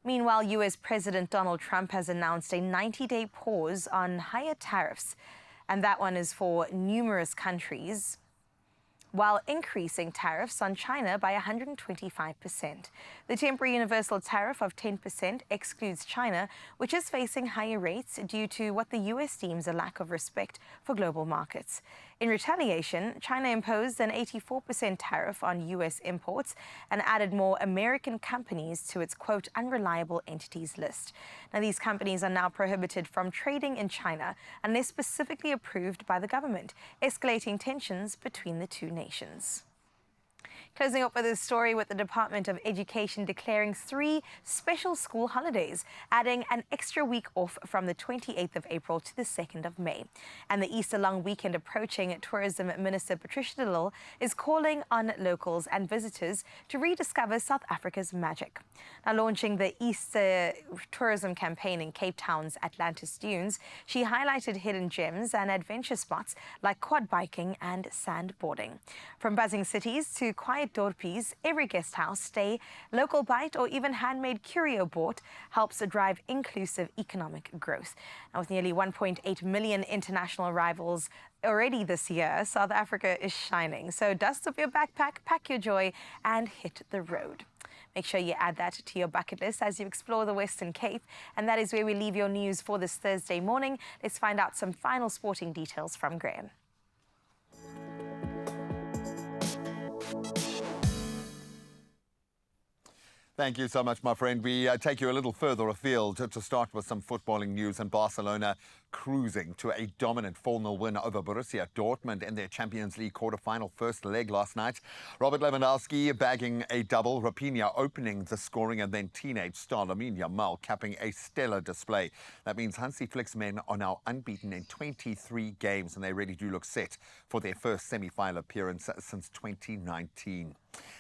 Meanwhile, U.S. President Donald Trump has announced a 90-day pause on higher tariffs, and that one is for numerous countries, while increasing tariffs on China by 125%. The temporary universal tariff of 10% excludes China, which is facing higher rates due to what the U.S. deems a lack of respect for global markets. In retaliation, China imposed an 84% tariff on U.S. imports and added more American companies to its, quote, unreliable entities list. Now, these companies are now prohibited from trading in China unless specifically approved by the government, escalating tensions between the two nations. Closing up with this story with the Department of Education declaring 3 special school holidays, adding an extra week off from the 28th of April to the 2nd of May. And the Easter long weekend approaching, Tourism Minister Patricia de Lille is calling on locals and visitors to rediscover South Africa's magic. Now, launching the Easter tourism campaign in Cape Town's Atlantis Dunes, she highlighted hidden gems and adventure spots like quad biking and sandboarding. From buzzing cities to quiet dorpies, every guest house, stay, local bite, or even handmade curio board helps drive inclusive economic growth. Now, with nearly 1.8 million international arrivals already this year, South Africa is shining. So dust off your backpack, pack your joy, and hit the road. Make sure you add that to your bucket list as you explore the Western Cape. And that is where we leave your news for this Thursday morning. Let's find out some final sporting details from Graham. Thank you so much, my friend. We take you a little further afield to start with some footballing news. And Barcelona cruising to a dominant 4-0 win over Borussia Dortmund in their Champions League quarter-final first leg last night. Robert Lewandowski bagging a double, Raphinha opening the scoring, and then teenage star Lamine Yamal capping a stellar display. That means Hansi Flick's men are now unbeaten in 23 games, and they really do look set for their first semi-final appearance since 2019.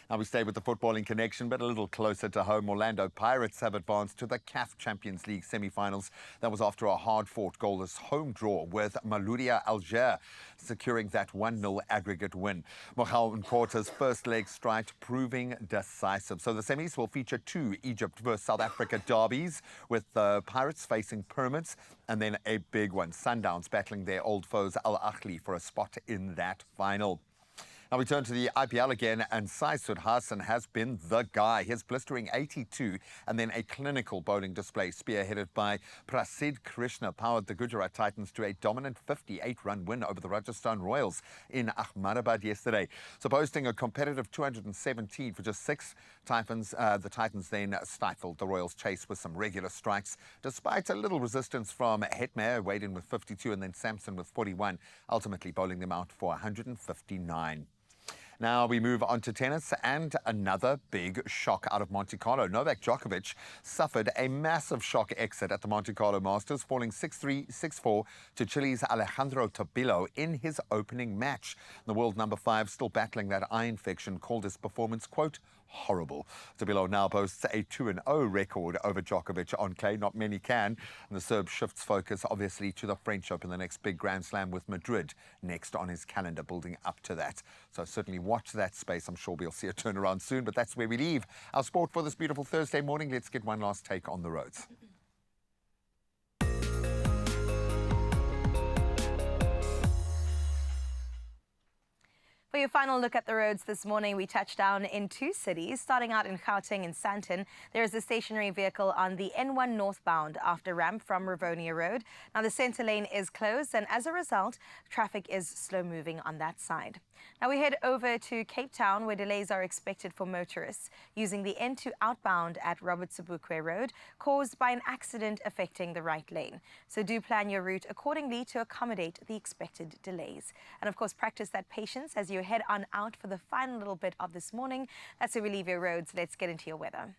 Now we stay with the footballing connection, but a little closer to home. Orlando Pirates have advanced to the CAF Champions League semi-finals. That was after a hard-fought goalless home draw, with Maloudia Alger securing that 1-0 aggregate win. Mokhal Nkota's first leg strike proving decisive. So the semis will feature 2 Egypt versus South Africa derbies, with the Pirates facing Pyramids, and then a big one, Sundowns battling their old foes Al Ahly for a spot in that final. Now we turn to the IPL again, and Saisud Hassan has been the guy. His blistering 82 and then a clinical bowling display spearheaded by Prasidh Krishna powered the Gujarat Titans to a dominant 58-run win over the Rajasthan Royals in Ahmedabad yesterday. So posting a competitive 217 for just 6, the Titans then stifled the Royals' chase with some regular strikes, despite a little resistance from Hetmaier, weighed in with 52, and then Sampson with 41, ultimately bowling them out for 159. Now we move on to tennis, and another big shock out of Monte Carlo. Novak Djokovic suffered a massive shock exit at the Monte Carlo Masters, falling 6-3, 6-4 to Chile's Alejandro Tabilo in his opening match. The world number 5, still battling that eye infection, called his performance, quote, horrible. Tabilo now boasts a 2-0 record over Djokovic on clay. Not many can. And the Serb shifts focus, obviously, to the French Open, the next big Grand Slam, with Madrid next on his calendar, building up to that. So certainly watch that space. I'm sure we'll see a turnaround soon, but that's where we leave our sport for this beautiful Thursday morning. Let's get one last take on the roads. For your final look at the roads this morning, we touched down in 2 cities. Starting out in Gauteng and Sandton, there is a stationary vehicle on the N1 northbound after ramp from Rivonia Road. Now, the centre lane is closed, and as a result, traffic is slow moving on that side. Now, we head over to Cape Town, where delays are expected for motorists using the N2 outbound at Robert Sobukwe Road, caused by an accident affecting the right lane. So do plan your route accordingly to accommodate the expected delays. And of course, practice that patience as you head on out for the final little bit of this morning. That's where we leave your roads. Let's get into your weather.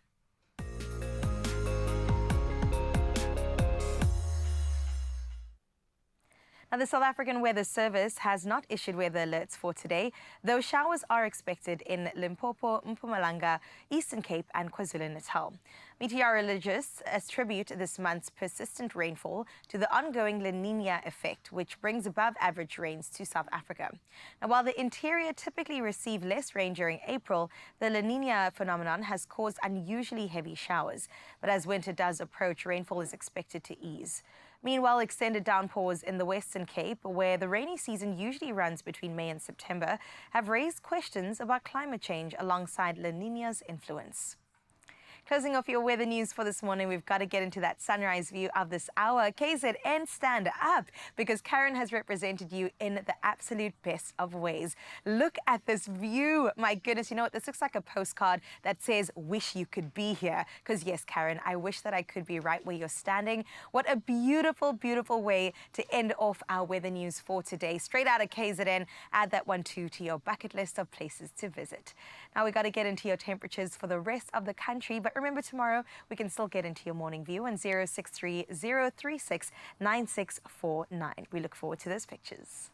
Now, the South African Weather Service has not issued weather alerts for today, though showers are expected in Limpopo, Mpumalanga, Eastern Cape and KwaZulu-Natal. Meteorologists attribute this month's persistent rainfall to the ongoing La Niña effect, which brings above-average rains to South Africa. Now, while the interior typically receive less rain during April, the La Niña phenomenon has caused unusually heavy showers. But as winter does approach, rainfall is expected to ease. Meanwhile, extended downpours in the Western Cape, where the rainy season usually runs between May and September, have raised questions about climate change alongside La Niña's influence. Closing off your weather news for this morning, we've got to get into that sunrise view of this hour. KZN, stand up, because Karen has represented you in the absolute best of ways. Look at this view. My goodness, you know what? This looks like a postcard that says, wish you could be here. Because yes, Karen, I wish that I could be right where you're standing. What a beautiful, beautiful way to end off our weather news for today. Straight out of KZN, add that one too to your bucket list of places to visit. Now we got to get into your temperatures for the rest of the country, but remember, tomorrow we can still get into your morning view on 063 036 9649. We look forward to those pictures.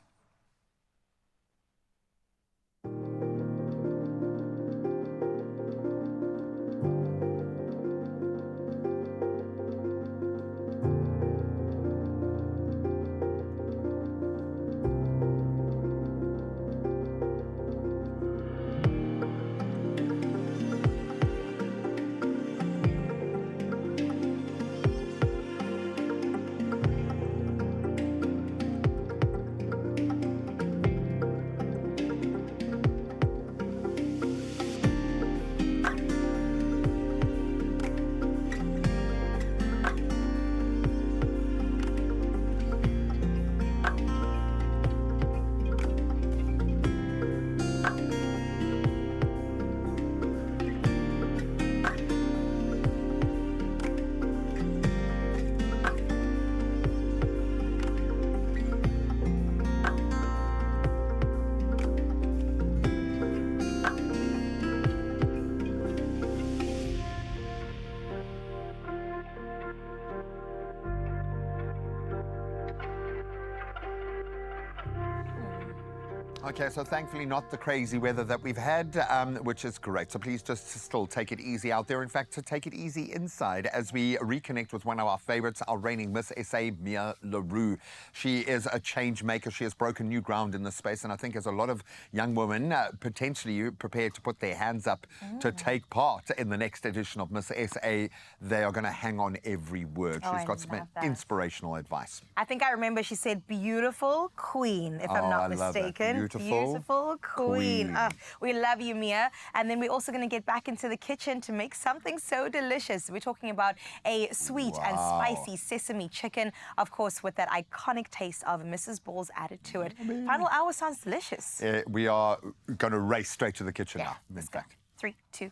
Okay, so thankfully not the crazy weather that we've had, which is great. So please just still take it easy out there. In fact, to take it easy inside as we reconnect with one of our favorites, our reigning Miss SA, Mia LaRue. She is a change maker. She has broken new ground in this space. And I think as a lot of young women potentially prepared to put their hands up to take part in the next edition of Miss SA, they are going to hang on every word. She's got some inspirational advice. I think I remember she said, beautiful queen, if I'm not mistaken. Beautiful queen. Oh, we love you, Mia. And then we're also going to get back into the kitchen to make something so delicious. We're talking about a sweet and spicy sesame chicken, of course, with that iconic taste of Mrs. Balls added to it. Final hour sounds delicious. We are going to race straight to the kitchen now, in fact. 3, 2.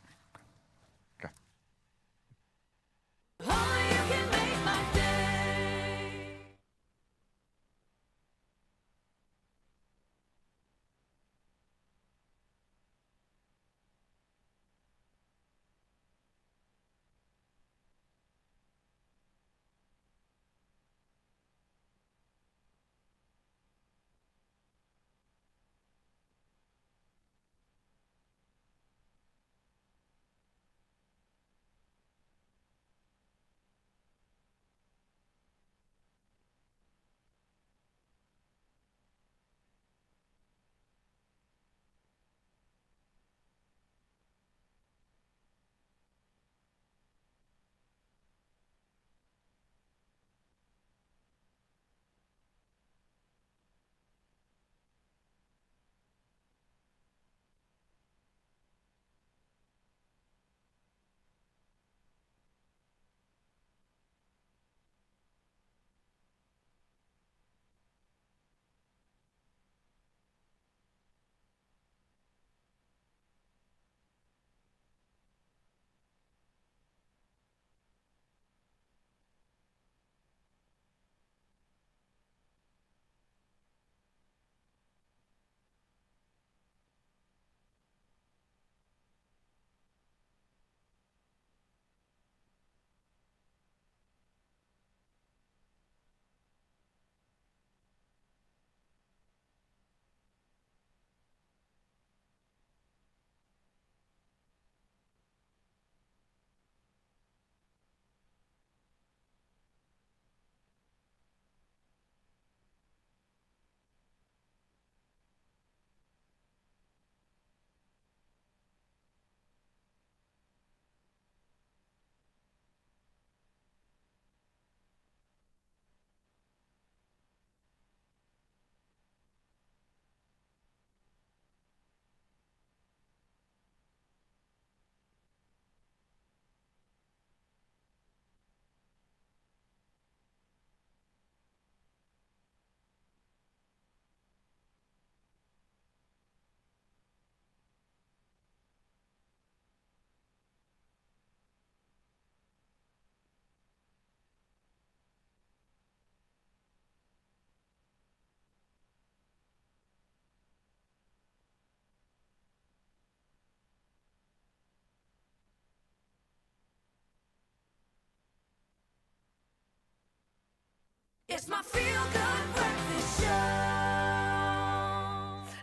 Go. It's my feel-good breakfast show.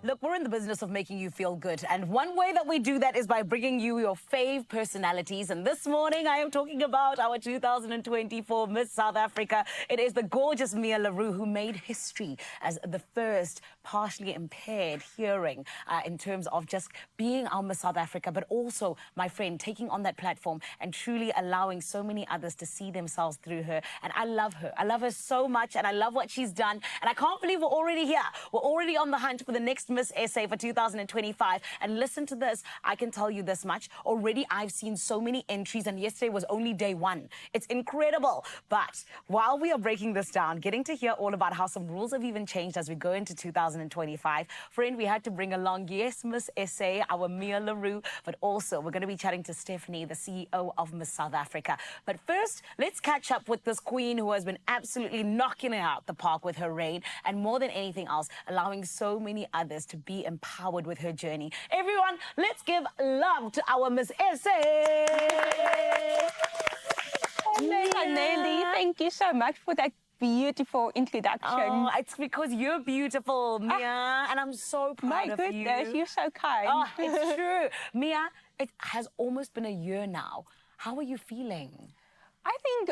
Look, we're in the business of making you feel good. And one way that we do that is by bringing you your fave personalities. And this morning, I am talking about our 2024 Miss South Africa. It is the gorgeous Mia LaRue who made history as the first partially impaired hearing in terms of just being our Miss South Africa, but also, my friend, taking on that platform and truly allowing so many others to see themselves through her. And I love her. I love her so much, and I love what she's done. And I can't believe we're already here. We're already on the hunt for the next Miss SA for 2025. And listen to this. I can tell you this much. Already, I've seen so many entries, and yesterday was only day one. It's incredible. But while we are breaking this down, getting to hear all about how some rules have even changed as we go into 2025, friend, we had to bring along, yes, Miss SA, our Mia LaRue, but also we're going to be chatting to Stephanie, the CEO of Miss South Africa. But first, let's catch up with this queen who has been absolutely knocking it out the park with her reign, and more than anything else, allowing so many others to be empowered with her journey. Everyone, let's give love to our Miss SA. Nelly, thank you so much for that beautiful introduction. Oh, it's because you're beautiful, Mia, and I'm so proud of you. My goodness, you're so kind. Oh, it's true. Mia, it has almost been a year now. How are you feeling? I think,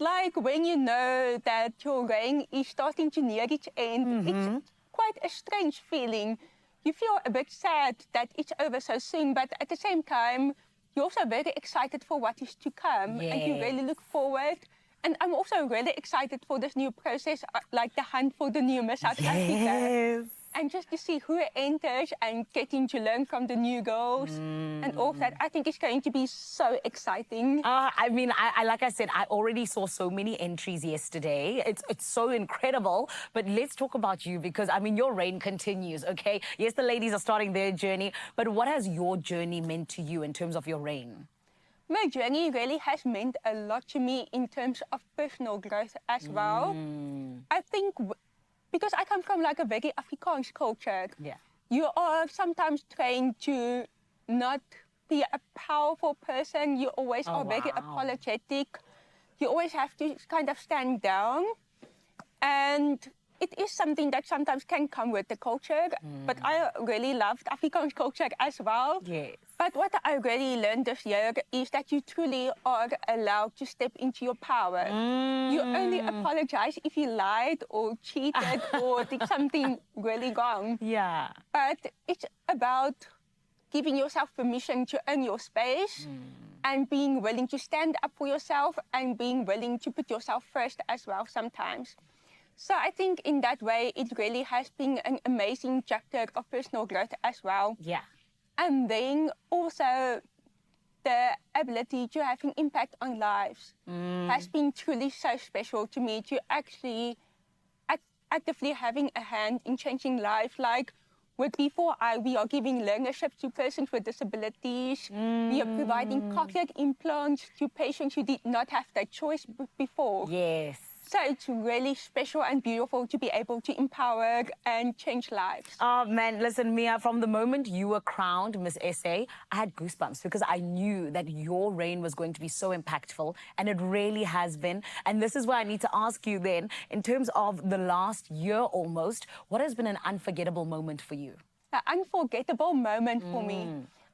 like, when you know that your reign is starting to near its end, it's quite a strange feeling. You feel a bit sad that it's over so soon, but at the same time, you're also very excited for what is to come, and you really look forward. And I'm also really excited for this new process, like the hunt for the new Miss South Africa. And just to see who enters and getting to learn from the new girls and all of that, I think it's going to be so exciting. I mean, like I said, I already saw so many entries yesterday. It's so incredible. But let's talk about you because, I mean, your reign continues, okay? Yes, the ladies are starting their journey, but what has your journey meant to you in terms of your reign? My journey really has meant a lot to me in terms of personal growth as well. I think because I come from like a very Afrikaans culture, you are sometimes trained to not be a powerful person. You always are very apologetic. You always have to kind of stand down. And it is something that sometimes can come with the culture, but I really loved Afrikaans culture as well. Yes. But what I really learned this year is that you truly are allowed to step into your power. You only apologize if you lied or cheated or did something really wrong. Yeah. But it's about giving yourself permission to earn your space and being willing to stand up for yourself and being willing to put yourself first as well sometimes. So I think in that way, it really has been an amazing chapter of personal growth as well. Yeah. And then also the ability to have an impact on lives has been truly so special to me, to actually actively having a hand in changing life. Like with B4I, we are giving learnership to persons with disabilities. We are providing cochlear implants to patients who did not have that choice before. Yes. So it's really special and beautiful to be able to empower and change lives. Oh, man, listen, Mia, from the moment you were crowned Miss SA, I had goosebumps because I knew that your reign was going to be so impactful, and it really has been. And this is why I need to ask you then, in terms of the last year almost, what has been an unforgettable moment for you? An unforgettable moment for me?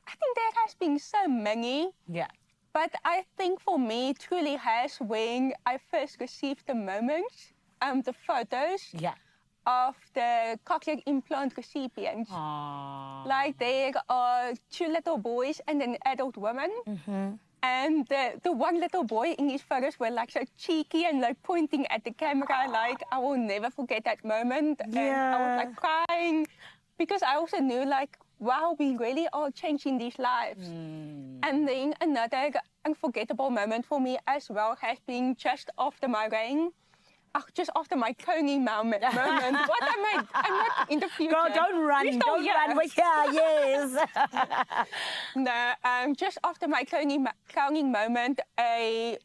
I think there has been so many. Yeah. But I think for me, it truly has when I first received the moments, the photos of the cochlear implant recipients. Like there are 2 little boys and an adult woman. And the one little boy in his photos were like so cheeky and like pointing at the camera. Like I will never forget that moment. And I was like crying because I also knew like, wow, we really are changing these lives. And then another unforgettable moment for me as well has been just after my reign. Just after my cloning moment. What am I? I'm not in the future. Girl, don't run. Don't run. We're here, yes. No, just after my cloning moment, a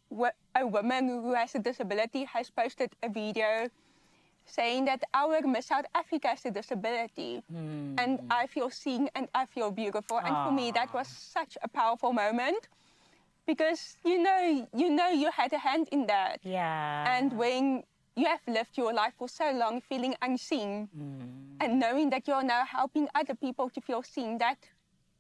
woman who has a disability has posted a video saying that our Miss South Africa has a disability. And I feel seen and I feel beautiful. And for me, that was such a powerful moment because you know you had a hand in that. Yeah. And when you have lived your life for so long feeling unseen and knowing that you're now helping other people to feel seen, that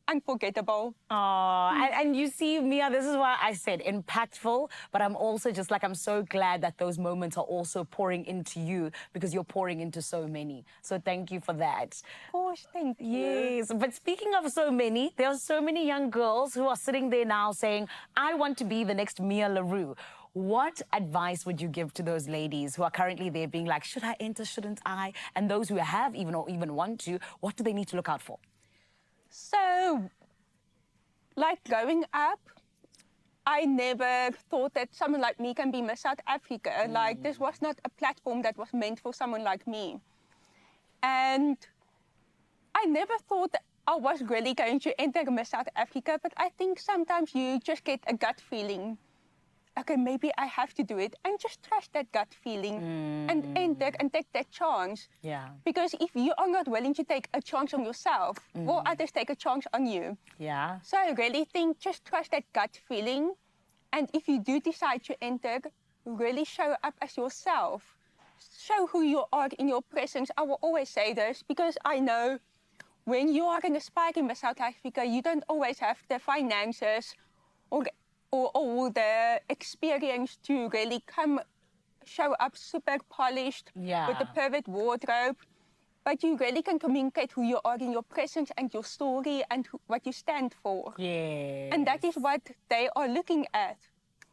unforgettable. And you see, Mia, this is why I said impactful, but I'm also just like, I'm so glad that those moments are also pouring into you because you're pouring into so many. So thank you for that. Of course, thank you. Yes, but speaking of so many, there are so many young girls who are sitting there now saying, I want to be the next Mia LaRue. What advice would you give to those ladies who are currently there being like, should I enter, shouldn't I? And those who have even or even want to, what do they need to look out for? So, like growing up, I never thought that someone like me can be Miss South Africa. Like, this was not a platform that was meant for someone like me. And I never thought that I was really going to enter Miss South Africa, but I think sometimes you just get a gut feeling. Okay, maybe I have to do it, and just trust that gut feeling and enter and take that chance. Yeah. Because if you are not willing to take a chance on yourself, will others take a chance on you? Yeah. So I really think just trust that gut feeling, and if you do decide to enter, really show up as yourself. Show who you are in your presence. I will always say this because I know when you are in a spike in South Africa, you don't always have the finances or the experience to really show up super polished with the perfect wardrobe. But you really can communicate who you are in your presence and your story and what you stand for. Yeah. And that is what they are looking at.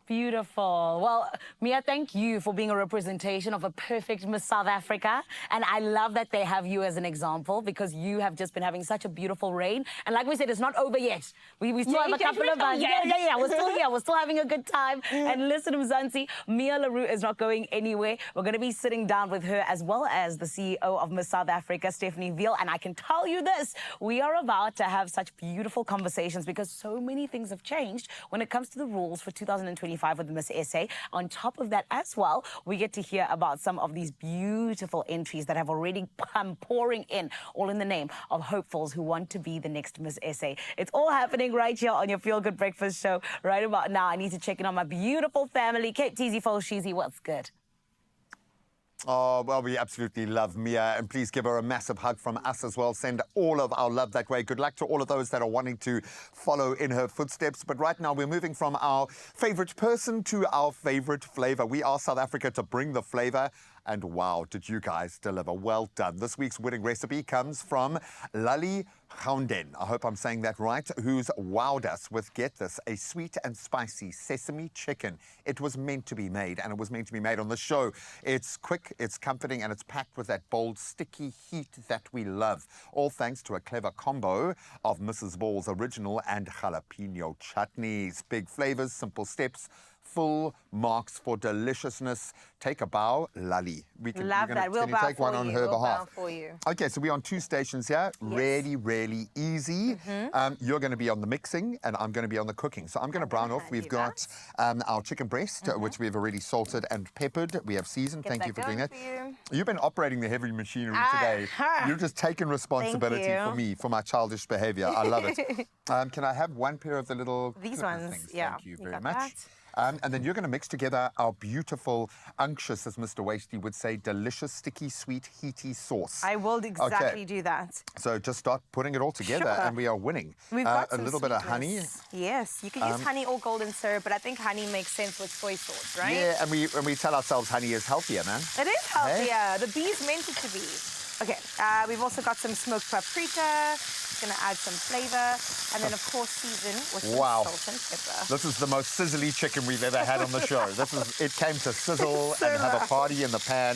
Beautiful. Well, Mia, thank you for being a representation of a perfect Miss South Africa. And I love that they have you as an example because you have just been having such a beautiful reign. And like we said, it's not over yet. We still have a couple of months. Yeah. We're still here. We're still having a good time. And listen, Mzansi, Mia LaRue is not going anywhere. We're going to be sitting down with her as well as the CEO of Miss South Africa, Stephanie Veal. And I can tell you this, we are about to have such beautiful conversations because so many things have changed when it comes to the rules for 2025 with Miss SA. On top of that as well, we get to hear about some of these beautiful entries that have already come pouring in, all in the name of hopefuls who want to be the next Miss SA. It's all happening right here on your Feel Good Breakfast show. Right about now, I need to check in on my beautiful family. Cape Teasy Folshizi, what's good? Oh, well, we absolutely love Mia, and please give her a massive hug from us as well. Send all of our love that way. Good luck to all of those that are wanting to follow in her footsteps. But right now, we're moving from our favorite person to our favorite flavor. We are South Africa to bring the flavor. And wow, did you guys deliver? Well done. This week's winning recipe comes from Lali Gounden. I hope I'm saying that right. Who's wowed us with, get this, a sweet and spicy sesame chicken. It was meant to be made, and it was meant to be made on the show. It's quick, it's comforting, and it's packed with that bold, sticky heat that we love. All thanks to a clever combo of Mrs. Ball's original and jalapeno chutneys. Big flavors, simple steps, full marks for deliciousness. Take a bow, Lali. Love that. We'll bow take one for on you. her We'll behalf. bow for you. Okay, so we're on 2 stations here. Yes. Really easy. You're going to be on the mixing, and I'm going to be on the cooking. So I'm going to brown off. We've got our chicken breast, which we've already salted and peppered. We have seasoned. Thank you for doing that. You've been operating the heavy machinery today. You've just taken responsibility for me, for my childish behavior. I love it. Can I have one pair of the little These clipper ones? things? Yeah. Thank you very much. And then you're going to mix together our beautiful, unctuous, as Mr. Wasty would say, delicious, sticky, sweet, heaty sauce. I will exactly do that. So just start putting it all together, and we are winning. We've got a little bit of honey. Yes, you can use honey or golden syrup, but I think honey makes sense with soy sauce, right? Yeah, and we tell ourselves honey is healthier, man. It is healthier. The bees meant it to be. Okay, we've also got some smoked paprika. Gonna add some flavor, and then of course season with some salt and pepper. This is the most sizzly chicken we've ever had on the show. It came to sizzle and have a party in the pan,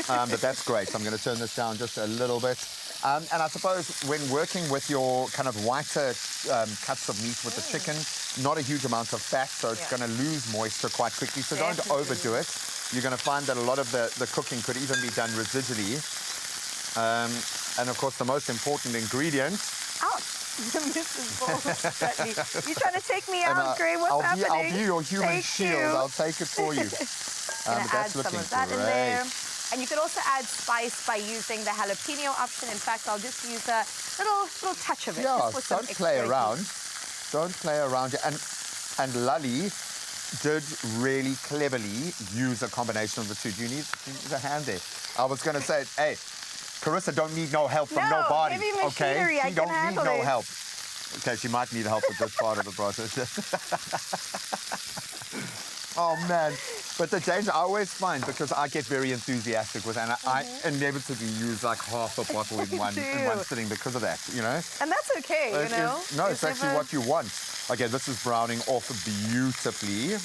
but that's great. I'm going to turn this down just a little bit. And I suppose when working with your kind of whiter cuts of meat with the chicken, not a huge amount of fat, so it's going to lose moisture quite quickly. So don't overdo it. You're going to find that a lot of the cooking could even be done residually. And of course, the most important ingredient. Ouch! Mrs. Ball, certainly. You trying to take me out, Gray? What's happening? I'll be your human shield. I'll take it for you. Gonna add some of that in there. And you can also add spice by using the jalapeno option. In fact, I'll just use a little touch of it. Yeah, just don't play around. Don't play around. And Lali did really cleverly use a combination of the two. Do you need a hand there? I was going to say, hey, Carissa don't need no help from nobody, okay? She don't need no help. Okay, she might need help with this part of the process. Oh, man. But the danger I always find, because I get very enthusiastic with it, and I inevitably use like half a bottle in one sitting because of that, you know? And that's okay, you know? It's actually what you want. Okay, this is browning off beautifully.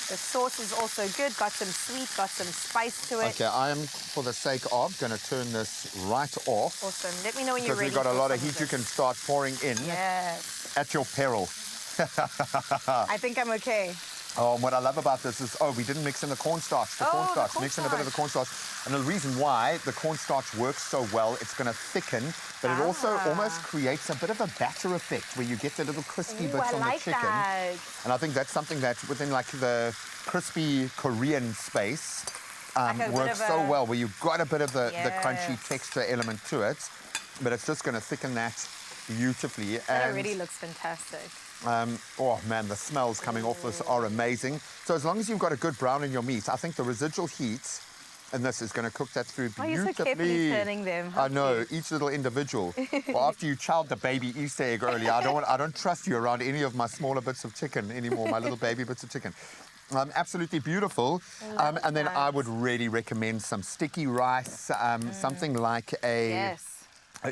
The sauce is also good, got some sweet, got some spice to it. Okay, I am, for the sake of, going to turn this right off. Awesome. Let me know when you're ready. Because we've got a lot of heat you can start pouring in. Yes. At your peril. I think I'm okay. Oh, and what I love about this is, we didn't mix in the cornstarch. Mix in a bit of the cornstarch. And the reason why the cornstarch works so well, it's going to thicken, but it also almost creates a bit of a batter effect where you get the little crispy bits on the chicken. That. And I think that's something that within like the crispy Korean space works so well, where you've got a bit of the crunchy texture element to it, but it's just going to thicken that beautifully. It And already looks fantastic. oh man, the smells coming off this are amazing. So as long as you've got a good brown in your meat, I think the residual heat and this is going to cook that through beautifully. Oh, you're so carefully turning them. I know, each little individual. Well, after you chowed the baby Easter egg earlier, I don't trust you around any of my smaller bits of chicken anymore, my little baby bits of chicken. Absolutely beautiful. And then I would really recommend some sticky rice, something like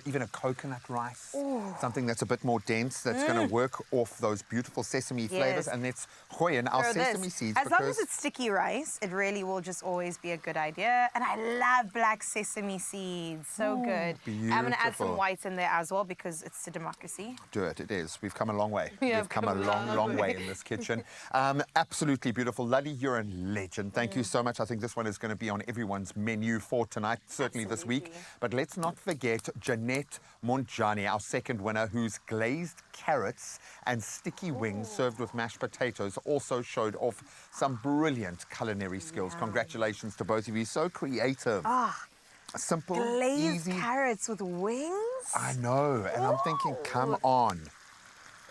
even a coconut rice, something that's a bit more dense, that's going to work off those beautiful sesame flavors. And let's hoy in our sesame seeds. As long as it's sticky rice, it really will just always be a good idea. And I love black sesame seeds. So good. Beautiful. I'm going to add some whites in there as well because it's a democracy. Do it. It is. We've come a long way. Yeah, We've come a long way in this kitchen. Absolutely beautiful. Lali, you're a legend. Thank you so much. I think this one is going to be on everyone's menu for tonight, certainly this week. But let's not forget Nanette Montjani, our second winner, whose glazed carrots and sticky wings served with mashed potatoes also showed off some brilliant culinary skills. Congratulations to both of you. So creative. Simple, glazed easy. Carrots with wings? I know. And I'm thinking, come on.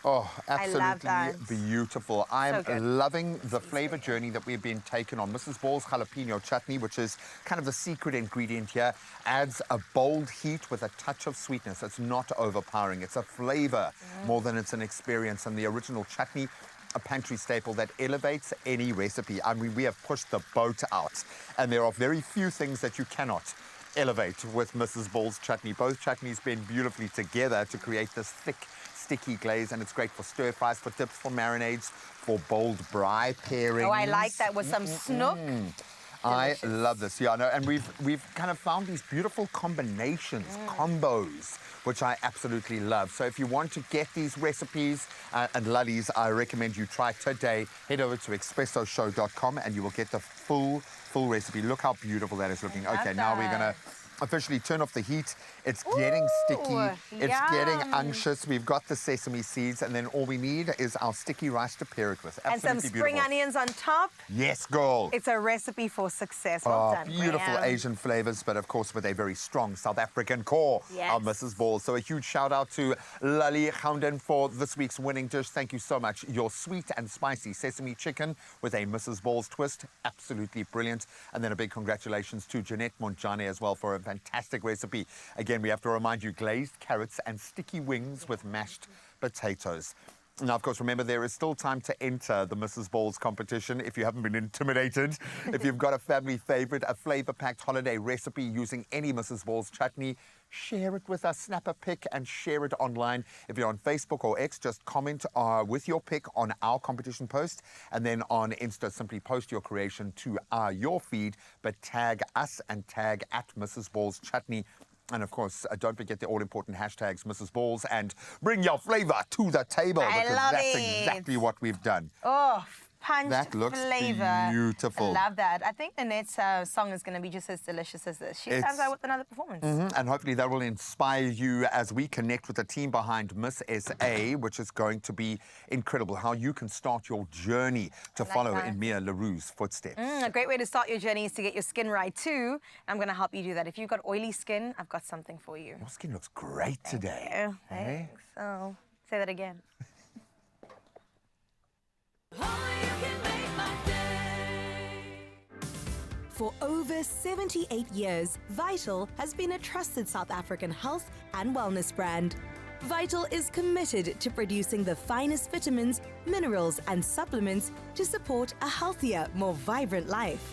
Oh, absolutely beautiful. I'm loving the flavor journey that we've been taken on. Mrs. Ball's jalapeno chutney, which is kind of the secret ingredient here, adds a bold heat with a touch of sweetness. It's not overpowering. It's a flavor more than it's an experience. And the original chutney, a pantry staple that elevates any recipe. I mean, we have pushed the boat out. And there are very few things that you cannot elevate with Mrs. Ball's chutney. Both chutneys blend beautifully together to create this thick, sticky glaze, and it's great for stir fries, for dips, for marinades, for bold braai pairings. Oh, I like that with some snook. I love this. Yeah, I know. And we've kind of found these beautiful combinations, combos, which I absolutely love. So if you want to get these recipes and lollies, I recommend you try today. Head over to expressoshow.com and you will get the full recipe. Look how beautiful that is looking. Okay, now we're going to officially turn off the heat. It's getting sticky. It's getting unctuous. We've got the sesame seeds, and then all we need is our sticky rice to pair it with. Absolutely and some spring beautiful. onions on top. Yes, girl. It's a recipe for success. Well done, beautiful Graham. Asian flavors, but of course with a very strong South African core. Our Mrs. Ball. So a huge shout out to Lali Gounden for this week's winning dish. Thank you so much. Your sweet and spicy sesame chicken with a Mrs. Ball's twist. Absolutely brilliant. And then a big congratulations to Nanette Montjani as well for a fantastic recipe. Again, we have to remind you, glazed carrots and sticky wings with mashed potatoes. Now, of course, remember, there is still time to enter the Mrs. Ball's competition if you haven't been intimidated. If you've got a family favorite, a flavor-packed holiday recipe using any Mrs. Ball's chutney, share it with us, snap a pic and share it online. If you're on Facebook or X, just comment with your pic on our competition post. And then on Insta, simply post your creation to your feed, but tag us and tag at Mrs. Ball's Chutney. And of course, don't forget the all-important hashtags, Mrs. Balls, and bring your flavor to the table, because that's exactly what we've done. Oh, punched that looks flavor. Beautiful. I love that. I think Nanette's song is going to be just as delicious as this. She stands out with another performance. And hopefully that will inspire you as we connect with the team behind Miss SA, which is going to be incredible, how you can start your journey to follow in Mia Leroux's footsteps. A great way to start your journey is to get your skin right too. I'm going to help you do that. If you've got oily skin, I've got something for you. Your skin looks great today. Thank you. Thanks. Oh, say that again. For over 78 years, Vital has been a trusted South African health and wellness brand. Vital is committed to producing the finest vitamins, minerals, and supplements to support a healthier, more vibrant life.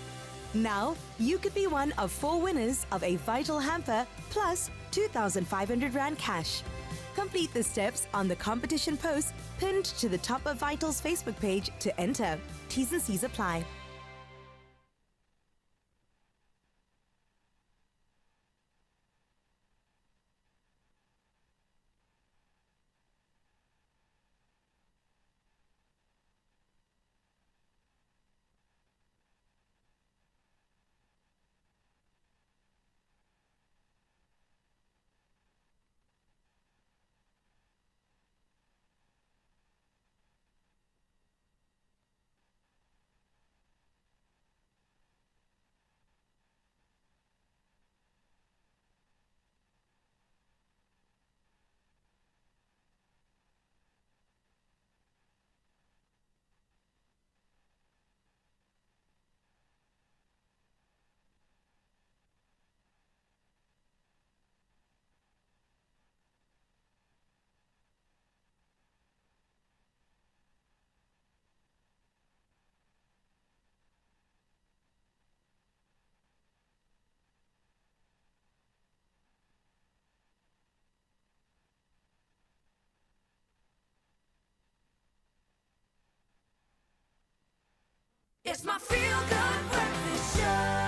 Now, you could be one of 4 winners of a Vital hamper plus 2,500 Rand cash. Complete the steps on the competition post pinned to the top of Vital's Facebook page to enter. T's and C's apply. It's my feel-good breakfast show.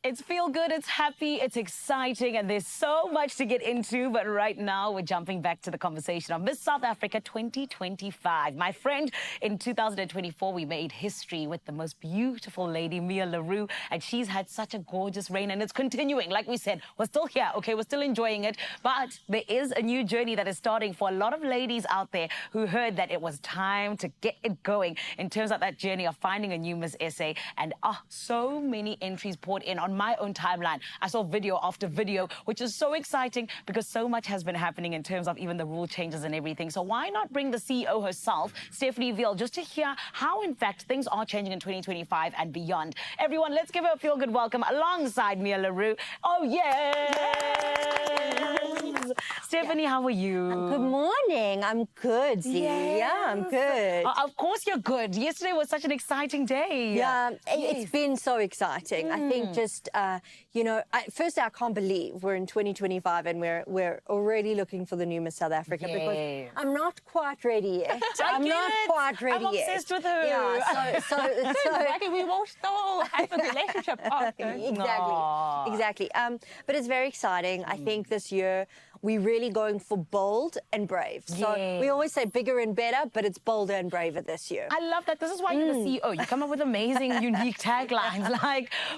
It's feel good, it's happy, it's exciting, and there's so much to get into. But right now, we're jumping back to the conversation of Miss South Africa 2025. My friend, in 2024, we made history with the most beautiful lady, Mia LaRue, and she's had such a gorgeous reign, and it's continuing. Like we said, we're still here, okay? We're still enjoying it, but there is a new journey that is starting for a lot of ladies out there who heard that it was time to get it going in terms of that journey of finding a new Miss SA. And so many entries poured in on my own timeline. I saw video after video, which is so exciting because so much has been happening in terms of even the rule changes and everything. So why not bring the CEO herself, Stephanie Veal, just to hear how, in fact, things are changing in 2025 and beyond. Everyone, let's give her a feel-good welcome alongside Mia LaRue. Oh, yes! Stephanie, how are you? Good morning. I'm good, Zee. Yes. Yeah, I'm good. Of course you're good. Yesterday was such an exciting day. Yeah, it's been so exciting. I think just, you know, first I can't believe we're in 2025 and we're already looking for the new Miss South Africa because I'm not quite ready yet. I'm not quite ready yet. I'm obsessed with her. Yeah, so Like we will still have a relationship after. Exactly. But it's very exciting. I think this year we're really going for bold and brave. So we always say bigger and better, but it's bolder and braver this year. I love that. This is why you're the CEO. You come up with amazing, unique taglines.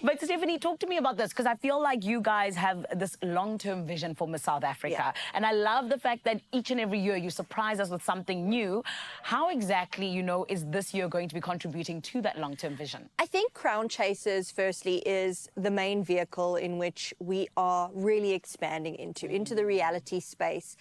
But Stephanie, talk to me about this, because I feel like you guys have this long-term vision for Miss South Africa. And I love the fact that each and every year you surprise us with something new. How exactly, you know, is this year going to be contributing to that long-term vision? I think Crown Chasers, firstly, is the main vehicle in which we are really expanding into the reality space.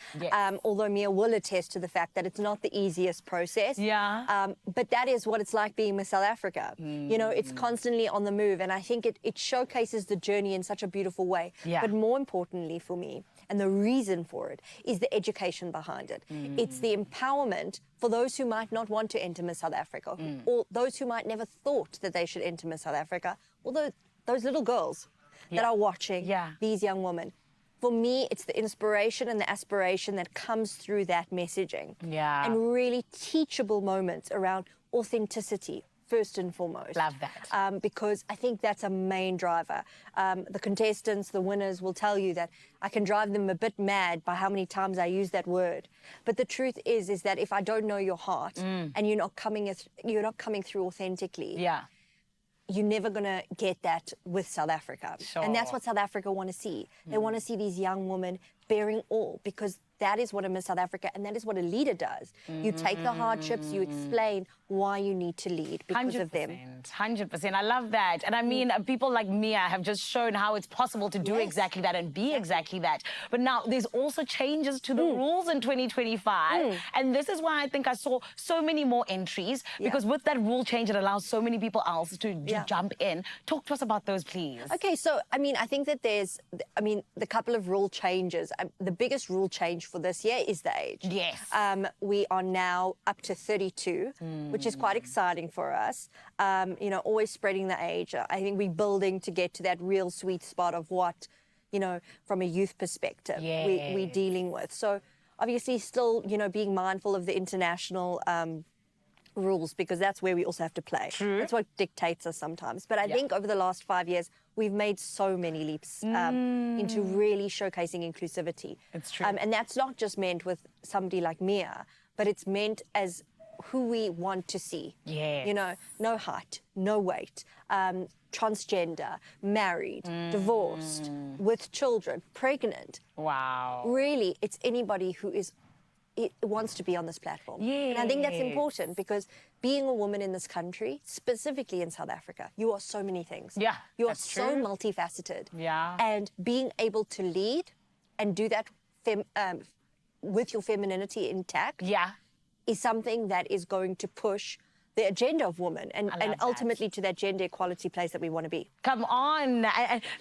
Although Mia will attest to the fact that it's not the easiest process. But that is what it's like being Miss South Africa. You know, it's constantly on the move, and I think it showcases the journey in such a beautiful way. But more importantly for me, and the reason for it, is the education behind it. It's the empowerment for those who might not want to enter Miss South Africa, or those who might never thought that they should enter Miss South Africa, although those little girls that are watching these young women. For me, it's the inspiration and the aspiration that comes through that messaging. And really teachable moments around authenticity, first and foremost. Love that. Because I think that's a main driver. The contestants, the winners will tell you that I can drive them a bit mad by how many times I use that word. But the truth is that if I don't know your heart and you're not coming through authentically, you're never going to get that with South Africa. And that's what South Africa want to see. They want to see these young women bearing all, because that is what a Miss South Africa, and that is what a leader does. You take the hardships, you explain why you need to lead because of them. 100%. I love that. And I mean, people like Mia have just shown how it's possible to do exactly that and be exactly that. But now there's also changes to the rules in 2025. And this is why I think I saw so many more entries, because with that rule change, it allows so many people else to jump in. Talk to us about those, please. Okay, so, I mean, I think that there's, the couple of rule changes. The biggest rule change for this year is the age. We are now up to 32, which is quite exciting for us. You know, always spreading the age. I think we're building to get to that real sweet spot of what, you know, from a youth perspective, we're dealing with. So obviously still, you know, being mindful of the international rules, because that's where we also have to play. That's what dictates us sometimes. But I think over the last 5 years, we've made so many leaps into really showcasing inclusivity. It's true. And that's not just meant with somebody like Mia, but it's meant as who we want to see. You know, no height, no weight, transgender, married, divorced, with children, pregnant. Wow. Really, it's anybody who wants to be on this platform. And I think that's important, because being a woman in this country, specifically in South Africa, you are so many things. You are so multifaceted. And being able to lead and do that with your femininity intact is something that is going to push the agenda of women and ultimately to that gender equality place that we want to be. Come on.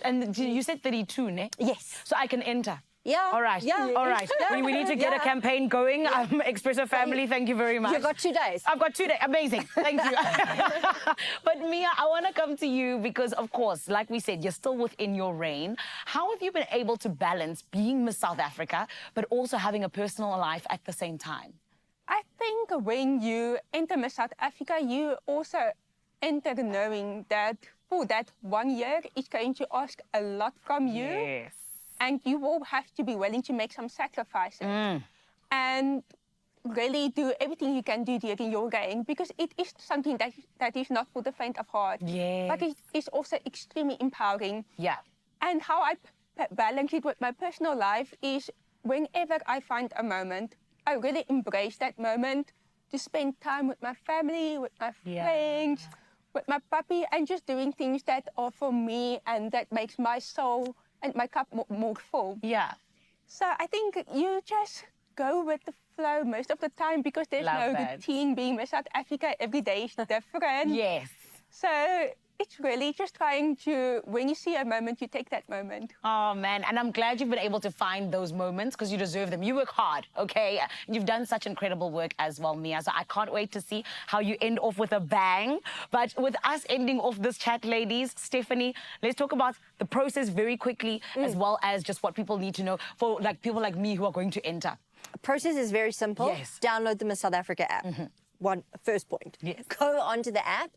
And you said 32, ne? Yes. So I can enter. All right. All right. We need to get a campaign going. Expresso family, thank you very much. You've got 2 days. I've got 2 days. Amazing. Thank you. But Mia, I want to come to you because, of course, like we said, you're still within your reign. How have you been able to balance being Miss South Africa, but also having a personal life at the same time? I think when you enter Miss South Africa, you also enter knowing that for that 1 year, it's going to ask a lot from you. Yes. And you will have to be willing to make some sacrifices. And really do everything you can do during your reign, because it is something that is not for the faint of heart. Yeah. But it is also extremely empowering. Yeah. And how I balance it with my personal life is whenever I find a moment, I really embrace that moment to spend time with my family, with my friends, with my puppy, and just doing things that are for me and that makes my soul and my cup more full. Yeah. So I think you just go with the flow most of the time, because there's no routine. Being Miss South Africa every day is different. Yes. So it's really just trying to, when you see a moment, you take that moment. Oh, man. And I'm glad you've been able to find those moments, because you deserve them. You work hard, okay? And you've done such incredible work as well, Mia. So I can't wait to see how you end off with a bang. But with us ending off this chat, ladies, Stephanie, let's talk about the process very quickly, as well as just what people need to know for people like me who are going to enter. The process is very simple. Yes. Download the Miss South Africa app. First point. Yes. Go onto the app.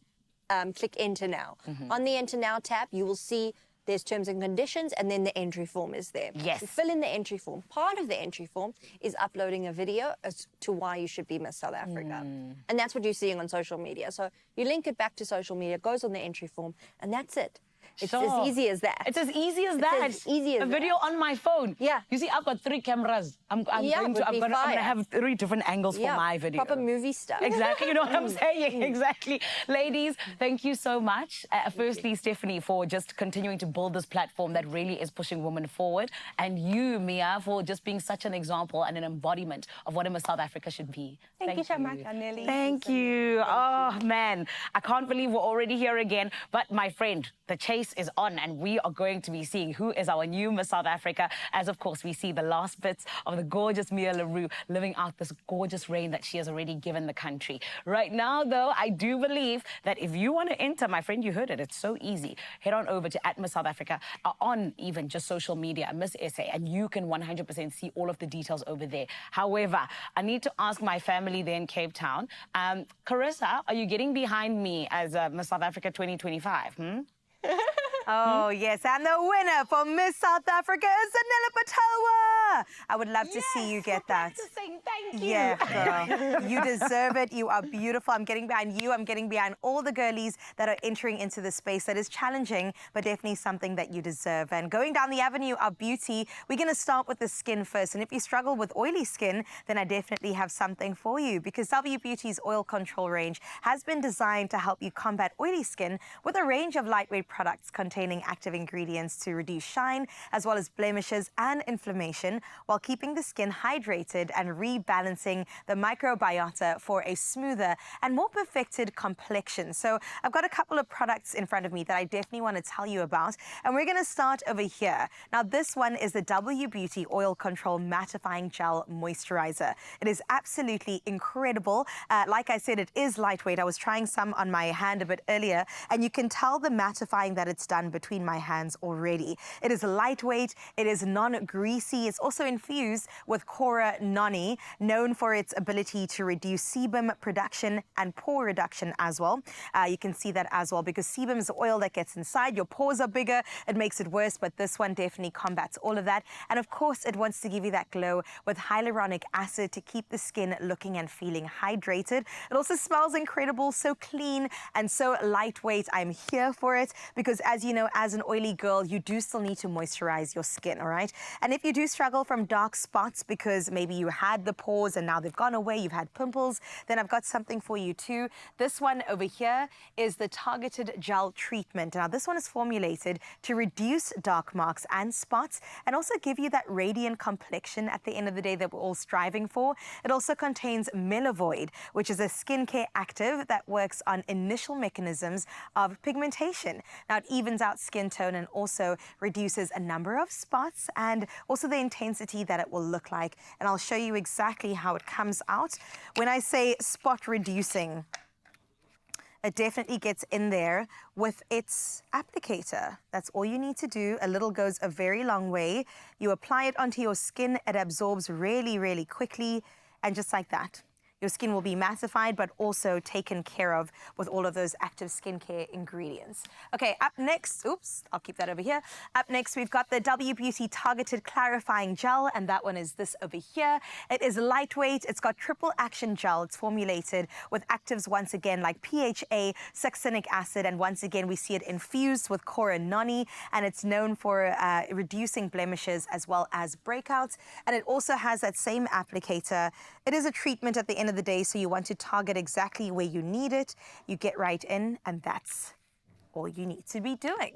Click Enter Now. On the Enter Now tab, you will see there's terms and conditions, and then the entry form is there. Yes. You fill in the entry form. Part of the entry form is uploading a video as to why you should be Miss South Africa. And that's what you're seeing on social media. So you link it back to social media, goes on the entry form, and that's it. It's as easy as that. It's as easy as that. It's as easy as a video on my phone. Yeah. You see, I've got 3 cameras. I'm gonna have 3 different angles for my video. Proper movie stuff. Exactly. You know what I'm saying? Exactly. Ladies, thank you so much. Firstly, Stephanie, for just continuing to build this platform that really is pushing women forward, and you, Mia, for just being such an example and an embodiment of what a Miss South Africa should be. Thank you so much, Anneli. Thank you. Oh, man. I can't believe we're already here again. But, my friend, the chase is on, and we are going to be seeing who is our new Miss South Africa, as, of course, we see the last bits of the gorgeous Mia Leroux living out this gorgeous reign that she has already given the country. Right now, though, I do believe that if you want to enter, my friend, you heard it, it's so easy. Head on over to @Miss South Africa, on even just social media, Miss SA, and you can 100% see all of the details over there. However, I need to ask my family there in Cape Town, Carissa, are you getting behind me as Miss South Africa 2025? Oh, yes. And the winner for Miss South Africa is Zanella Patawa. I would love to see you get that. Thank you. Yeah, girl. You deserve it. You are beautiful. I'm getting behind you. I'm getting behind all the girlies that are entering into the space that is challenging, but definitely something that you deserve. And going down the avenue of beauty, we're going to start with the skin first. And if you struggle with oily skin, then I definitely have something for you, because W Beauty's oil control range has been designed to help you combat oily skin with a range of lightweight products containing active ingredients to reduce shine, as well as blemishes and inflammation, while keeping the skin hydrated and rebalancing the microbiota for a smoother and more perfected complexion. So I've got a couple of products in front of me that I definitely want to tell you about, and we're going to start over here. Now, this one is the W Beauty Oil Control Mattifying Gel Moisturizer. It is absolutely incredible. Like I said, it is lightweight. I was trying some on my hand a bit earlier, and you can tell the mattifying that it's done between my hands already. It is lightweight, it is non-greasy, it's also infused with Cora Noni, known for its ability to reduce sebum production and pore reduction as well. You can see that as well, because sebum is the oil that gets inside. Your pores are bigger, it makes it worse, but this one definitely combats all of that. And of course, it wants to give you that glow with hyaluronic acid to keep the skin looking and feeling hydrated. It also smells incredible, so clean and so lightweight. I'm here for it, because as you know, as an oily girl, you do still need to moisturize your skin, all right? And if you do struggle from dark spots because maybe you had the pores and now they've gone away, you've had pimples, then I've got something for you too. This one over here is the Targeted Gel Treatment. Now, this one is formulated to reduce dark marks and spots and also give you that radiant complexion at the end of the day that we're all striving for. It also contains Melavoid, which is a skincare active that works on initial mechanisms of pigmentation. Now, it evens out skin tone and also reduces a number of spots and also the intensity that it will look like. And I'll show you exactly how it comes out. When I say spot reducing, it definitely gets in there with its applicator. That's all you need to do. A little goes a very long way. You apply it onto your skin, it absorbs really, really quickly, and just like that, Your skin will be mattified, but also taken care of with all of those active skincare ingredients. Okay, up next, oops, I'll keep that over here. Up next, we've got the W Beauty Targeted Clarifying Gel, and that one is this over here. It is lightweight. It's got triple action gel. It's formulated with actives once again like PHA, succinic acid, and once again we see it infused with Cora Noni, and it's known for reducing blemishes as well as breakouts. And it also has that same applicator. It is a treatment at the end of the day, so you want to target exactly where you need it. You get right in, and that's all you need to be doing.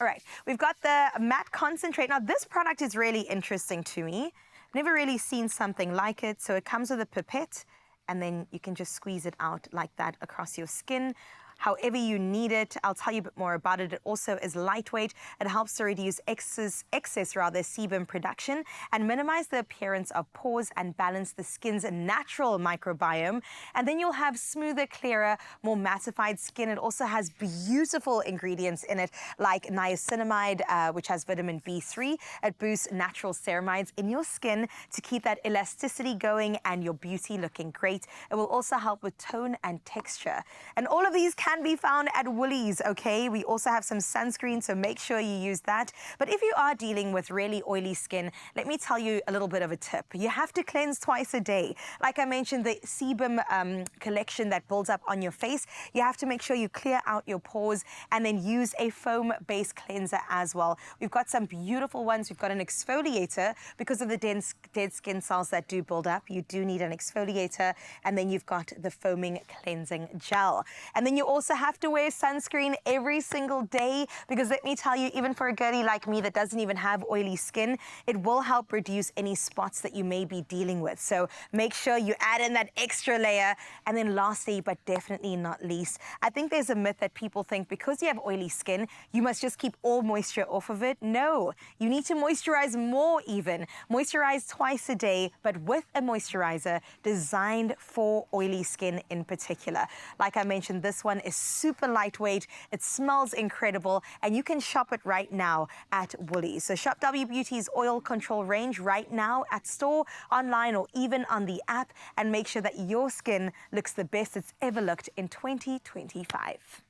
All right, we've got the matte concentrate. Now, this product is really interesting to me. Never really seen something like it. So it comes with a pipette, and then you can just squeeze it out like that across your skin. However you need it. I'll tell you a bit more about it. It also is lightweight. It helps to reduce excess sebum production and minimize the appearance of pores and balance the skin's natural microbiome. And then you'll have smoother, clearer, more mattified skin. It also has beautiful ingredients in it like niacinamide, which has vitamin B3. It boosts natural ceramides in your skin to keep that elasticity going and your beauty looking great. It will also help with tone and texture. And all of these can be found at Woolies, okay? We also have some sunscreen, so make sure you use that. But if you are dealing with really oily skin, let me tell you a little bit of a tip. You have to cleanse twice a day. Like I mentioned, the sebum collection that builds up on your face, you have to make sure you clear out your pores and then use a foam-based cleanser as well. We've got some beautiful ones. We've got an exfoliator because of the dead skin cells that do build up. You do need an exfoliator, and then you've got the foaming cleansing gel. And then you also have to wear sunscreen every single day because let me tell you, even for a girlie like me that doesn't even have oily skin, it will help reduce any spots that you may be dealing with. So make sure you add in that extra layer. And then lastly, but definitely not least, I think there's a myth that people think because you have oily skin, you must just keep all moisture off of it. No, you need to moisturize more even. Moisturize twice a day, but with a moisturizer designed for oily skin in particular. Like I mentioned, this one is super lightweight. It smells incredible, and you can shop it right now at Woolies. So shop W Beauty's oil control range right now at store, online, or even on the app, and make sure that your skin looks the best it's ever looked in 2025.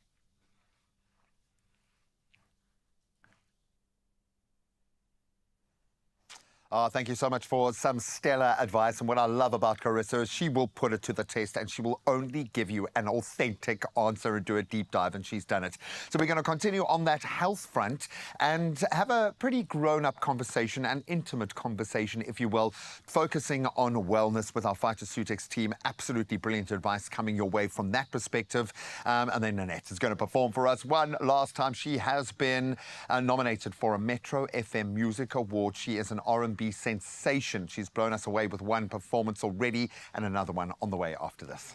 Oh, thank you so much for some stellar advice. And what I love about Carissa is she will put it to the test and she will only give you an authentic answer and do a deep dive, and she's done it. So we're going to continue on that health front and have a pretty grown-up conversation, an intimate conversation, if you will, focusing on wellness with our Phytoceutics team. Absolutely brilliant advice coming your way from that perspective. And then Nanette is going to perform for us one last time. She has been nominated for a Metro FM Music Award. She is an R&B sensation. She's blown us away with one performance already and another one on the way after this.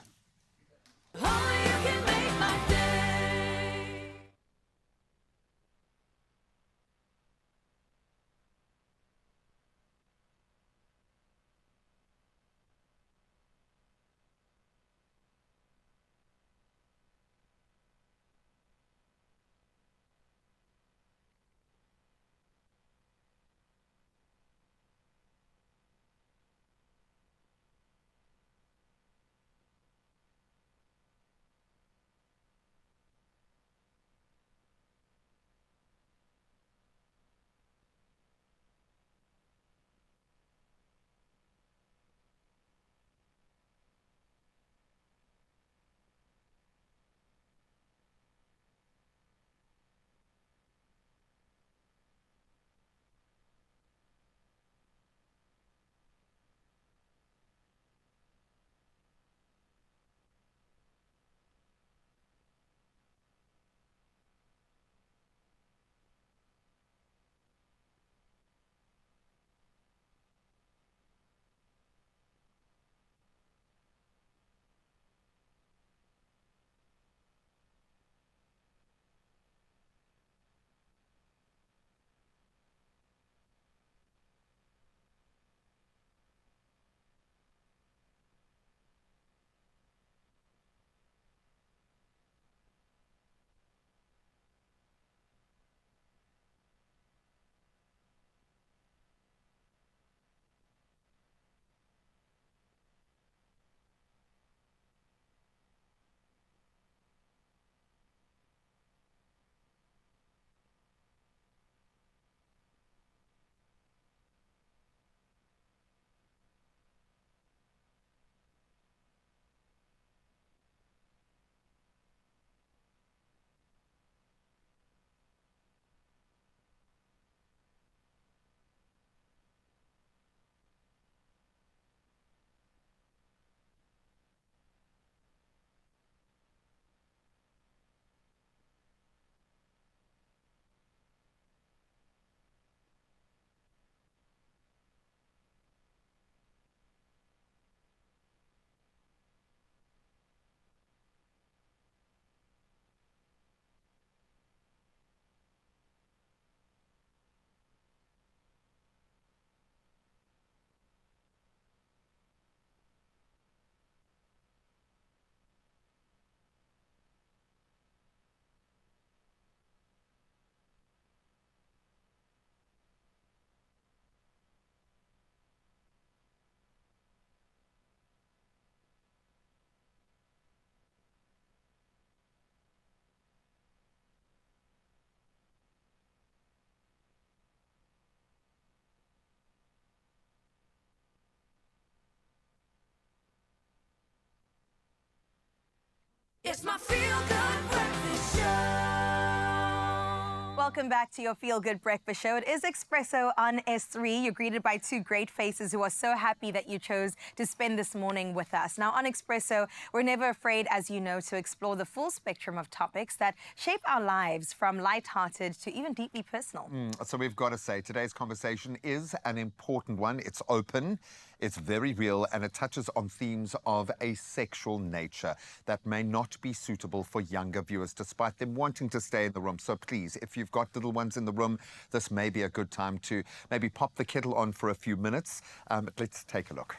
It's my feel-good breakfast show. Welcome back to your Feel Good Breakfast Show. It is Expresso on S3. You're greeted by two great faces who are so happy that you chose to spend this morning with us. Now, on Expresso, we're never afraid, as you know, to explore the full spectrum of topics that shape our lives, from lighthearted to even deeply personal. So we've got to say, today's conversation is an important one. It's open, it's very real, and it touches on themes of a sexual nature that may not be suitable for younger viewers, despite them wanting to stay in the room. So please, if you've got little ones in the room, this may be a good time to maybe pop the kettle on for a few minutes. Let's take a look.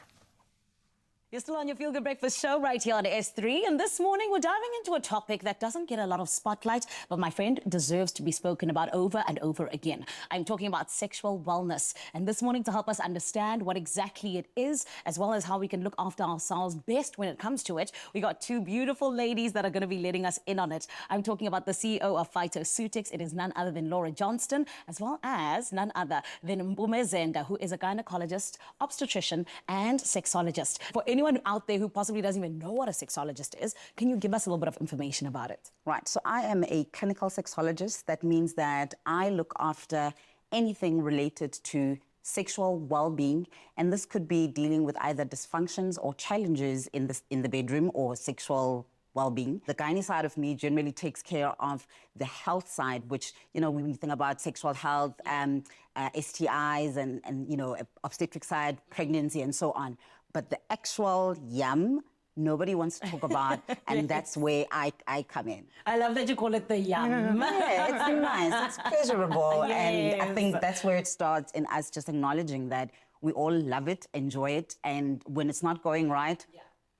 You're still on your Feel Good Breakfast Show right here on S3, and this morning we're diving into a topic that doesn't get a lot of spotlight, but my friend deserves to be spoken about over and over again. I'm talking about sexual wellness, and this morning, to help us understand what exactly it is, as well as how we can look after ourselves best when it comes to it, we got two beautiful ladies that are going to be letting us in on it. I'm talking about the CEO of Phytoceutics. It is none other than Laura Johnston, as well as none other than Mpume Zenda, who is a gynecologist, obstetrician, and sexologist. For anyone out there who possibly doesn't even know what a sexologist is, can you give us a little bit of information about it? Right, so I am a clinical sexologist. That means that I look after anything related to sexual well-being, and this could be dealing with either dysfunctions or challenges in the bedroom or sexual well-being. The gynae side of me generally takes care of the health side, which, you know, when you think about sexual health, STIs and you know, obstetric side, pregnancy and so on. But the actual yum, nobody wants to talk about, and that's where I come in. I love that you call it the yum. Yeah, it's nice, it's pleasurable, and I think that's where it starts, in us just acknowledging that we all love it, enjoy it, and when it's not going right,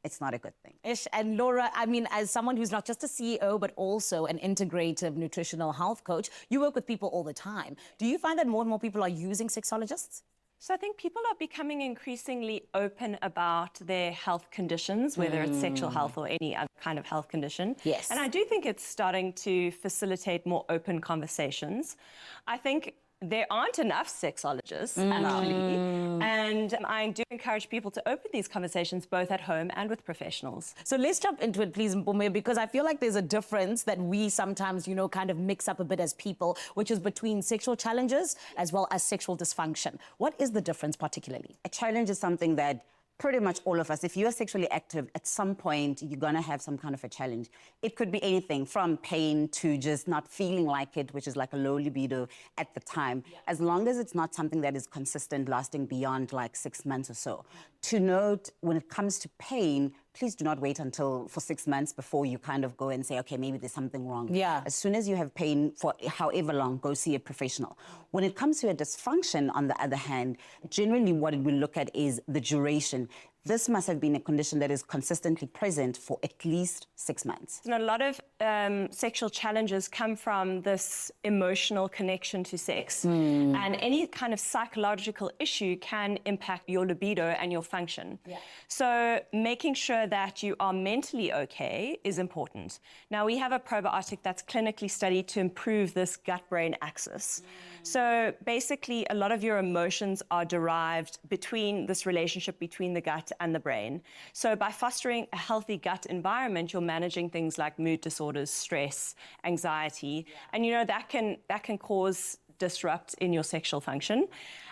it's not a good thing. Ish, and Laura, I mean, as someone who's not just a CEO, but also an integrative nutritional health coach, you work with people all the time. Do you find that more and more people are using sexologists? So I think people are becoming increasingly open about their health conditions, whether it's sexual health or any other kind of health condition. Yes. And I do think it's starting to facilitate more open conversations. I think there aren't enough sexologists, actually. And I do encourage people to open these conversations both at home and with professionals. So let's jump into it, please, Mpume, because I feel like there's a difference that we sometimes, you know, kind of mix up a bit as people, which is between sexual challenges as well as sexual dysfunction. What is the difference particularly? A challenge is something that pretty much all of us, if you're sexually active, at some point, you're going to have some kind of a challenge. It could be anything from pain to just not feeling like it, which is like a low libido at the time, as long as it's not something that is consistent, lasting beyond like 6 months or so. To note, when it comes to pain, please do not wait for 6 months before you kind of go and say, okay, maybe there's something wrong. Yeah. As soon as you have pain for however long, go see a professional. When it comes to a dysfunction, on the other hand, generally what we look at is the duration. This must have been a condition that is consistently present for at least 6 months. And a lot of sexual challenges come from this emotional connection to sex. And any kind of psychological issue can impact your libido and your function. So making sure that you are mentally okay is important. Now, we have a probiotic that's clinically studied to improve this gut-brain axis. So basically, a lot of your emotions are derived between this relationship between the gut and the brain. So by fostering a healthy gut environment, you're managing things like mood disorders, stress, anxiety, and you know that can cause disrupt in your sexual function.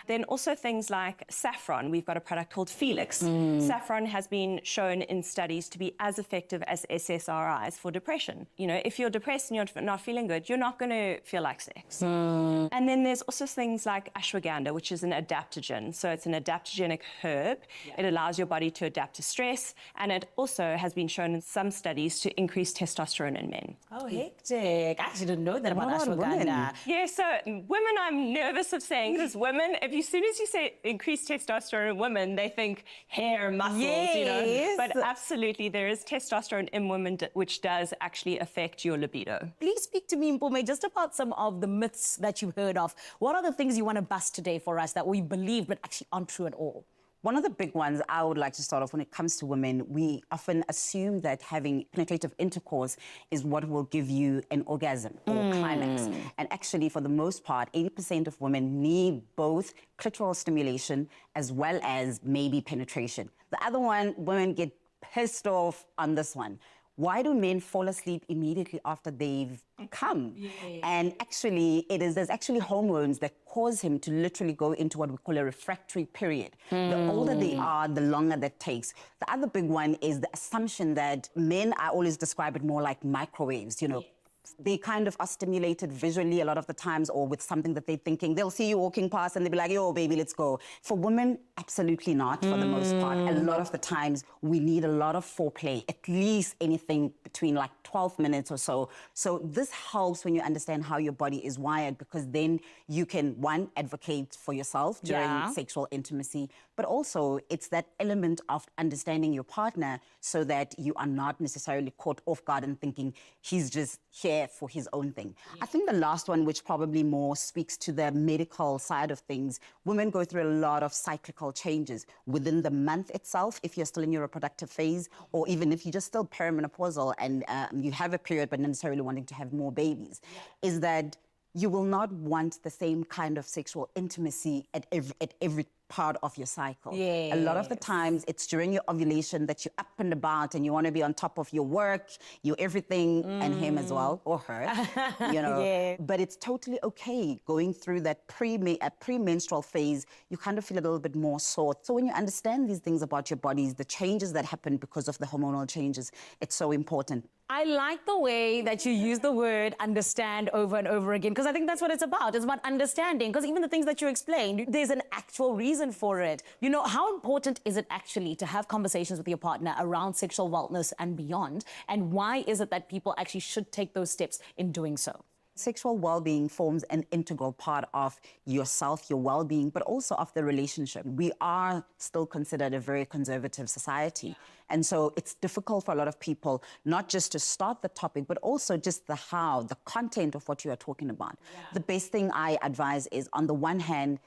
Then also things like saffron. We've got a product called Felix. Saffron has been shown in studies to be as effective as SSRIs for depression. You know, if you're depressed and you're not feeling good, you're not going to feel like sex. And then there's also things like ashwagandha, which is an adaptogen. So it's an adaptogenic herb. It allows your body to adapt to stress, and it also has been shown in some studies to increase testosterone in men. Oh, hectic. I actually didn't know that about ashwagandha. Yeah, so women I'm nervous of saying, because women, as soon as you say increased testosterone in women, they think hair, muscles, you know. But absolutely, there is testosterone in women which does actually affect your libido. Please speak to me, Mpume, just about some of the myths that you've heard of. What are the things you want to bust today for us that we believe but actually aren't true at all? One of the big ones I would like to start off when it comes to women, we often assume that having penetrative intercourse is what will give you an orgasm or climax. And actually, for the most part, 80% of women need both clitoral stimulation as well as maybe penetration. The other one, women get pissed off on this one. why do men fall asleep immediately after they've come? And actually, there's actually hormones that cause him to literally go into what we call a refractory period. The older they are, the longer that takes. The other big one is the assumption that men, I always describe it more like microwaves, you know. They kind of are stimulated visually a lot of the times, or with something that they're thinking. They'll see you walking past and they'll be like, yo, baby, let's go. For women, absolutely not, for the most part. A lot of the times, we need a lot of foreplay, at least anything between like 12 minutes or so. So this helps when you understand how your body is wired, because then you can, one, advocate for yourself during sexual intimacy, but also it's that element of understanding your partner so that you are not necessarily caught off guard and thinking he's just here for his own thing. I think the last one, which probably more speaks to the medical side of things, women go through a lot of cyclical changes within the month itself, if you're still in your reproductive phase, or even if you're just still perimenopausal and you have a period but not necessarily wanting to have more babies, is that you will not want the same kind of sexual intimacy at every part of your cycle. A lot of the times it's during your ovulation that you're up and about and you want to be on top of your work, your everything, and him as well, or her, you know. But it's totally okay going through that premenstrual phase. You kind of feel a little bit more sore. So when you understand these things about your bodies, the changes that happen because of the hormonal changes, it's so important. I like the way that you use the word understand over and over again, because I think that's what it's about. It's about understanding, because even the things that you explained, there's an actual reason for it. You know, how important is it actually to have conversations with your partner around sexual wellness and beyond? And why is it that people actually should take those steps in doing so? Sexual well-being forms an integral part of yourself, your well-being, but also of the relationship. We are still considered a very conservative society. And so it's difficult for a lot of people, not just to start the topic, but also just the how, the content of what you are talking about. The best thing I advise is, on the one hand,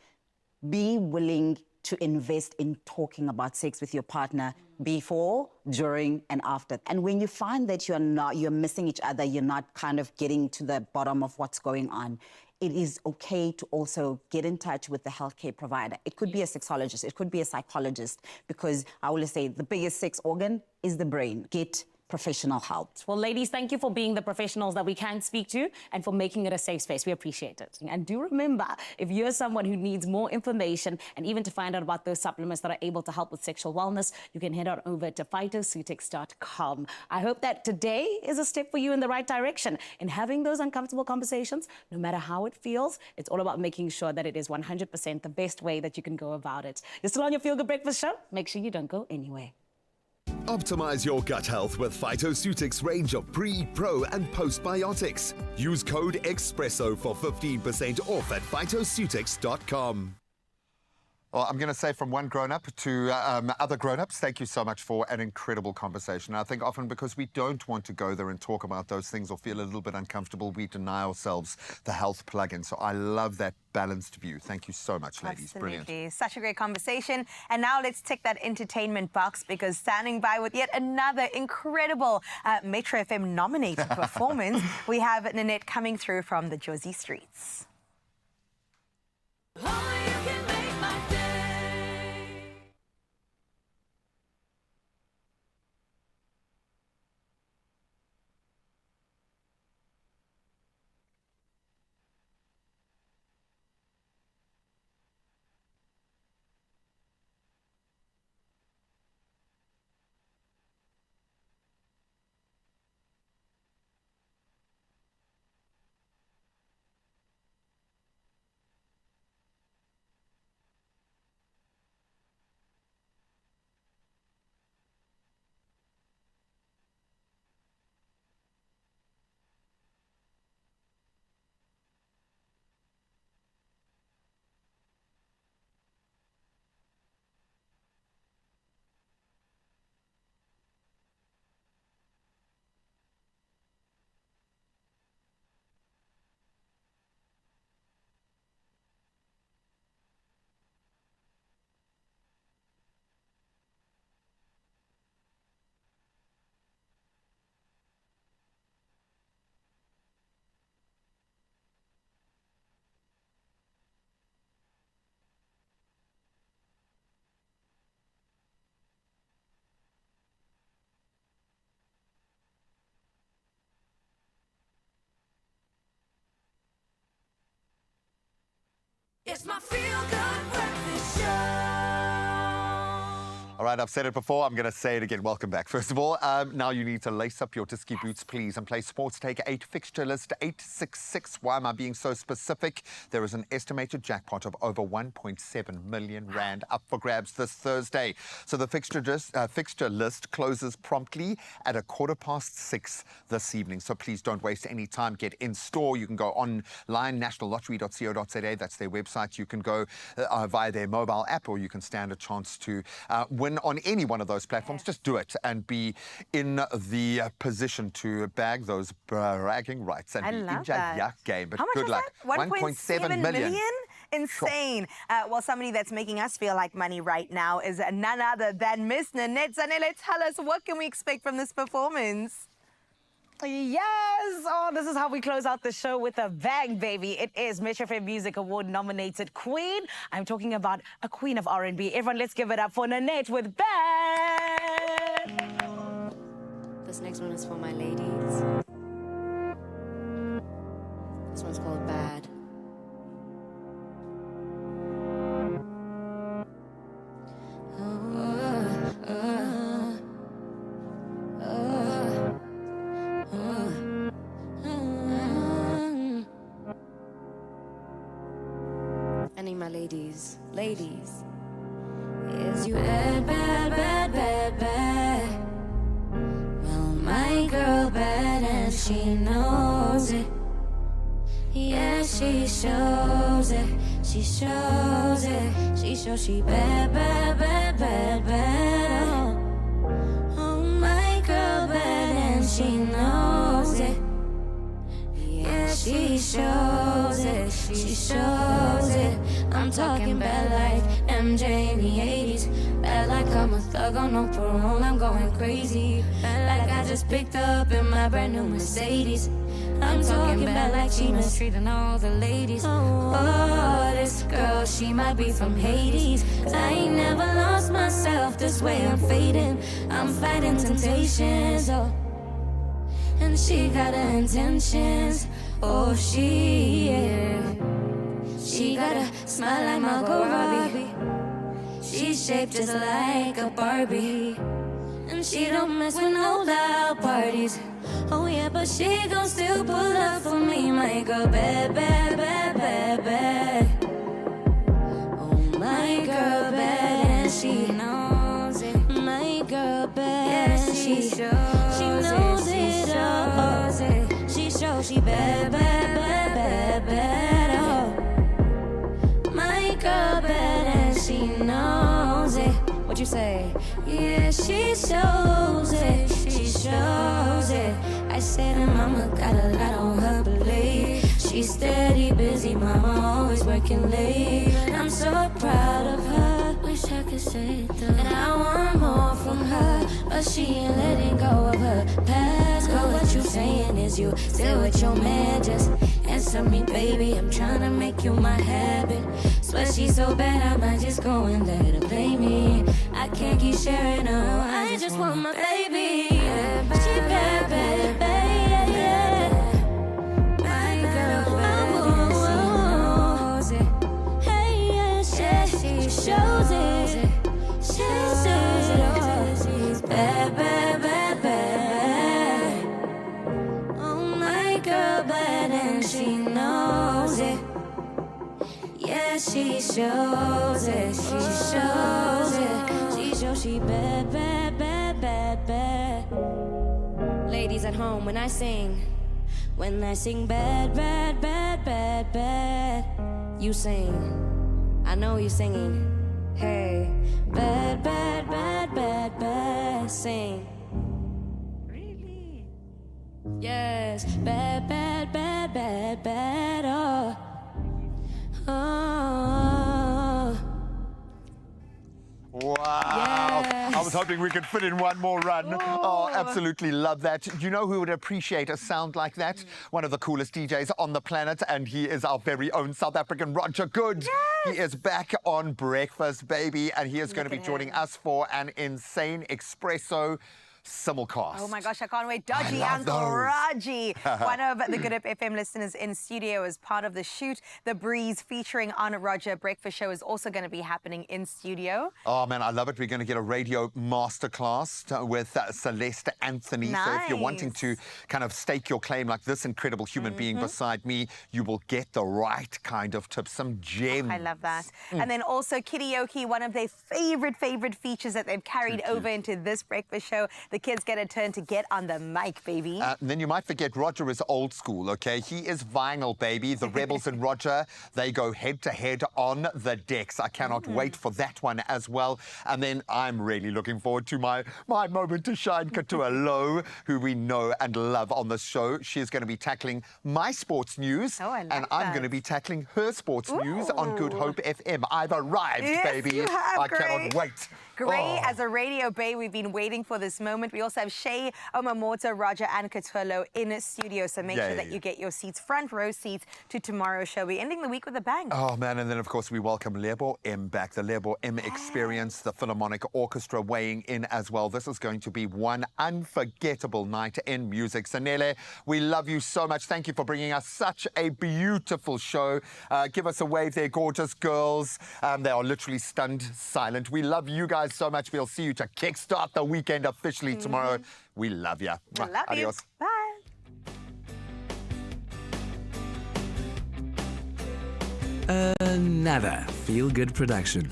be willing to invest in talking about sex with your partner before, during, and after. And when you find that you're missing each other, you're not kind of getting to the bottom of what's going on, it is okay to also get in touch with the healthcare provider. It could be a sexologist, it could be a psychologist, because I always say the biggest sex organ is the brain. Get professional help. Well, ladies, thank you for being the professionals that we can speak to and for making it a safe space. We appreciate it. And do remember, if you're someone who needs more information and even to find out about those supplements that are able to help with sexual wellness, you can head on over to phytoceutics.com. I hope that today is a step for you in the right direction in having those uncomfortable conversations. No matter how it feels, it's all about making sure that it is 100% the best way that you can go about it. You're still on your Feel Good Breakfast show. Make sure you don't go anywhere. Optimize your gut health with Phytoceutics range of pre, pro, and postbiotics. Use code Expresso for 15% off at phytoceutics.com. Well, I'm going to say, from one grown-up to other grown-ups, thank you so much for an incredible conversation. I think often because we don't want to go there and talk about those things or feel a little bit uncomfortable, we deny ourselves the health plug-in. So I love that balanced view. Thank you so much, ladies. Absolutely. Brilliant. Such a great conversation. And now let's tick that entertainment box, because standing by with yet another incredible Metro FM nominated performance, we have Nanette coming through from the Jersey streets. It's my feel-good breakfast show. All right, I've said it before. I'm going to say it again. Welcome back. First of all, now you need to lace up your disky boots, please, and play Sports Take 8 fixture list 866. Why am I being so specific? There is an estimated jackpot of over 1.7 million rand up for grabs this Thursday. So the fixture list closes promptly at 6:15 this evening. So please don't waste any time. Get in store. You can go online, nationallottery.co.za. That's their website. You can go via their mobile app, or you can stand a chance to win on any one of those platforms. Just do it and be in the position to bag those bragging rights and I be love in that. Jack game. But How much good is luck. that? 1.7 million? Insane. Sure. Well, somebody that's making us feel like money right now is none other than Miss Nanette. Zanele, tell us, what can we expect from this performance? Yes! Oh, this is how we close out the show with a bang, baby. It is Metro FM Music Award nominated Queen. I'm talking about a queen of R&B. Everyone, let's give it up for Nanette with Bad. This next one is for my ladies. This one's called Bad. I need my ladies. Ladies. Is you bad, bad, bad, bad, bad? Well, my girl bad and she knows it. Yeah, she shows it. She shows it. She shows she bad, bad, bad, bad, bad. Oh, my girl bad and she knows it. Yeah, she shows it. She shows it. I'm talking bad like MJ in the 80s. Bad like I'm a thug on no parole, I'm going crazy. Bad like I just picked up in my brand new Mercedes. I'm talking bad like she mistreating all the ladies. Oh, this girl, she might be from Hades. 'Cause I ain't never lost myself, this way I'm fading. I'm fighting temptations, oh. And she got her intentions, oh, she got a smile like Margot Robbie. She's shaped just like a Barbie. And she don't mess with no loud parties. Oh yeah, but she gon' still pull up for me. My girl bad, bad, bad, bad, bad. Oh, my girl bad and she knows it. My girl bad, yeah, she knows it all. She shows she bad, bad, bad, bad, bad. Oh, my girl bad and she knows it. What you say? Yeah, she shows it. She shows it. I said her mama got a lot on her plate. She's steady, busy, mama always working late. I'm so proud of her. Wish I could say it though. And I want more from her, but she ain't letting go of her past. Girl, what you saying is you still with your man. Just answer me, baby. I'm trying to make you my habit. Swear she's so bad, I might just go and let her play me. I can't keep sharing her. I just want my baby. She bad, bad, bad, yeah. My girl, bad, she knows it. Hey, yeah, she shows it. She shows it. She's bad, bad, bad, bad. Oh, my girl, bad, and she knows it. Yeah, she shows it. She shows it. She shows she bad, bad, bad, bad, bad. Ladies at home, when I sing bad, bad, bad, bad, bad, you sing. I know you're singing. Hey, bad, bad, bad, bad, bad, sing. Really? Yes, bad, bad, bad, bad, bad, oh. Oh. Wow. Yes. I was hoping we could fit in one more run. Oh, absolutely love that. Do you know who would appreciate a sound like that? One of the coolest DJs on the planet, and he is our very own South African Roger Good. Yes. He is back on Breakfast, baby, and he is going to be joining us for an insane Expresso simulcast. Oh my gosh, I can't wait. Dodgy love Uncle those. Raji, one of the Good Up FM listeners in studio as part of the shoot. The Breeze featuring on Roger Breakfast Show is also going to be happening in studio. Oh man, I love it. We're going to get a radio masterclass with Celeste Anthony. Nice. So if you're wanting to kind of stake your claim like this incredible human being beside me, you will get the right kind of tips, some gems. I love that. And then also karaoke, one of their favorite features that they've carried over into this breakfast show. The kids get a turn to get on the mic, baby. And then you might forget Roger is old school, okay? He is vinyl, baby. The Rebels and Roger, they go head to head on the decks. I cannot wait for that one as well. And then I'm really looking forward to my moment to shine, Katua Lowe, who we know and love on the show. She is going to be tackling my sports news. Oh, I like and I'm that. going to be tackling her sports news on Good Hope FM. I've arrived, Yes, baby. you have, I Gray. cannot wait. Gray, Oh. as a radio bay, we've been waiting for this moment. We also have Shay, Omamoto, Roger, and Katolo in studio. So make sure that Yay. you get your seats, front row seats, to tomorrow's show. We're ending the week with a bang. Oh, man. And then, of course, we welcome Lebo M back. The Lebo M Experience, the Philharmonic Orchestra weighing in as well. This is going to be one unforgettable night in music. Sanele, we love you so much. Thank you for bringing us such a beautiful show. Give us a wave there, gorgeous girls. They are literally stunned silent. We love you guys so much. We'll see you to kickstart the weekend officially tomorrow. We love you. I love Adios. you. Bye. Another feel-good production.